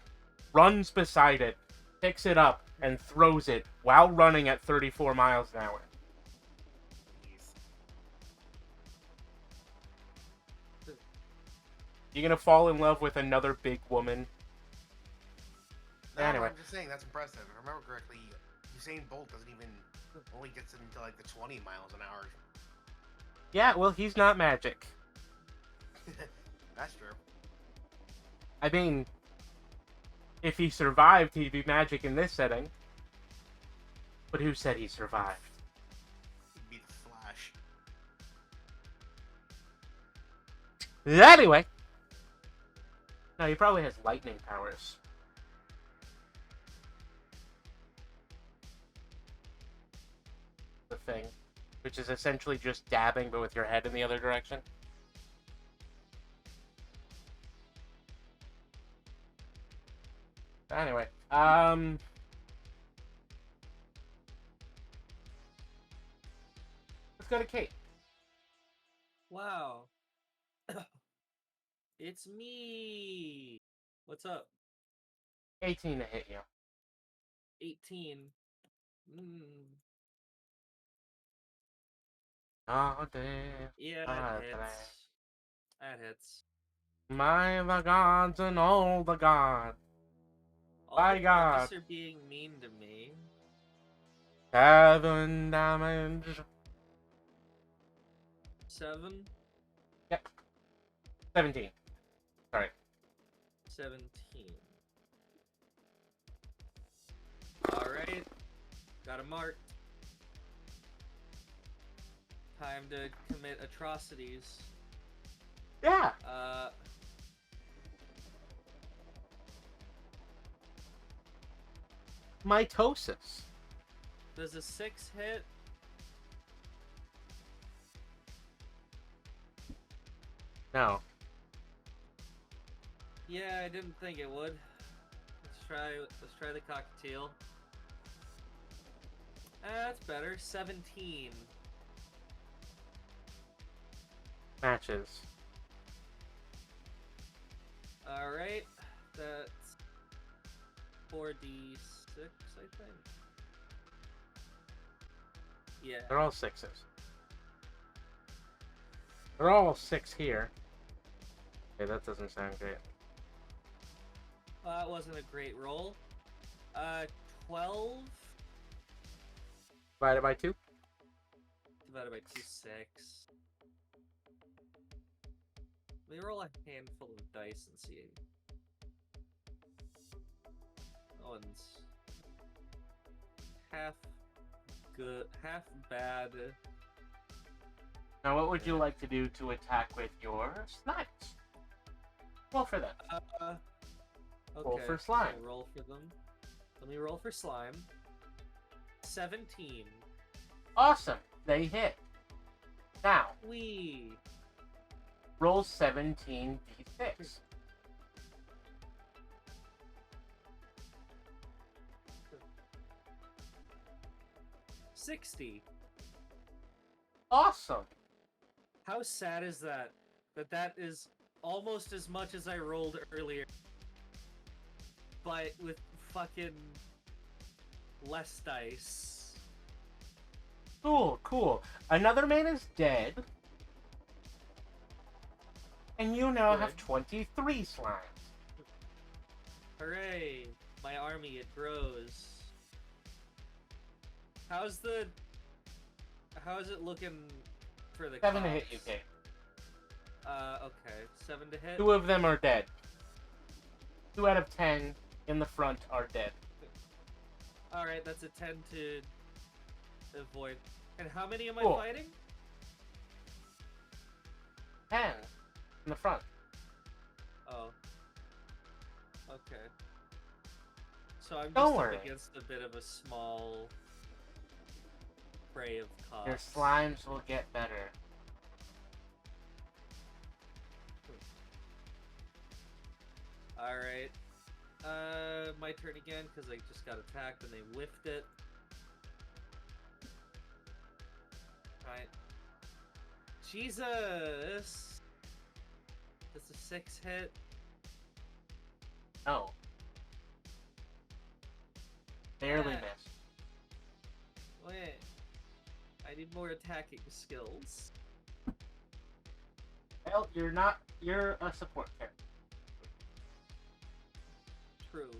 runs beside it, picks it up, and throws it while running at 34 miles an hour. Jeez. You gonna fall in love with another big woman? No, Anyway. I'm just saying that's impressive. If I remember correctly, Usain Bolt doesn't even only gets into like the 20 miles an hour. Yeah, well, he's not magic. That's true. I mean, if he survived, he'd be magic in this setting. But who said he survived? He'd be the Flash. Anyway. No, he probably has lightning powers. The thing. Which is essentially just dabbing, but with your head in the other direction. Anyway, let's go to Kate. Wow. It's me. What's up? 18 to hit you. 18. Oh, damn. Yeah, Ah, it hits. That hits. My the gods and all the gods. All My the God. dice are being mean to me. 7 damage. 7? 17. Sorry. 17. Alright. Got a mark. Time to commit atrocities. Yeah. Mitosis. Does a 6 hit? No. Yeah, I didn't think it would. Let's try the cockatiel. That's better. 17. Matches. Alright. That's 4d6, I think. Yeah. They're all 6s. They're all 6 here. Okay, that doesn't sound great. That wasn't a great roll. 12 Divided by 2. divided by 2, 6. Let me roll a handful of dice and see. That one's half good, half bad. Now, what would you like to do to attack with your snipes? Roll for them. Okay. Roll for so slime. roll for them. Let me roll for slime. 17. Awesome. They hit. Now, Wee. roll 17 d6. $60. Awesome. How sad is that? That is almost as much as I rolled earlier, but with fucking less dice. Cool, cool. Another man is dead. And you now have Good. 23 slimes. Hooray! My army, it grows. How's it looking for the 7 to hit cops? you, Kate. Okay. 7 to hit. 2 of them are dead. 2 out of 10 in the front are dead. Alright, that's a 10 to avoid. And how many am Cool. I fighting? 10 in the front. Oh. Okay. So I'm Don't just worry. up against a bit of a small fray of cops. Your slimes will get better. Alright. My turn again, because I just got attacked and they whiffed it. Alright. Jesus! That's a 6 hit. No. Barely Ah. missed. Wait. I need more attacking skills. Well, you're a support character. True.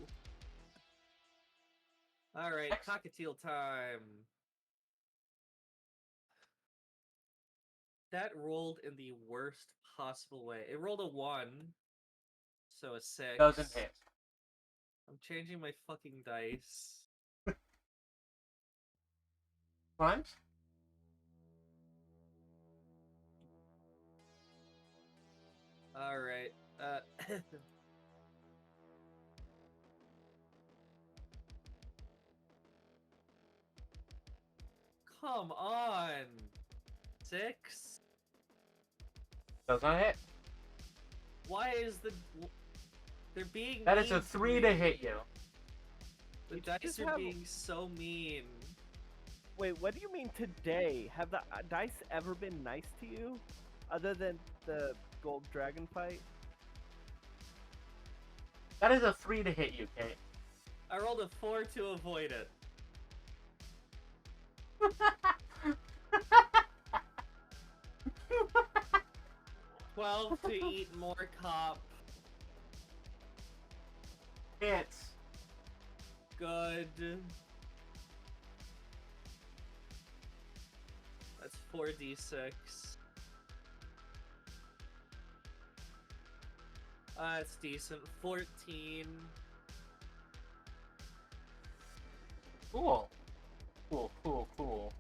Alright, Next. cockatiel time. That rolled in the worst possible way. It rolled a 1, so a 6. Doesn't hit. I'm changing my fucking dice. Slimes? Alright, come on! 6? Does not hit. Why is they're being That is mean a to 3 me. to hit you. The You dice just are have- being so mean. Wait, what do you mean today? Have the dice ever been nice to you? Other than the gold dragon fight? That is a 3 to hit you, Kate. I rolled a 4 to avoid it. 12 to eat more cop. Hits. Good. That's 4d6. That's decent. 14. Cool. Cool, cool, cool.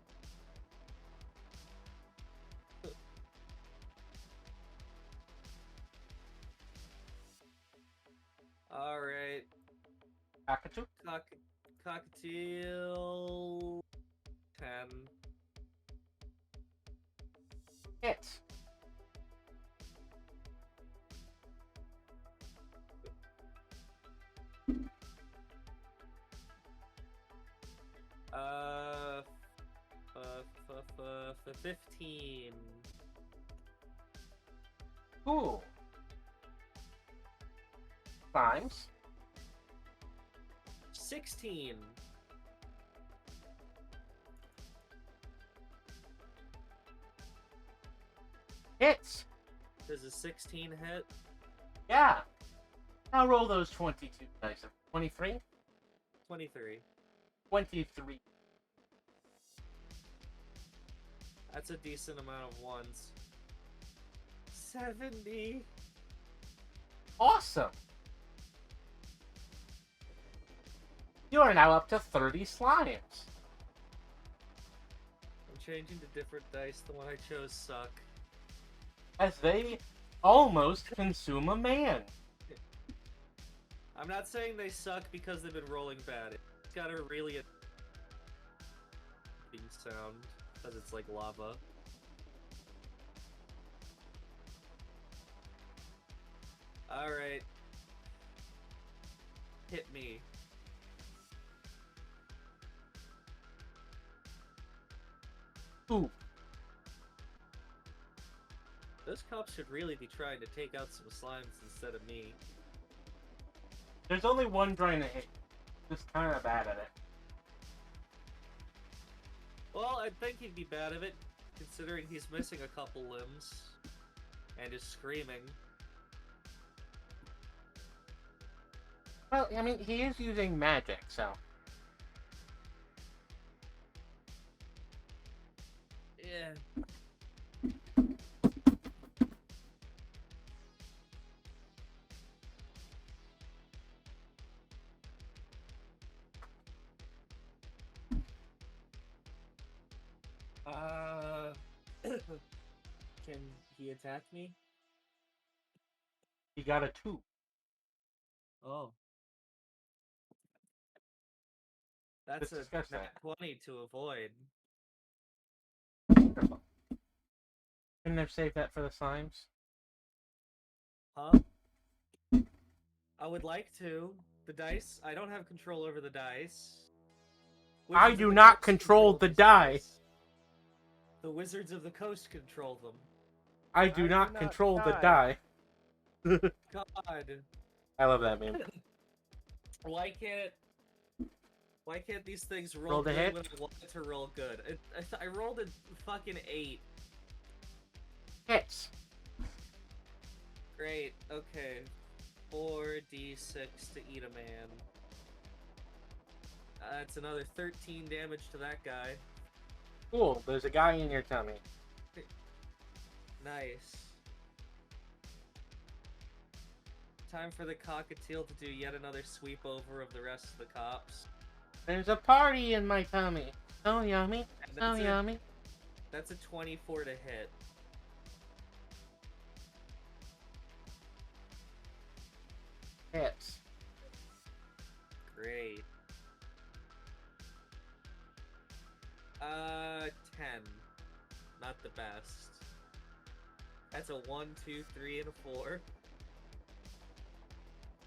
Alright. Akatu? Cockatiel. 10. Hits. Uh, 15. Cool. Times. 16. Hits. Does a 16 hit? Yeah. Now roll those 22 dice. 23? 23. 23. That's a decent amount of ones. 70. Awesome. You are now up to 30 slimes. I'm changing to different dice. The one I chose suck. As they almost consume a man. I'm not saying they suck because they've been rolling bad. It's got a really sound because it's like lava. Alright. Hit me. Ooh. Those cops should really be trying to take out some slimes instead of me. There's only one trying to hit. Just kind of bad at it. Well, I think he'd be bad at it, considering he's missing a couple limbs. And is screaming. Well, I mean, he is using magic, so. Yeah. Can he attack me? He got a 2. Oh. That's Let's a discuss nat 20 to avoid. Wonderful. Couldn't have saved that for the slimes? Huh? I would like to. The dice, I don't have control over the dice. I Wizards do of the not Coast control the these dice. The Wizards of the Coast control them. I do not control the die. God. I love that meme. Why can't these things roll Roll the good hit? when I want it to roll good? I rolled a fucking 8. Hits. Great, okay. 4d6 to eat a man. That's another 13 damage to that guy. Cool, there's a guy in your tummy. Nice. Time for the cockatiel to do yet another sweep over of the rest of the cops. There's a party in my tummy. So yummy. And So that's yummy. That's a 24 to hit. Hits. Great. 10. Not the best. That's a 1, 2, 3, and a 4.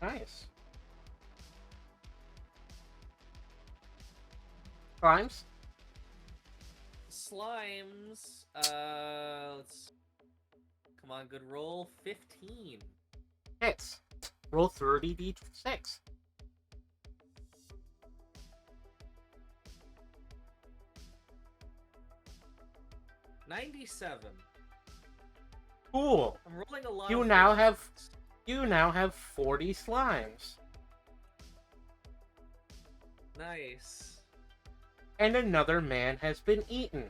Nice. Slimes? Slimes. Let's. Come on, good roll. 15. Hits. Roll 30d6. 97. Cool. I'm rolling a lot. You of now ones. have 40 slimes. Nice. And another man has been eaten.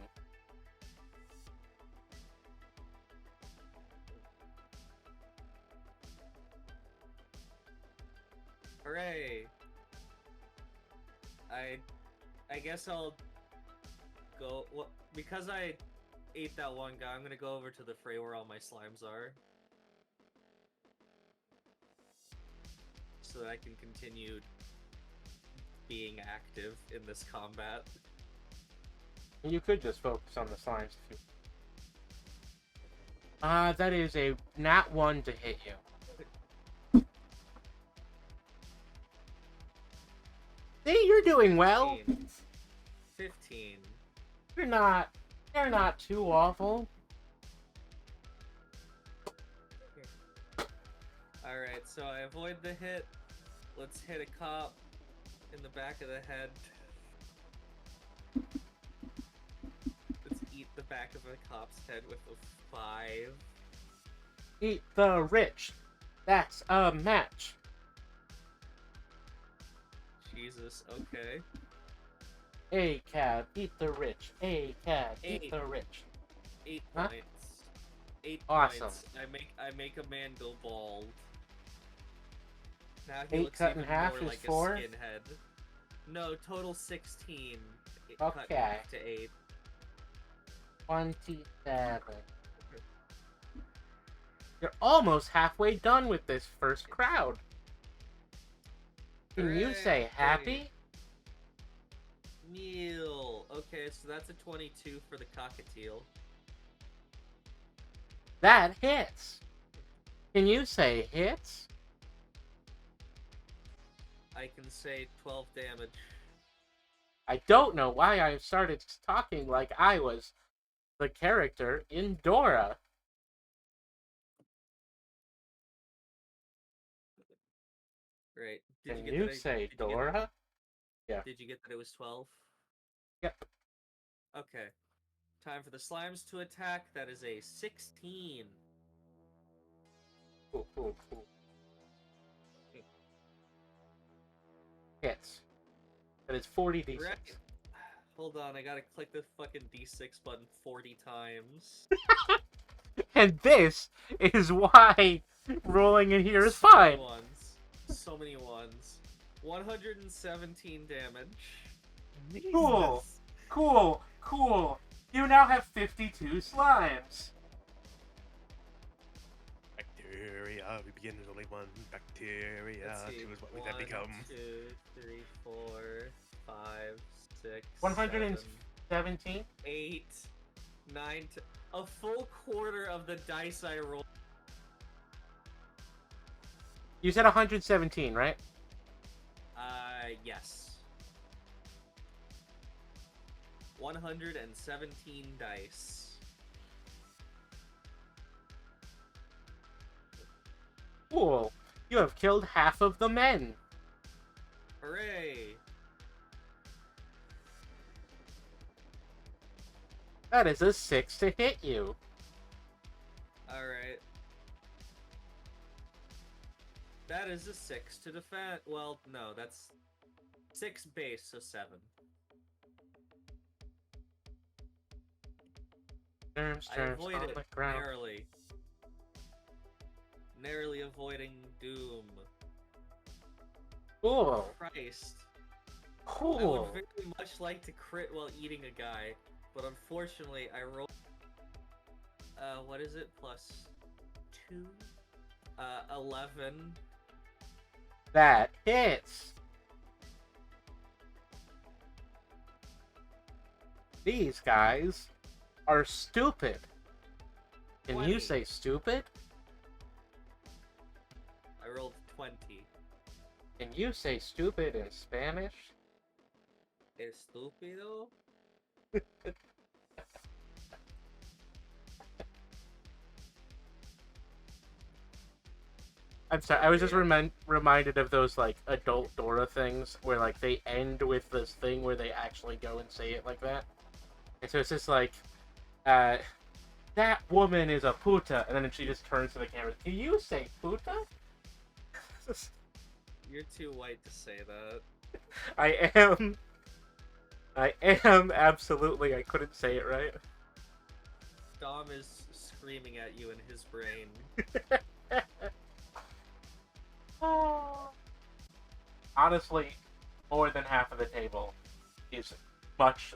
Hooray. I guess I'll go. Well, because I ate that one guy, I'm gonna go over to the fray where all my slimes are, so that I can continue being active in this combat. You could just focus on the slimes if you... that is a nat 1 to hit you. See, you're doing well. 15. You're not too awful. Alright, so I avoid the hit. Let's hit a cop in the back of the head. Let's eat the back of a cop's head with a 5. Eat the rich. That's a match. Jesus, okay. A cab, eat the rich. A cab, eat 8. the rich. 8 Huh? points. 8 Awesome. points. I make a man go bald. Now he 8 looks cut in even half more is like 4? a skinhead. No, total 16. Cut in Okay. half to 8. 27. You're almost halfway done with this first crowd. Can you say happy? Meal. Okay, so that's a 22 for the cockatiel. That hits. Can you say hits? I can say 12 damage. I don't know why I started talking like I was the character in Dora. Right. Can you say Dora? Yeah. Did you get that it was 12? Yep. Okay. Time for the slimes to attack. That is a 16. Cool, cool, cool. Hits. That is 40d6. Right. Hold on, I gotta click the fucking D6 button 40 times. And this is why rolling in here is So many fine. ones. So many ones. 117 damage. Cool. Cool, cool. You now have 52 slimes. Bacteria. We begin as only one bacteria. Let's see. 2 is what we 1, then become. 2, 3, 4, 5, 6, 117? 7, 8, 9, a full quarter of the dice I rolled. You said 117, right? Yes. 117 dice. Cool. You have killed half of the men. Hooray! That is a 6 to hit you. Alright. That is a 6 to defend. Well, no, that's 6 base, so 7. Germs, I germs avoid on it the ground. narrowly. Narrowly avoiding doom. Cool. Christ. I Cool. would very much like to crit while eating a guy, but unfortunately I rolled... what is it? Plus 2? 11. That hits. These guys are stupid. Can 20. you say stupid? I rolled 20. Can you say stupid in Spanish? Estúpido. I'm sorry, I was just Yeah. reminded of those, like, adult Dora things where, like, they end with this thing where they actually go and say it like that. And so it's just like, uh, that woman is a puta, and then she just turns to the camera. Do you say puta? You're too white to say that. I am. I am, absolutely. I couldn't say it right. Dom is screaming at you in his brain. Honestly, more than half of the table is much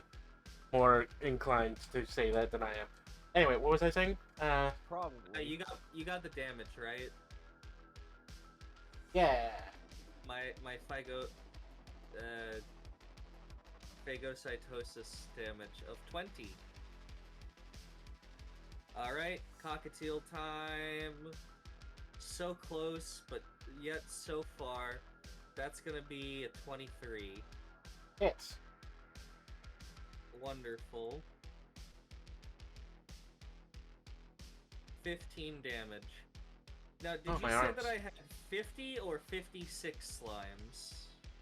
more inclined to say that than I am. Anyway, what was I saying? Probably. You got the damage, right? Yeah. My phagocytosis damage of 20. Alright, cockatiel time. So close, but yet so far. That's gonna be a 23. Hits. Wonderful. 15 damage. Now, did Oh, you my say arms. that I had 50 or 56 slimes?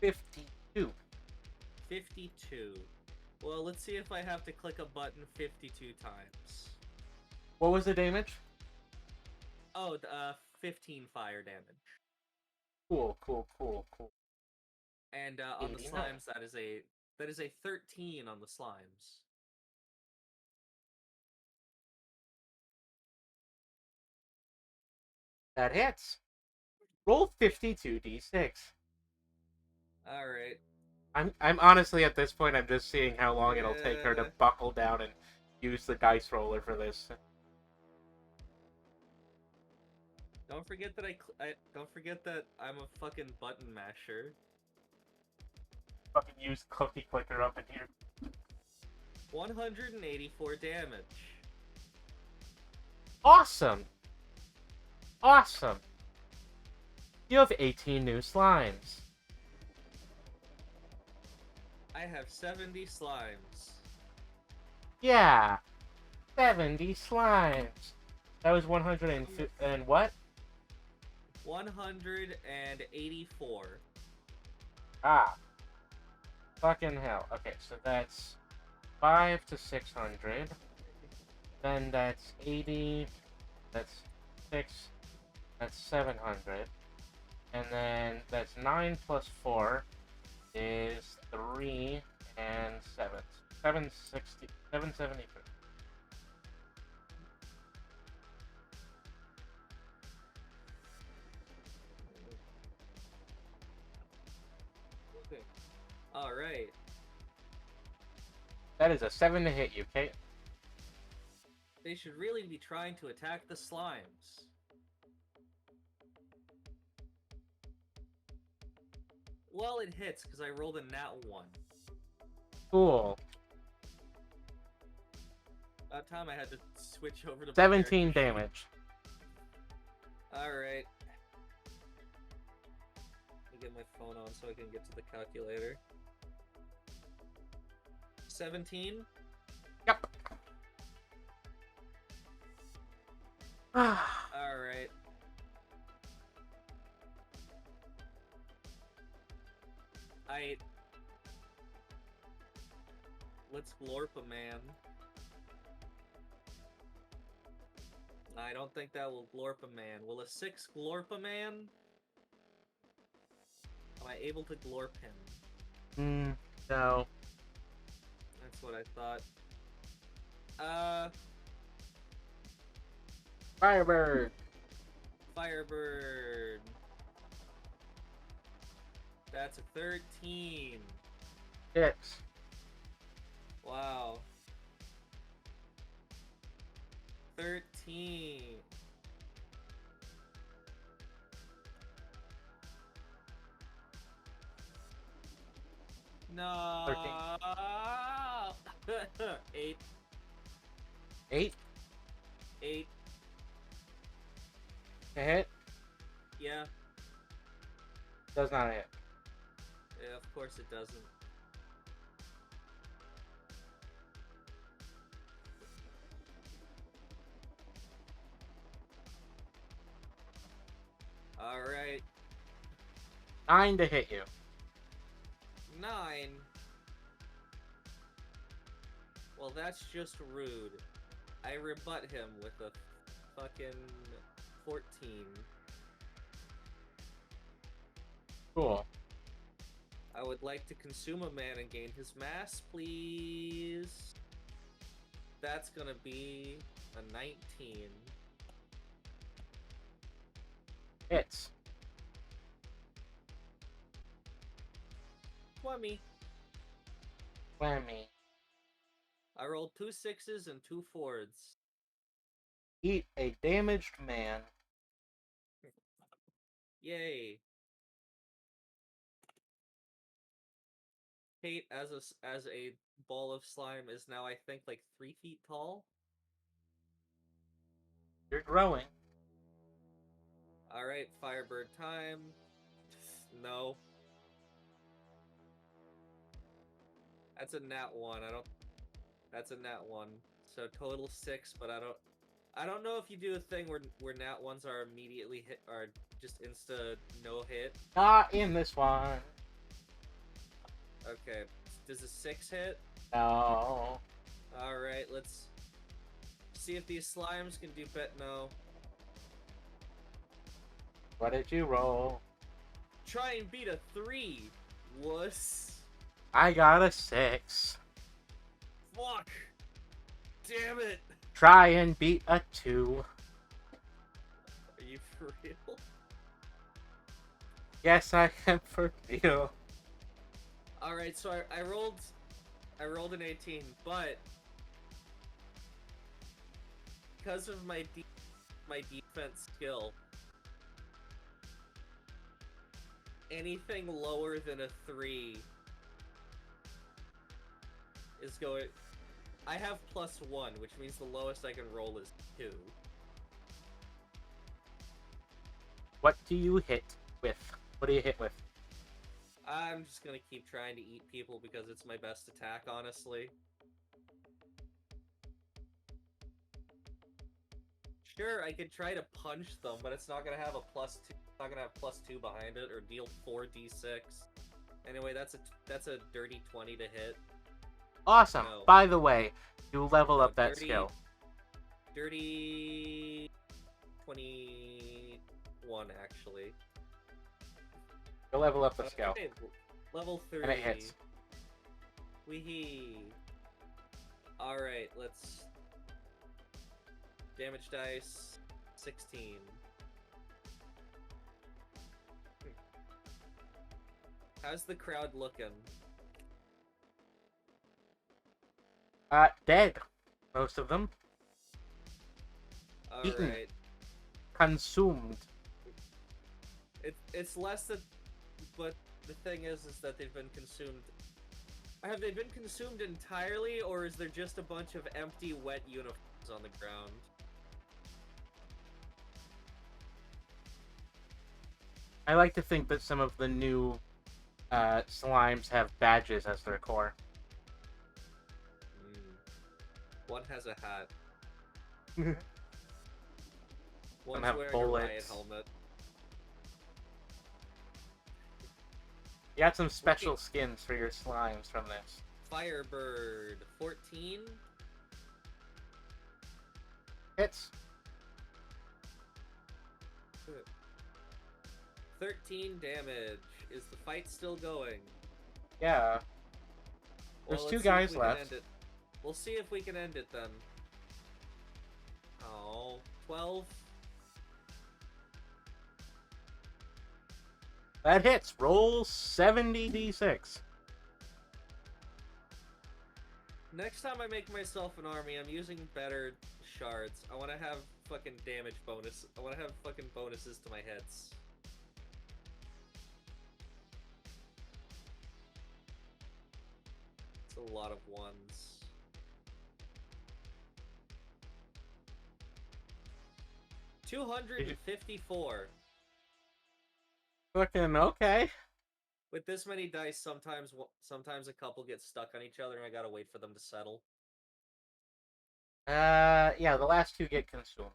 52. 52. Well, let's see if I have to click a button 52 times. What was the damage? Oh, 15 fire damage. Cool, cool, cool, cool. And on the 89. slimes, that is a 13 on the slimes. That hits. Roll 52d6. All right. I'm honestly at this point I'm just seeing how long it'll take her to Yeah. buckle down and use the dice roller for this. Don't forget that don't forget that I'm a fucking button masher. Fucking use Cookie Clicker up in here. 184 damage. Awesome! Awesome! You have 18 new slimes. I have 70 slimes. Yeah! 70 slimes! That was 150 and what? 184. Ah. Fucking hell. Okay, so that's 5 to 600. Then that's 80. That's 6. That's 700. And then that's 9 plus 4 is 3 and 7. 760. 773. Okay. All right. That is a 7 to hit you, Kate. They should really be trying to attack the slimes. Well, it hits because I rolled a nat 1. Cool. About time I had to switch over to 17 damage. Alright. Let me get my phone on so I can get to the calculator. 17? Yep. Alright. Let's glorp a man. I don't think that will glorp a man. Will a 6 glorp a man? Am I able to glorp him? No. That's what I thought. Firebird. Firebird. That's a 13. Hits. Wow. 13. No. 8. 8 8. to hit. Yeah. Does not hit. Yeah, of course it doesn't. 9 to hit you. 9. Well, that's just rude. I rebut him with a fucking 14. Cool. I would like to consume a man and gain his mass, please. That's gonna be a 19. Hits. 20. Whammy. I rolled 2 6s and 2 4s. Eat a damaged man. Yay. Kate, as a ball of slime, is now, I think, like 3 feet tall. You're growing. Alright, Firebird time. No. That's a nat 1. That's a nat 1. So total 6, but I don't know if you do a thing where nat 1s are immediately hit, or just insta no hit. Not in this one. Okay. Does a 6 hit? No. Alright, let's see if these slimes can do bet. No. What did you roll? Try and beat a 3, wuss. I got a 6. Fuck. Damn it. Try and beat a 2. Are you for real? Yes, I am for real. Alright, so I rolled an 18, but because of my defense skill, anything lower than a 3 is going. I have +1, which means the lowest I can roll is 2. What do you hit with? What do you hit with? I'm just gonna keep trying to eat people because it's my best attack, honestly. Sure, I could try to punch them, but it's not gonna have a +2. It's not gonna have +2 behind it, or deal 4d6. Anyway, that's a dirty 20 to hit. Awesome. No. By the way, you level No, up that dirty- skill. Dirty 21, actually. You level up the skill. Okay, level 3. And it hits. Weehee. Alright, let's... Damage dice, 16. How's the crowd looking? Dead. Most of them. Eaten. Alright. Consumed. It's less that... But the thing is that they've been consumed... Have they been consumed entirely, or is there just a bunch of empty, wet uniforms on the ground? I like to think that some of the new slimes have badges as their core. One has a hat. Some One's have wearing a riot bullets. helmet. You got some special skins for your slimes from this. Firebird, 14. Hits. 13 damage. Is the fight still going? Yeah. There's Well, two let's see if guys we can left. end it. We'll see if we can end it then. Oh, 12. That hits. Roll 70d6. Next time I make myself an army, I'm using better shards. I want to have fucking damage bonus. I want to have fucking bonuses to my hits. It's a lot of ones. $254. Fucking okay. With this many dice, sometimes a couple get stuck on each other, and I gotta wait for them to settle. Yeah, the last two get consumed.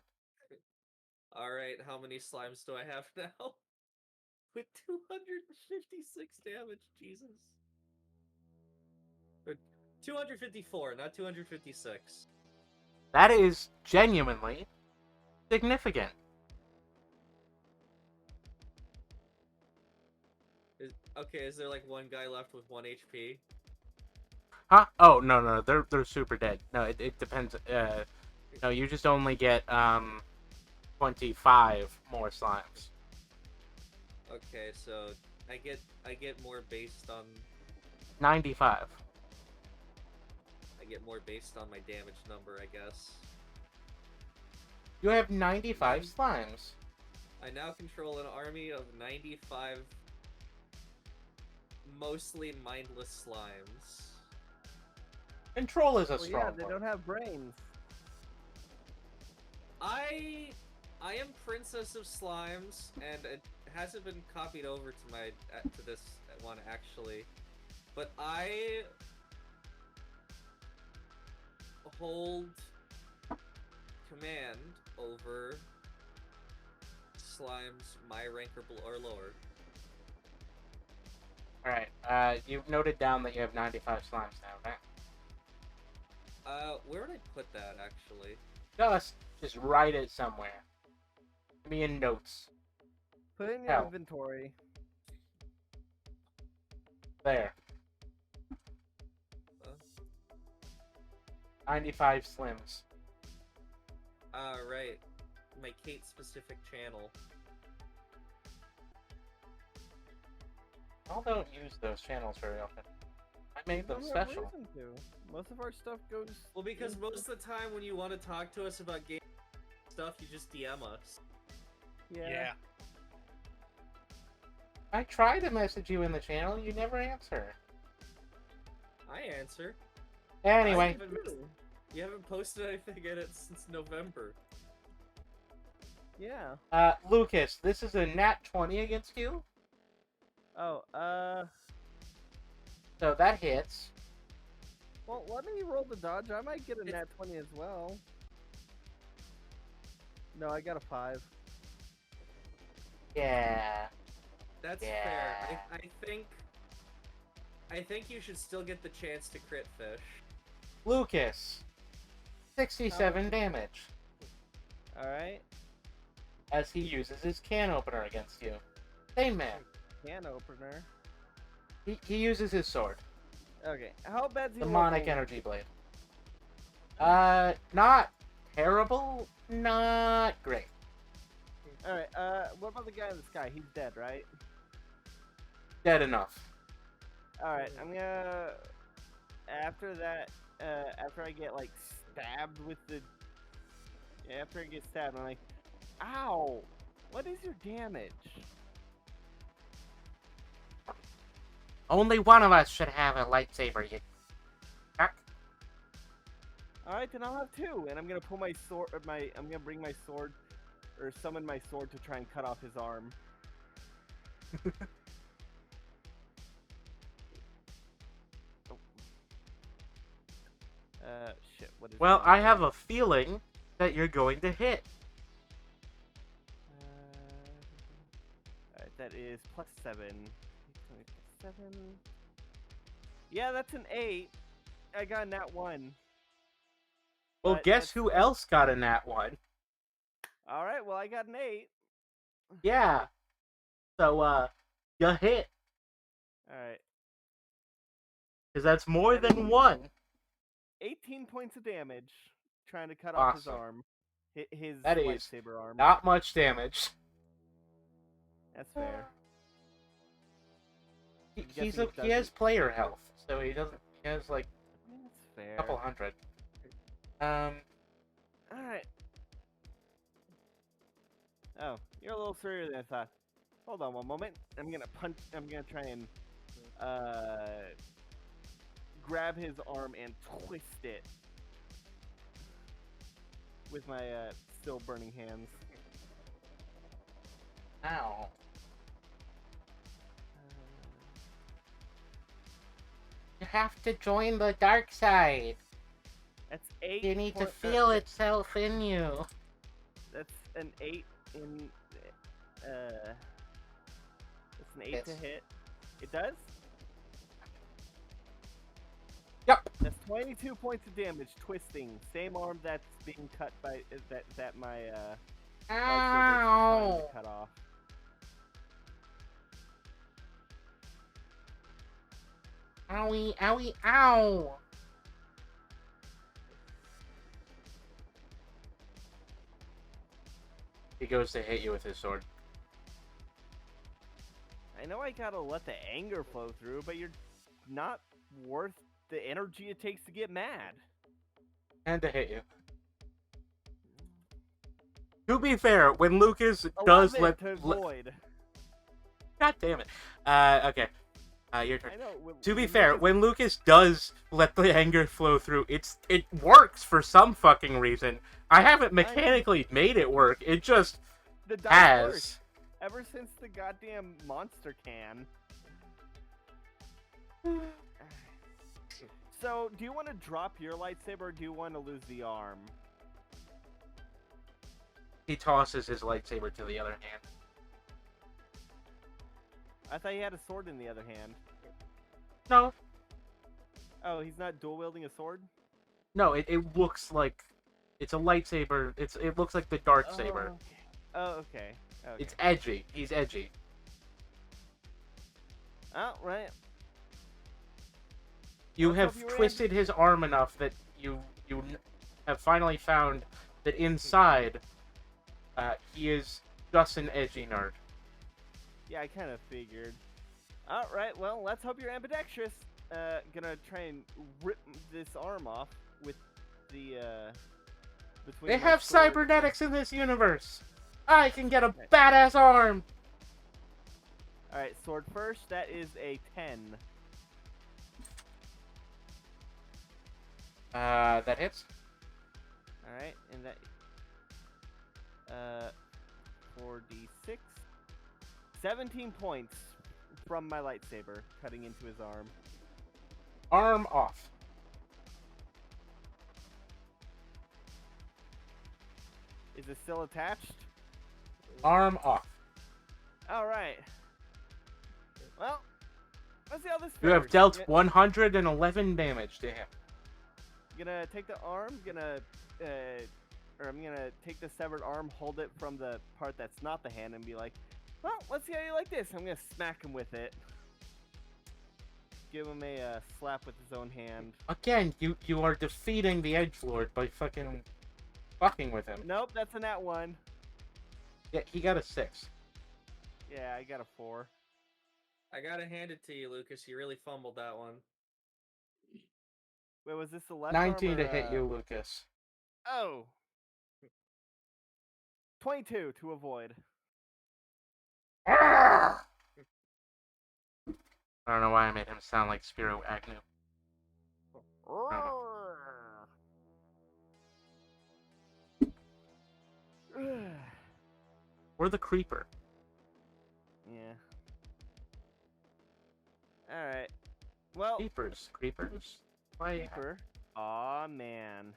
All right, how many slimes do I have now? with 256 damage. Jesus. Or 254, not 256. That is genuinely significant. Okay, is there like one guy left with 1 HP? Huh? Oh, no, they're super dead. No, it depends. No, you just only get 25 more slimes. Okay, so I get more based on 95. I get more based on my damage number, I guess. You have 95 slimes. I now control an army of 95 mostly mindless slimes. Control is a Well, strong yeah, they word. don't have brains. I am Princess of Slimes, and it hasn't been copied over to my to this one actually, but I hold command over slimes my rank or lower. Alright, you've noted down that you have 95 slimes now, right? Where would I put that actually? Just write it somewhere. Give me in notes. Put it in your Hell. inventory. There. 95 slims. Right. My Kate specific channel. I don't use those channels very often. I made them Don't have special. reason to. Most of our stuff goes. Well, because most of the time when you want to talk to us about game stuff, you just DM us. Yeah. I try to message you in the channel, you never answer. I answer. Anyway, You haven't posted anything in it since November. Yeah. Lucas, this is a nat 20 against you, Oh, so that hits. well, let me roll the dodge. I might get a nat 20 as well. No, I got a 5. Yeah. That's Yeah. fair. I think you should still get the chance to crit fish. Lucas, 67 damage Alright. as he uses his can opener against you. Same man. Can opener. He uses his sword. Okay. How bad's he Demonic looking? energy blade. Not terrible, not great. Alright, what about the guy in the sky? He's dead, right? Dead enough. Alright, I'm gonna... After that, after I get, like, stabbed with the... After I get stabbed, I'm like, ow! What is your damage? Only one of us should have a lightsaber, you fuck. Alright, then I'll have 2, and I'm gonna pull my sword, I'm gonna bring my sword, or summon my sword to try and cut off his arm. Shit, what is Well, that? I have a feeling that you're going to hit. Alright, that is plus 7. 7. Yeah, that's an 8. I got a nat 1. Well, But guess that's- who else got a nat 1? Alright, well, I got an 8. Yeah. So, you hit. Alright. Because that's more than one. 18 points of damage. Trying to cut off his Awesome. arm. His That is lightsaber arm. Not much damage. That's fair. He has player health, so he doesn't. He has like That's fair. a couple hundred. Alright. Oh, you're a little further than I thought. Hold on one moment. I'm gonna try and grab his arm and twist it with my still burning hands. Ow. You have to join the dark side. That's 8. You need to point- feel itself in you. That's an 8 in an 8 to Hits. hit. It does? Yep. That's 22 points of damage, twisting. Same arm that's being cut by that my lightsaber is trying to Ow! cut off. Owie, owie, ow! He goes to hit you with his sword. I know I gotta let the anger flow through, but you're not worth the energy it takes to get mad. And to hit you. To be fair, when Lucas 11 does let... to avoid. God damn it. Okay. Your turn. I know. To be when fair, Lucas- when Lucas does let the anger flow through, it works for some fucking reason. I haven't mechanically made it work. It just the dice work. has. Ever since the goddamn monster can. So, do you want to drop your lightsaber, or do you want to lose the arm? He tosses his lightsaber to the other hand. I thought he had a sword in the other hand. No, Oh, he's not dual wielding a sword? no, it looks like it's a lightsaber. It looks like the dark saber. Oh, okay. Okay. It's edgy. He's edgy. Oh, right. You Let's have hope you win. twisted his arm enough that you have finally found that inside he is just an edgy nerd. Yeah, I kind of figured. Alright, well, let's hope you're ambidextrous. Gonna try and rip this arm off with the, between They my have sword- cybernetics in this universe. I can get a badass arm. Alright, sword first. That is a 10. That hits. Alright, and that... 4d6. 17 points from my lightsaber, cutting into his arm. Arm off. Is it still attached? Arm off. Alright. Well, let's see how this You have fares. dealt 111 damage to him. Gonna take the arm, or I'm gonna take the severed arm, hold it from the part that's not the hand, and be like, well, let's see how you like this. I'm gonna smack him with it. Give him a slap with his own hand. Again, you are defeating the Edgelord by fucking with him. Nope, that's a nat 1. Yeah, he got a 6. Yeah, I got a 4. I gotta hand it to you, Lucas. You really fumbled that one. Wait, was this the left 19 arm to or, hit you, Lucas. Oh! 22 to avoid. I don't know why I made him sound like Spiro Agnew. Or the Creeper. Yeah. Alright. Well, Creepers. Why? Keeper. Aw, man.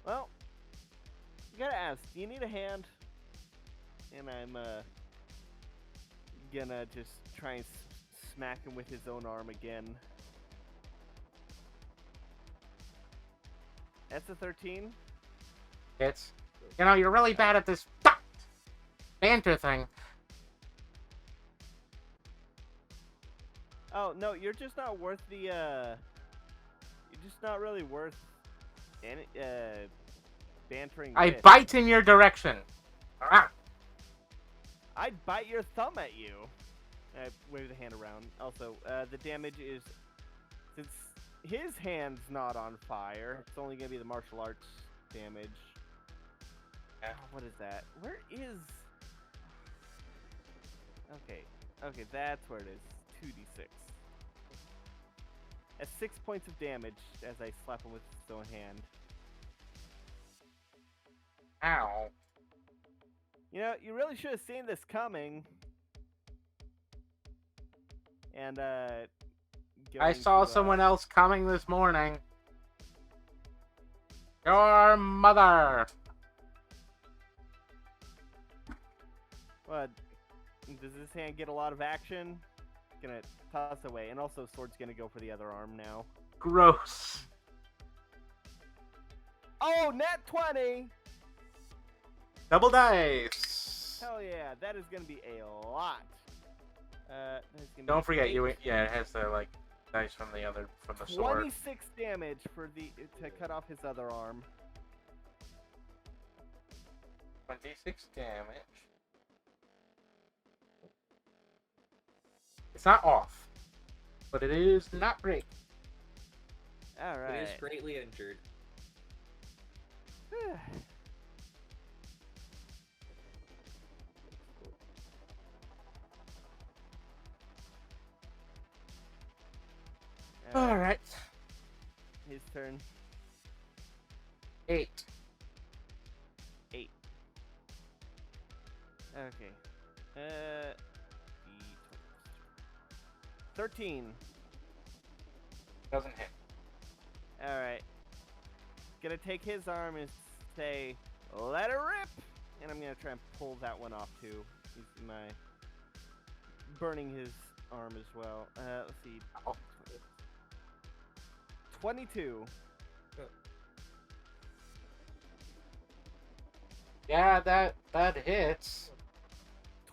Well, gotta ask, do you need a hand? And I'm, gonna just try and smack him with his own arm again. That's a 13. It's, you're really bad at this banter thing. Oh, no, you're just not worth the, you're just not really worth any, bantering I with. bite in your direction. Ah. I'd bite your thumb at you. I wave the hand around. Also, the damage is, since his hand's not on fire, it's only gonna be the martial arts damage. Yeah. Oh, what is that? Where is? Okay, that's where it is. 2d6. That's 6 points of damage as I slap him with his own hand. Ow. You know, you really should have seen this coming. And, I going saw to, someone else coming this morning. Your mother. What? Does this hand get a lot of action? Gonna toss away, and also sword's gonna go for the other arm now. Gross. Oh, nat 20! Double dice. Hell yeah, that is gonna be a lot. That's gonna Don't be forget, eight- it has the like dice from the sword. 26 damage to cut off his other arm. 26 damage. It's not off, but it is not great. All right. It is greatly injured. All right. His turn. 8. 8. Okay. 13. Doesn't hit. All right. Gonna take his arm and say, "Let it rip," and I'm gonna try and pull that one off too. He's burning his arm as well. Let's see. Oh. 22. Yeah, that hits.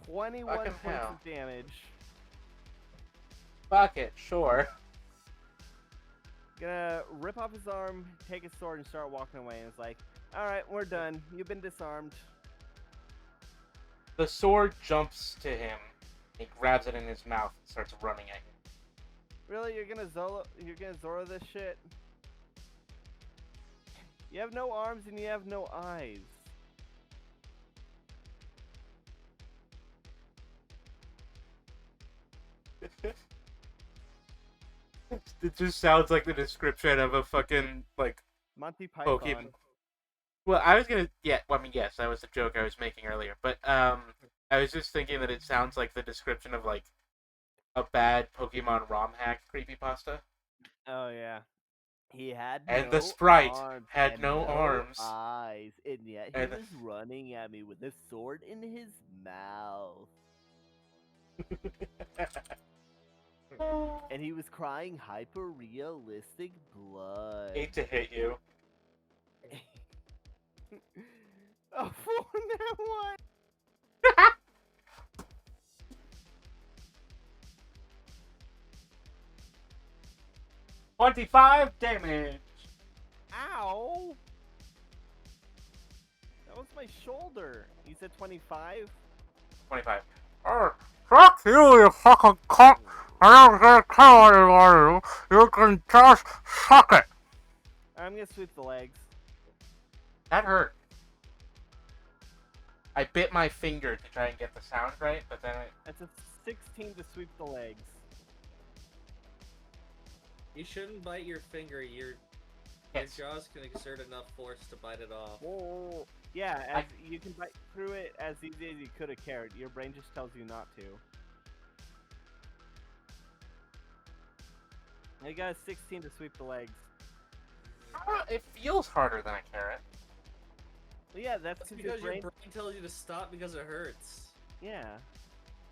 21 Fucking points hell. of damage. Fuck it, sure. Gonna rip off his arm, take his sword, and start walking away. And it's like, all right, we're done. You've been disarmed. The sword jumps to him. He grabs it in his mouth and starts running at you. Really, you're gonna Zoro this shit? You have no arms and you have no eyes. It just sounds like the description of a fucking like Monty Python. Pokemon. Well, I was gonna yes, that was the joke I was making earlier. But I was just thinking that it sounds like the description of like a bad Pokemon ROM hack creepypasta. Oh yeah. He had And no the sprite arms had and no arms. eyes, and yet he And- was running at me with a sword in his mouth. And he was crying hyper-realistic blood. 8 to hit you. Oh, for that one! 25 damage. Ow! That was my shoulder. You said 25? 25. Fuck you, you fucking cunt. I don't care what you want to do. You can just suck it. I'm gonna sweep the legs. That hurt. I bit my finger to try and get the sound right, but then That's a 16 to sweep the legs. You shouldn't bite your finger. Your Yes. jaws can exert enough force to bite it off. Whoa. Yeah, you can bite through it as easy as you could a carrot. Your brain just tells you not to. I got a 16 to sweep the legs. It feels harder than a carrot. Well, yeah, that's That's because because your your brain. brain tells you to stop because it hurts. Yeah.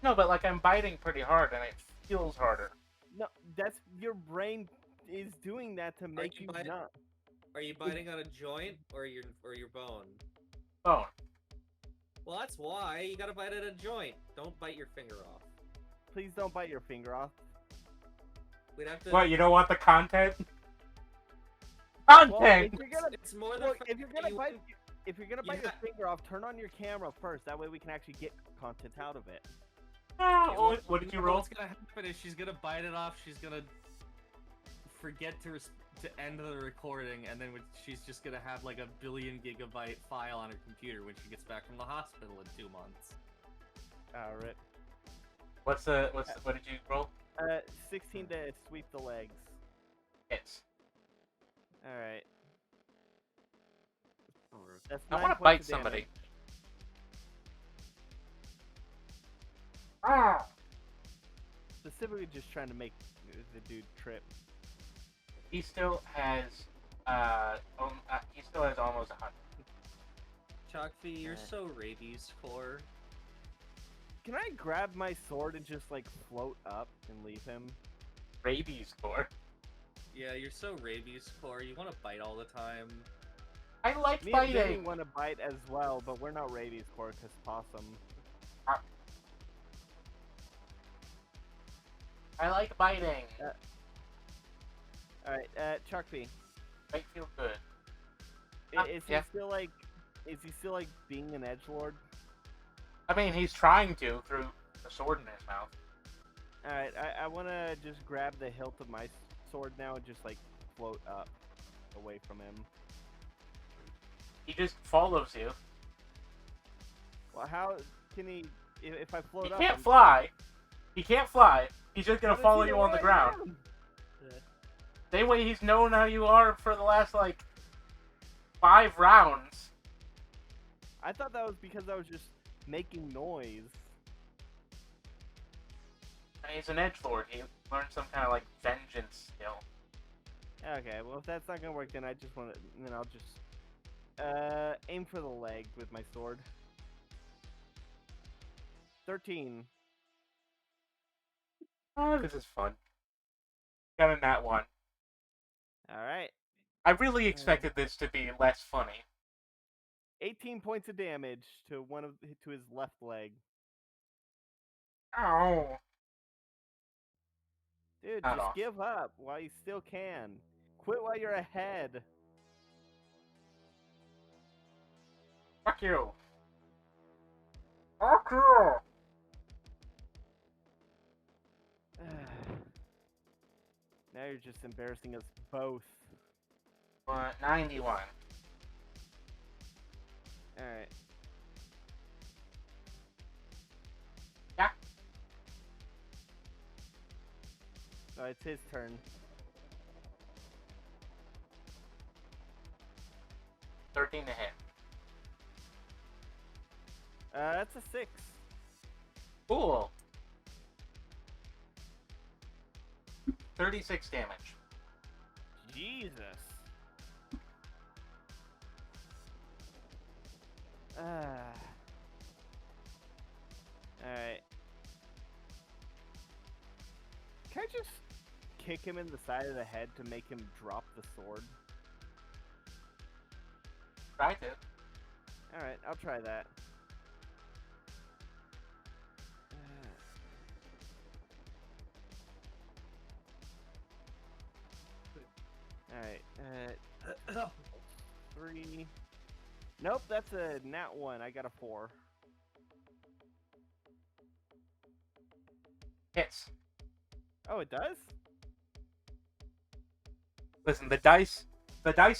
No, but like I'm biting pretty hard and it feels harder. No, that's your brain is doing that to make you you bite- not. Are you biting on a joint or your bone? Bone. Well, that's why you gotta bite at a joint. Don't bite your finger off. Please don't bite your finger off. We'd have to. What, you don't want the content? Well, Content! if you're gonna, It's more the look, fact if you're that gonna you bite, wouldn't- if you're gonna you bite your ha- finger off, turn on your camera first. That way we can actually get content out of it. Oh, what did you roll? What's gonna happen is she's gonna bite it off. She's gonna forget to end the recording, and then she's just gonna have like a billion gigabyte file on her computer when she gets back from the hospital in 2 months. Alright. What did you roll? 16 to sweep the legs. Hits. Alright. That's I 9 want to points bite of somebody. damage. Ah! Specifically just trying to make the dude trip. He still has almost 100. Chalkfee, you're Alright. so rabies core. Can I grab my sword and just like float up and leave him? Rabies core. Yeah, you're so rabies core. You want to bite all the time. I like Me and Vinny biting. want to bite as well, but we're not rabies core because possum. I like biting. All right, Chuck P. Might feel good. Is he yeah. still like? Is he still like being an edgelord? I mean, he's trying to through the sword in his mouth. All right, I want to just grab the hilt of my sword now and just like float up away from him. He just follows you. Well, how can he? If I float He up, can't fly. He can't fly. He's just How gonna does follow he you know on the where I ground. am? Same way he's known how you are for the last, like, 5 rounds. I thought that was because I was just making noise. And he's an edgelord. He learned some kind of, like, vengeance skill. Okay, well if that's not gonna work, then I just want to. Then I'll just aim for the leg with my sword. 13. Oh, this is fun. Got a nat 1. All right. I really expected this to be less funny. 18 points of damage to his left leg. Ow. Dude, Not just off. give up while you still can. Quit while you're ahead. Fuck you. Fuck you. Now you're just embarrassing us both. 91. Alright. Yeah. So it's his turn. 13 to hit. That's a 6. Cool. 36 damage. Jesus. Alright. Can I just kick him in the side of the head to make him drop the sword? Try to. Alright, I'll try that. Alright, 3. Nope, that's a nat 1. I got a 4. Hits. Oh, it does? Listen, the dice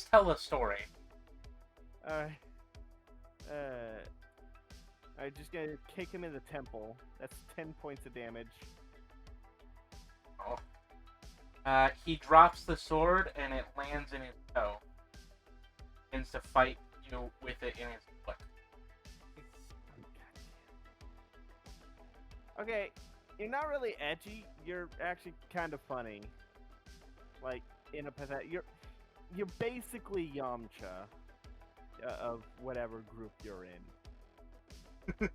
tell a story. Alright. I'm just gonna kick him in the temple. That's 10 points of damage. Oh. He drops the sword and it lands in his toe. Begins to fight you with it in his foot. Okay, you're not really edgy. You're actually kind of funny. Like in a pathetic. You're basically Yamcha of whatever group you're in.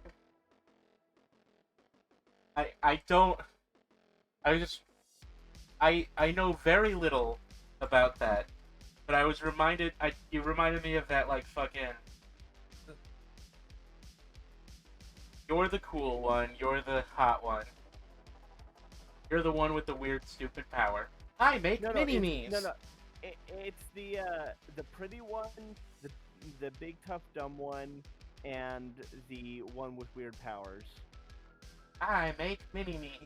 I know very little about that, but I was reminded. You reminded me of that, like, fucking. You're the cool one. You're the hot one. You're the one with the weird, stupid power. I make mini-me's. It's the pretty one, the big tough dumb one, and the one with weird powers. I make mini-me.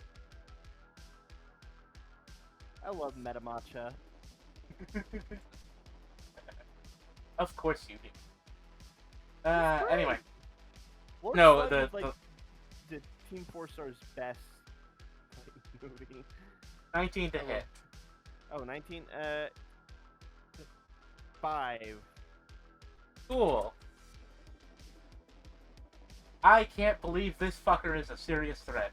I love Metamacha. Of course you do. Great. Anyway. Lord No, Slug is like the Team 4 Star's best movie. 19 to hit. Oh, 19. 5. Cool. I can't believe this fucker is a serious threat.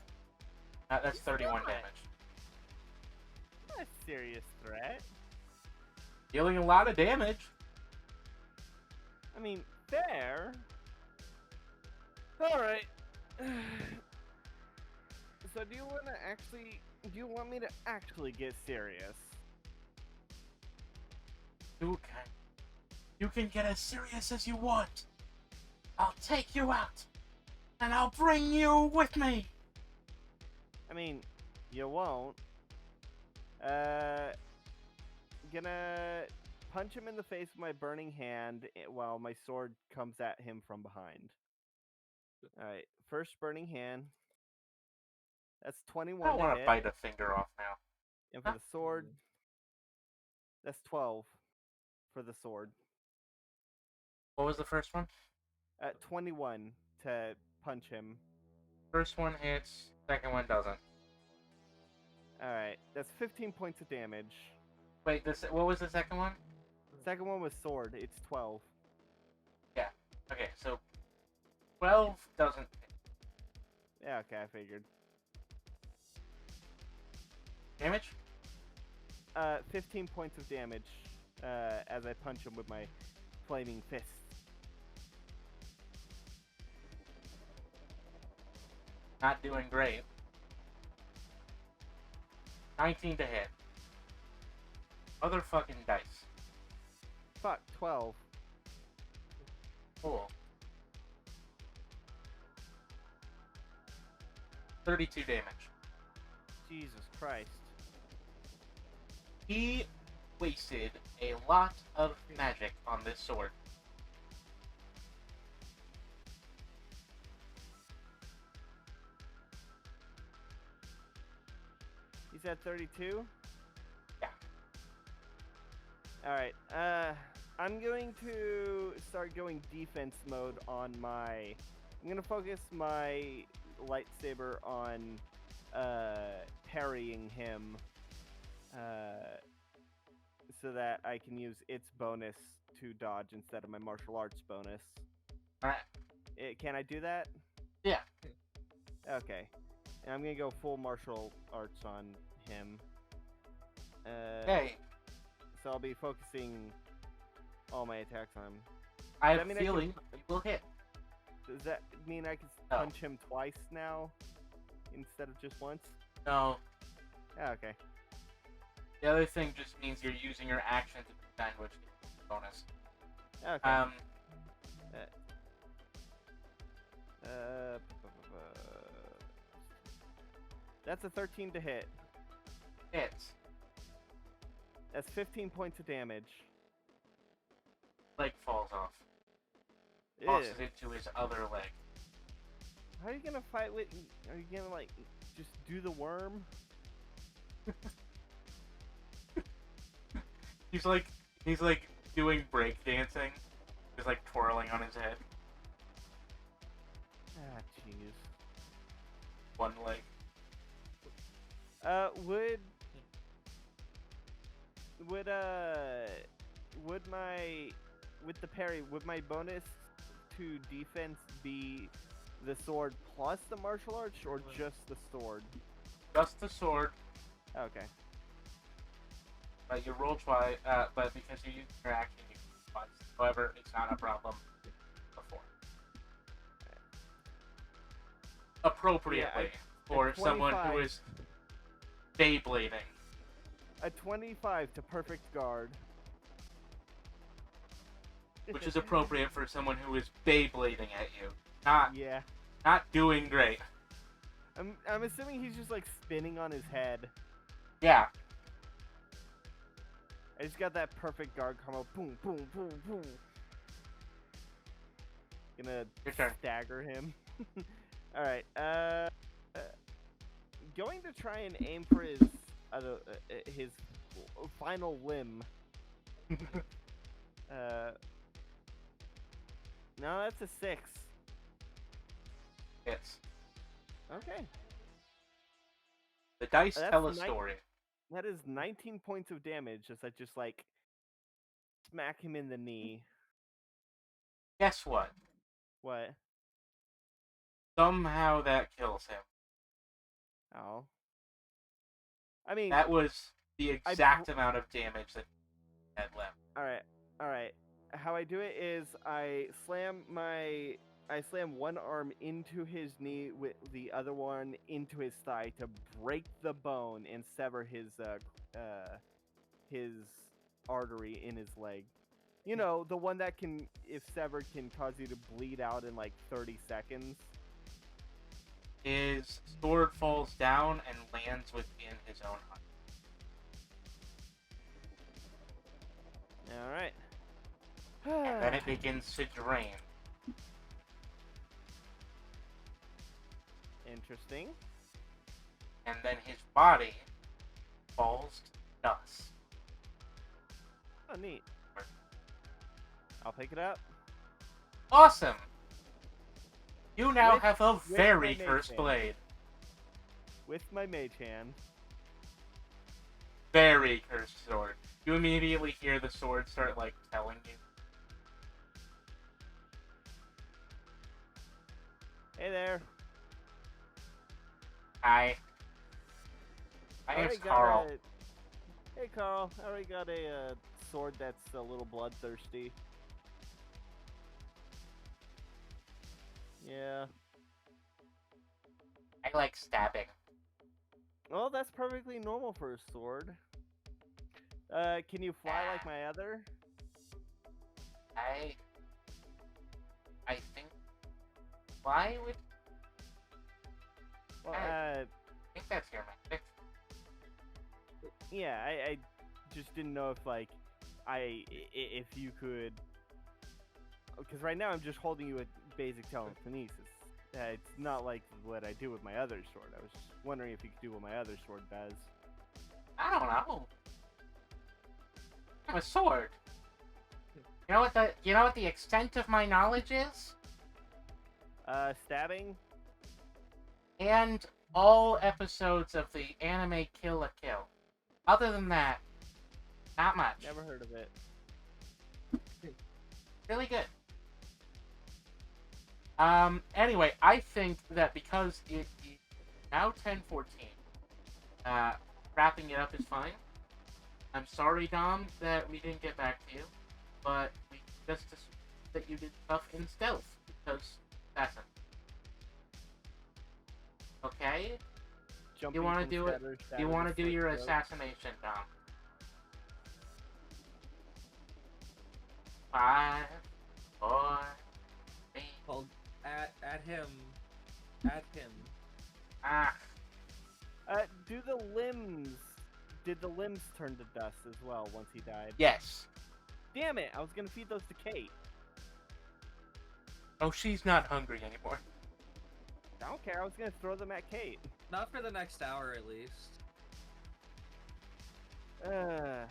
That's 31 damage. Not a serious threat. Dealing a lot of damage. I mean, fair. Alright. So do you want to actually? Do you want me to actually get serious? You can get as serious as you want. I'll take you out, and I'll bring you with me. I mean, you won't. Gonna punch him in the face with my burning hand while my sword comes at him from behind. Alright, first burning hand. That's I 21 don't to want to hit. bite a finger off now. And for the sword, that's 12 for the sword. What was the first one? 21 to punch him. First one hits. Second one doesn't. Alright, that's 15 points of damage. Wait, what was the second one? Second one was sword. It's 12. Yeah. Okay, so 12 doesn't hit. Yeah, okay, I figured. Damage? 15 points of damage as I punch him with my flaming fist. Not doing great. 19 to hit. Motherfucking dice. Fuck, 12. Cool. 32 damage. Jesus Christ. He wasted a lot of magic on this sword. He's at 32? Yeah. Alright, I'm going to start going defense mode on my... I'm going to focus my lightsaber on parrying him so that I can use its bonus to dodge instead of my martial arts bonus. Alright. Can I do that? Yeah. Okay. And I'm going to go full martial arts on him. Hey, So I'll be focusing all my attacks on him. I have that mean a I can- feeling it will hit. Does that mean I can No. punch him twice now instead of just once? No. Yeah, okay. The other thing just means you're using your action to defend, which is a bonus. Okay. That's a 13 to hit. Hits. That's 15 points of damage. Leg falls off. Ew. Tosses into his other leg. How are you gonna fight with? Are you gonna like just do the worm? He's like doing breakdancing. He's like twirling on his head. Ah, jeez. One leg. With the parry, would my bonus to defense be the sword plus the martial arts or just the sword? Just the sword, Okay. but you roll twice, but because you use your action, you use twice. However, it's not a problem before. Appropriately for someone who 25. is Beyblading. A 25 to perfect guard. Which is appropriate for someone who is Beyblading at you. Not Yeah. not doing great. I'm assuming he's just like spinning on his head. Yeah. I just got that perfect guard combo. Boom, boom, boom, boom. Gonna Your turn. stagger him. Alright, going to try and aim for his final limb. No, that's a 6. Hits. Okay. The dice That's tell a nice. story. That is 19 points of damage as I just like smack him in the knee. Guess what? What? Somehow that kills him. Oh. I mean, That was the exact amount of damage that he had left. alright. How I do it is I slam my I slam one arm into his knee with the other one into his thigh to break the bone and sever his artery in his leg. You know, the one that can, if severed, can cause you to bleed out in like 30 seconds. His sword falls down and lands within his own heart. All right. And then it begins to drain. Interesting. And then his body falls to dust. Oh, neat. I'll pick it up. Awesome! You now With- have a with very my mage cursed hand. blade. With my mage hand. Very cursed sword. You immediately hear the sword start, like, telling you. Hey there. Hi. My name's Already got Carl. Hey, Carl. I already got a sword that's a little bloodthirsty. Yeah. I like stabbing. Well, that's perfectly normal for a sword. Can you fly like my other? I think why would Well, I think that's your magic. yeah, I just didn't know if, like, if you could... Because right now I'm just holding you with basic telekinesis. It's not like what I do with my other sword. I was just wondering if you could do what my other sword does. I don't know. I'm a sword. You know what the extent of my knowledge is? Stabbing? And all episodes of the anime Kill la Kill. Other than that, not much. Never heard of it. Really good. Anyway, I think that because it is now 10:14, wrapping it up is fine. I'm sorry, Dom, that we didn't get back to you, but we just assumed that you did stuff in stealth, because that's it. Okay? Jumping wanna from do it? shatter to Do you shatter want to to do your slit throat. assassination, Dom? 5, 4, 3. Hold at him. Ah, Do the limbs... Did the limbs turn to dust as well once he died? yes. Damn it! I was gonna feed those to Kate. Oh, she's not hungry anymore. I don't care. I was gonna throw them at Kate. Not for the next hour, at least. How's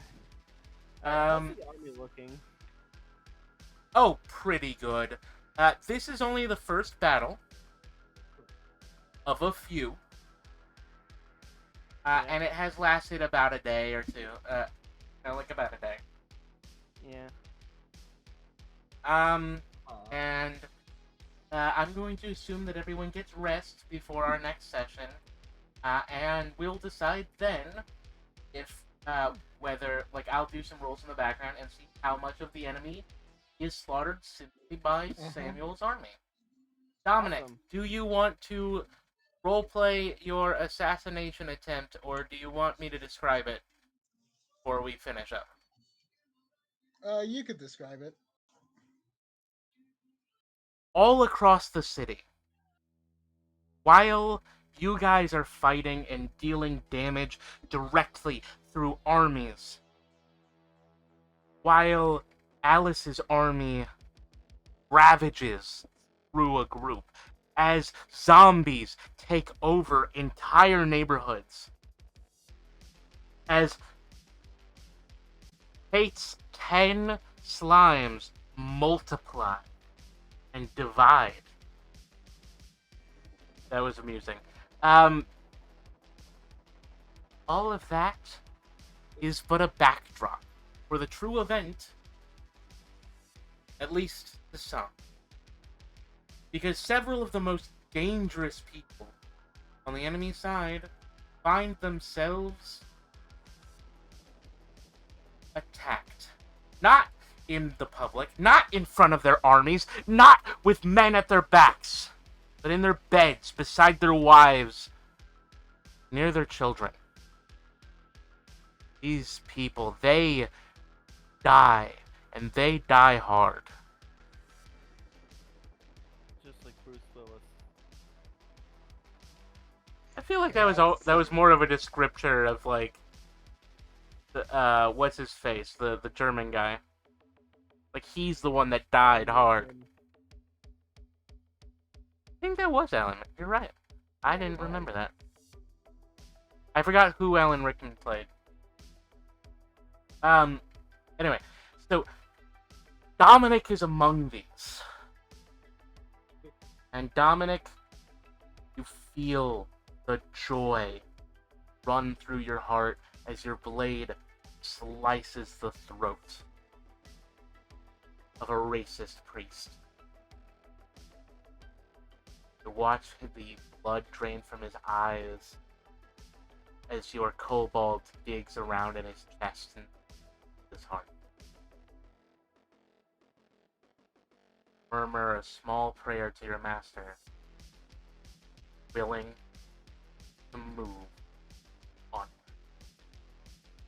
the army looking? Oh, pretty good. This is only the first battle of a few. And it has lasted about a day or two. Like about a day. Yeah. And I'm going to assume that everyone gets rest before our next session. And we'll decide then if, whether, like, I'll do some rolls in the background and see how much of the enemy is slaughtered simply by Samuel's army. Dominic, Awesome. do you want to roleplay your assassination attempt, or do you want me to describe it before we finish up? You could describe it. All across the city, while you guys are fighting and dealing damage directly through armies, while Alice's army ravages through a group, as zombies take over entire neighborhoods, as Kate's 10 slimes multiply and divide. That was amusing. All of that is but a backdrop for the true event, at least to some. Because several of the most dangerous people on the enemy side find themselves attacked. Not in the public, not in front of their armies, not with men at their backs, but in their beds, beside their wives, near their children. These people, they die, and they die hard. Just like Bruce Willis. I feel like that was more of a descriptor of like the what's his face, the German guy. Like he's the one that died hard. I think that was Alan. You're right. I didn't remember that. I forgot who Alan Rickman played. Anyway, so Dominic is among these. And Dominic, you feel the joy run through your heart as your blade slices the throat of a racist priest. You watch the blood drain from his eyes as your kobold digs around in his chest and his heart. Murmur a small prayer to your master, willing to move on.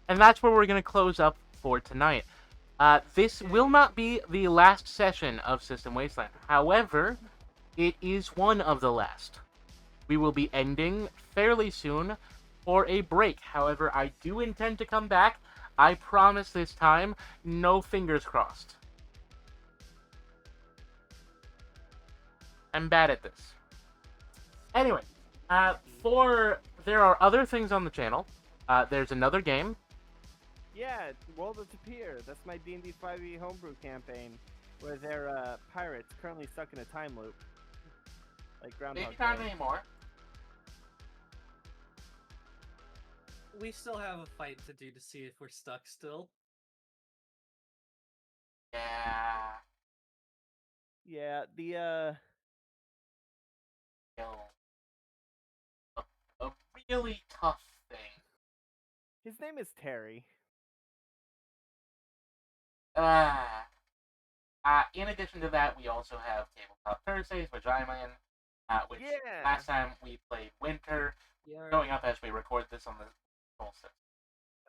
And that's where we're going to close up for tonight. This will not be the last session of System Wasteland. However, it is one of the last. We will be ending fairly soon for a break. However, I do intend to come back. I promise this time, no fingers crossed. I'm bad at this. Anyway, there are other things on the channel. There's another game. Yeah, World of Tapir. That's my D&D 5e homebrew campaign, where they're pirates currently stuck in a time loop, like Groundhog Maybe not Day. anymore. We still have a fight to do to see if we're stuck still. Yeah. Yeah, A really tough thing. his name is Terry. In addition to that, we also have Tabletop Thursdays, which I'm in, which Yeah. last time we played Winter, Yeah. going up as we record this on the solstice.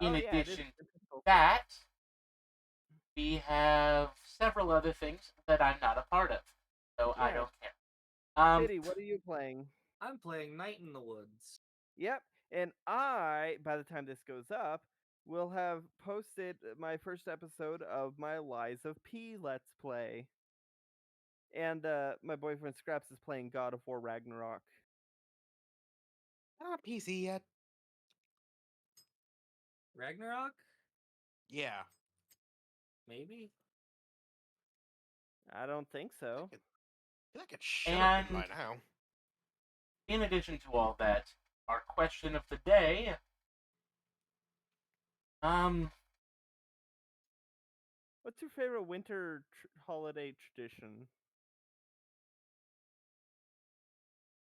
In Oh, yeah, it is addition to difficult. that, we have several other things that I'm not a part of, so I Yeah. don't care. City, what are you playing? I'm playing Night in the Woods. Yep, and by the time this goes up, will have posted my first episode of my Lies of P Let's Play. And my boyfriend Scraps is playing God of War Ragnarok. Not on PC yet. Ragnarok? Yeah. Maybe? I don't think so. I feel like it should have been by now. In addition to all that, our question of the day, What's your favorite winter holiday tradition?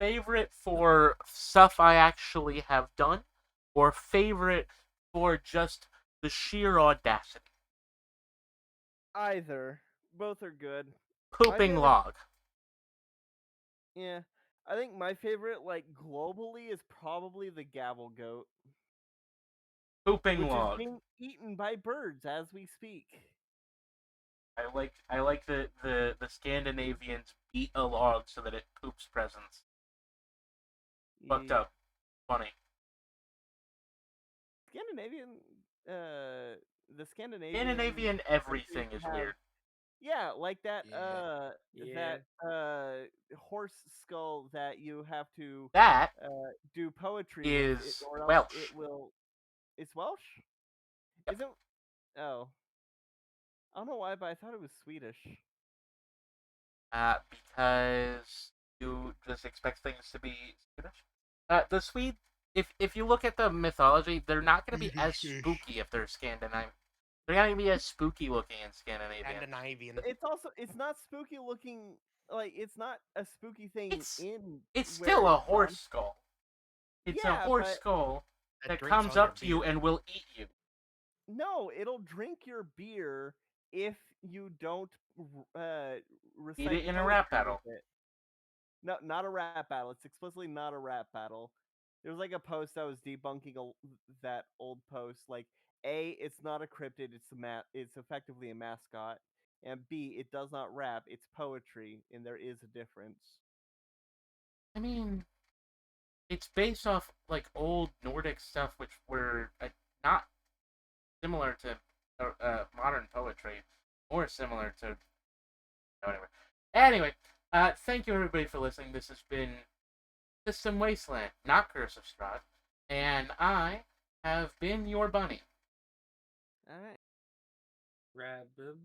favorite for stuff I actually have done, or favorite for just the sheer audacity? Either. Both are good. Pooping favorite- log. Yeah. I think my favorite, like, globally is probably the gavel goat. Pooping Which log. is being eaten by birds as we speak. I like the Scandinavians beat a log so that it poops presents. Fucked up. Funny. The Scandinavian everything is have- weird. Yeah, like that Yeah. horse skull that you have to That do poetry with, is or else Welsh. it will. It's Welsh? Yep. Isn't? Oh, I don't know why, but I thought it was Swedish. Because you just expect things to be Swedish. The Swede, if you look at the mythology, they're not going to be as spooky if they're Scandinavian. They're not going to be as spooky looking in Scandinavian. Scandinavian. It's not spooky looking. Like, it's not a spooky thing It's where still a it's from. horse skull. It's a Yeah, horse but- skull that drinks comes all up your to you beer. and will eat you. No, it'll drink your beer if you don't Eat recite it in a poetry rap battle. with it. No, not a rap battle. It's explicitly not a rap battle. There was like a post that was debunking that old post. Like, A, it's not a cryptid. It's effectively a mascot. And B, it does not rap. It's poetry, and there is a difference. I mean, it's based off like old Nordic stuff, which were not similar to modern poetry, or similar to whatever. Anyway, thank you everybody for listening. This has been System Wasteland, not Curse of Strahd, and I have been your bunny. All right. Rabbit.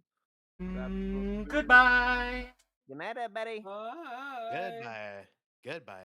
Goodbye. Good night, everybody. Bye. Goodbye. Goodbye.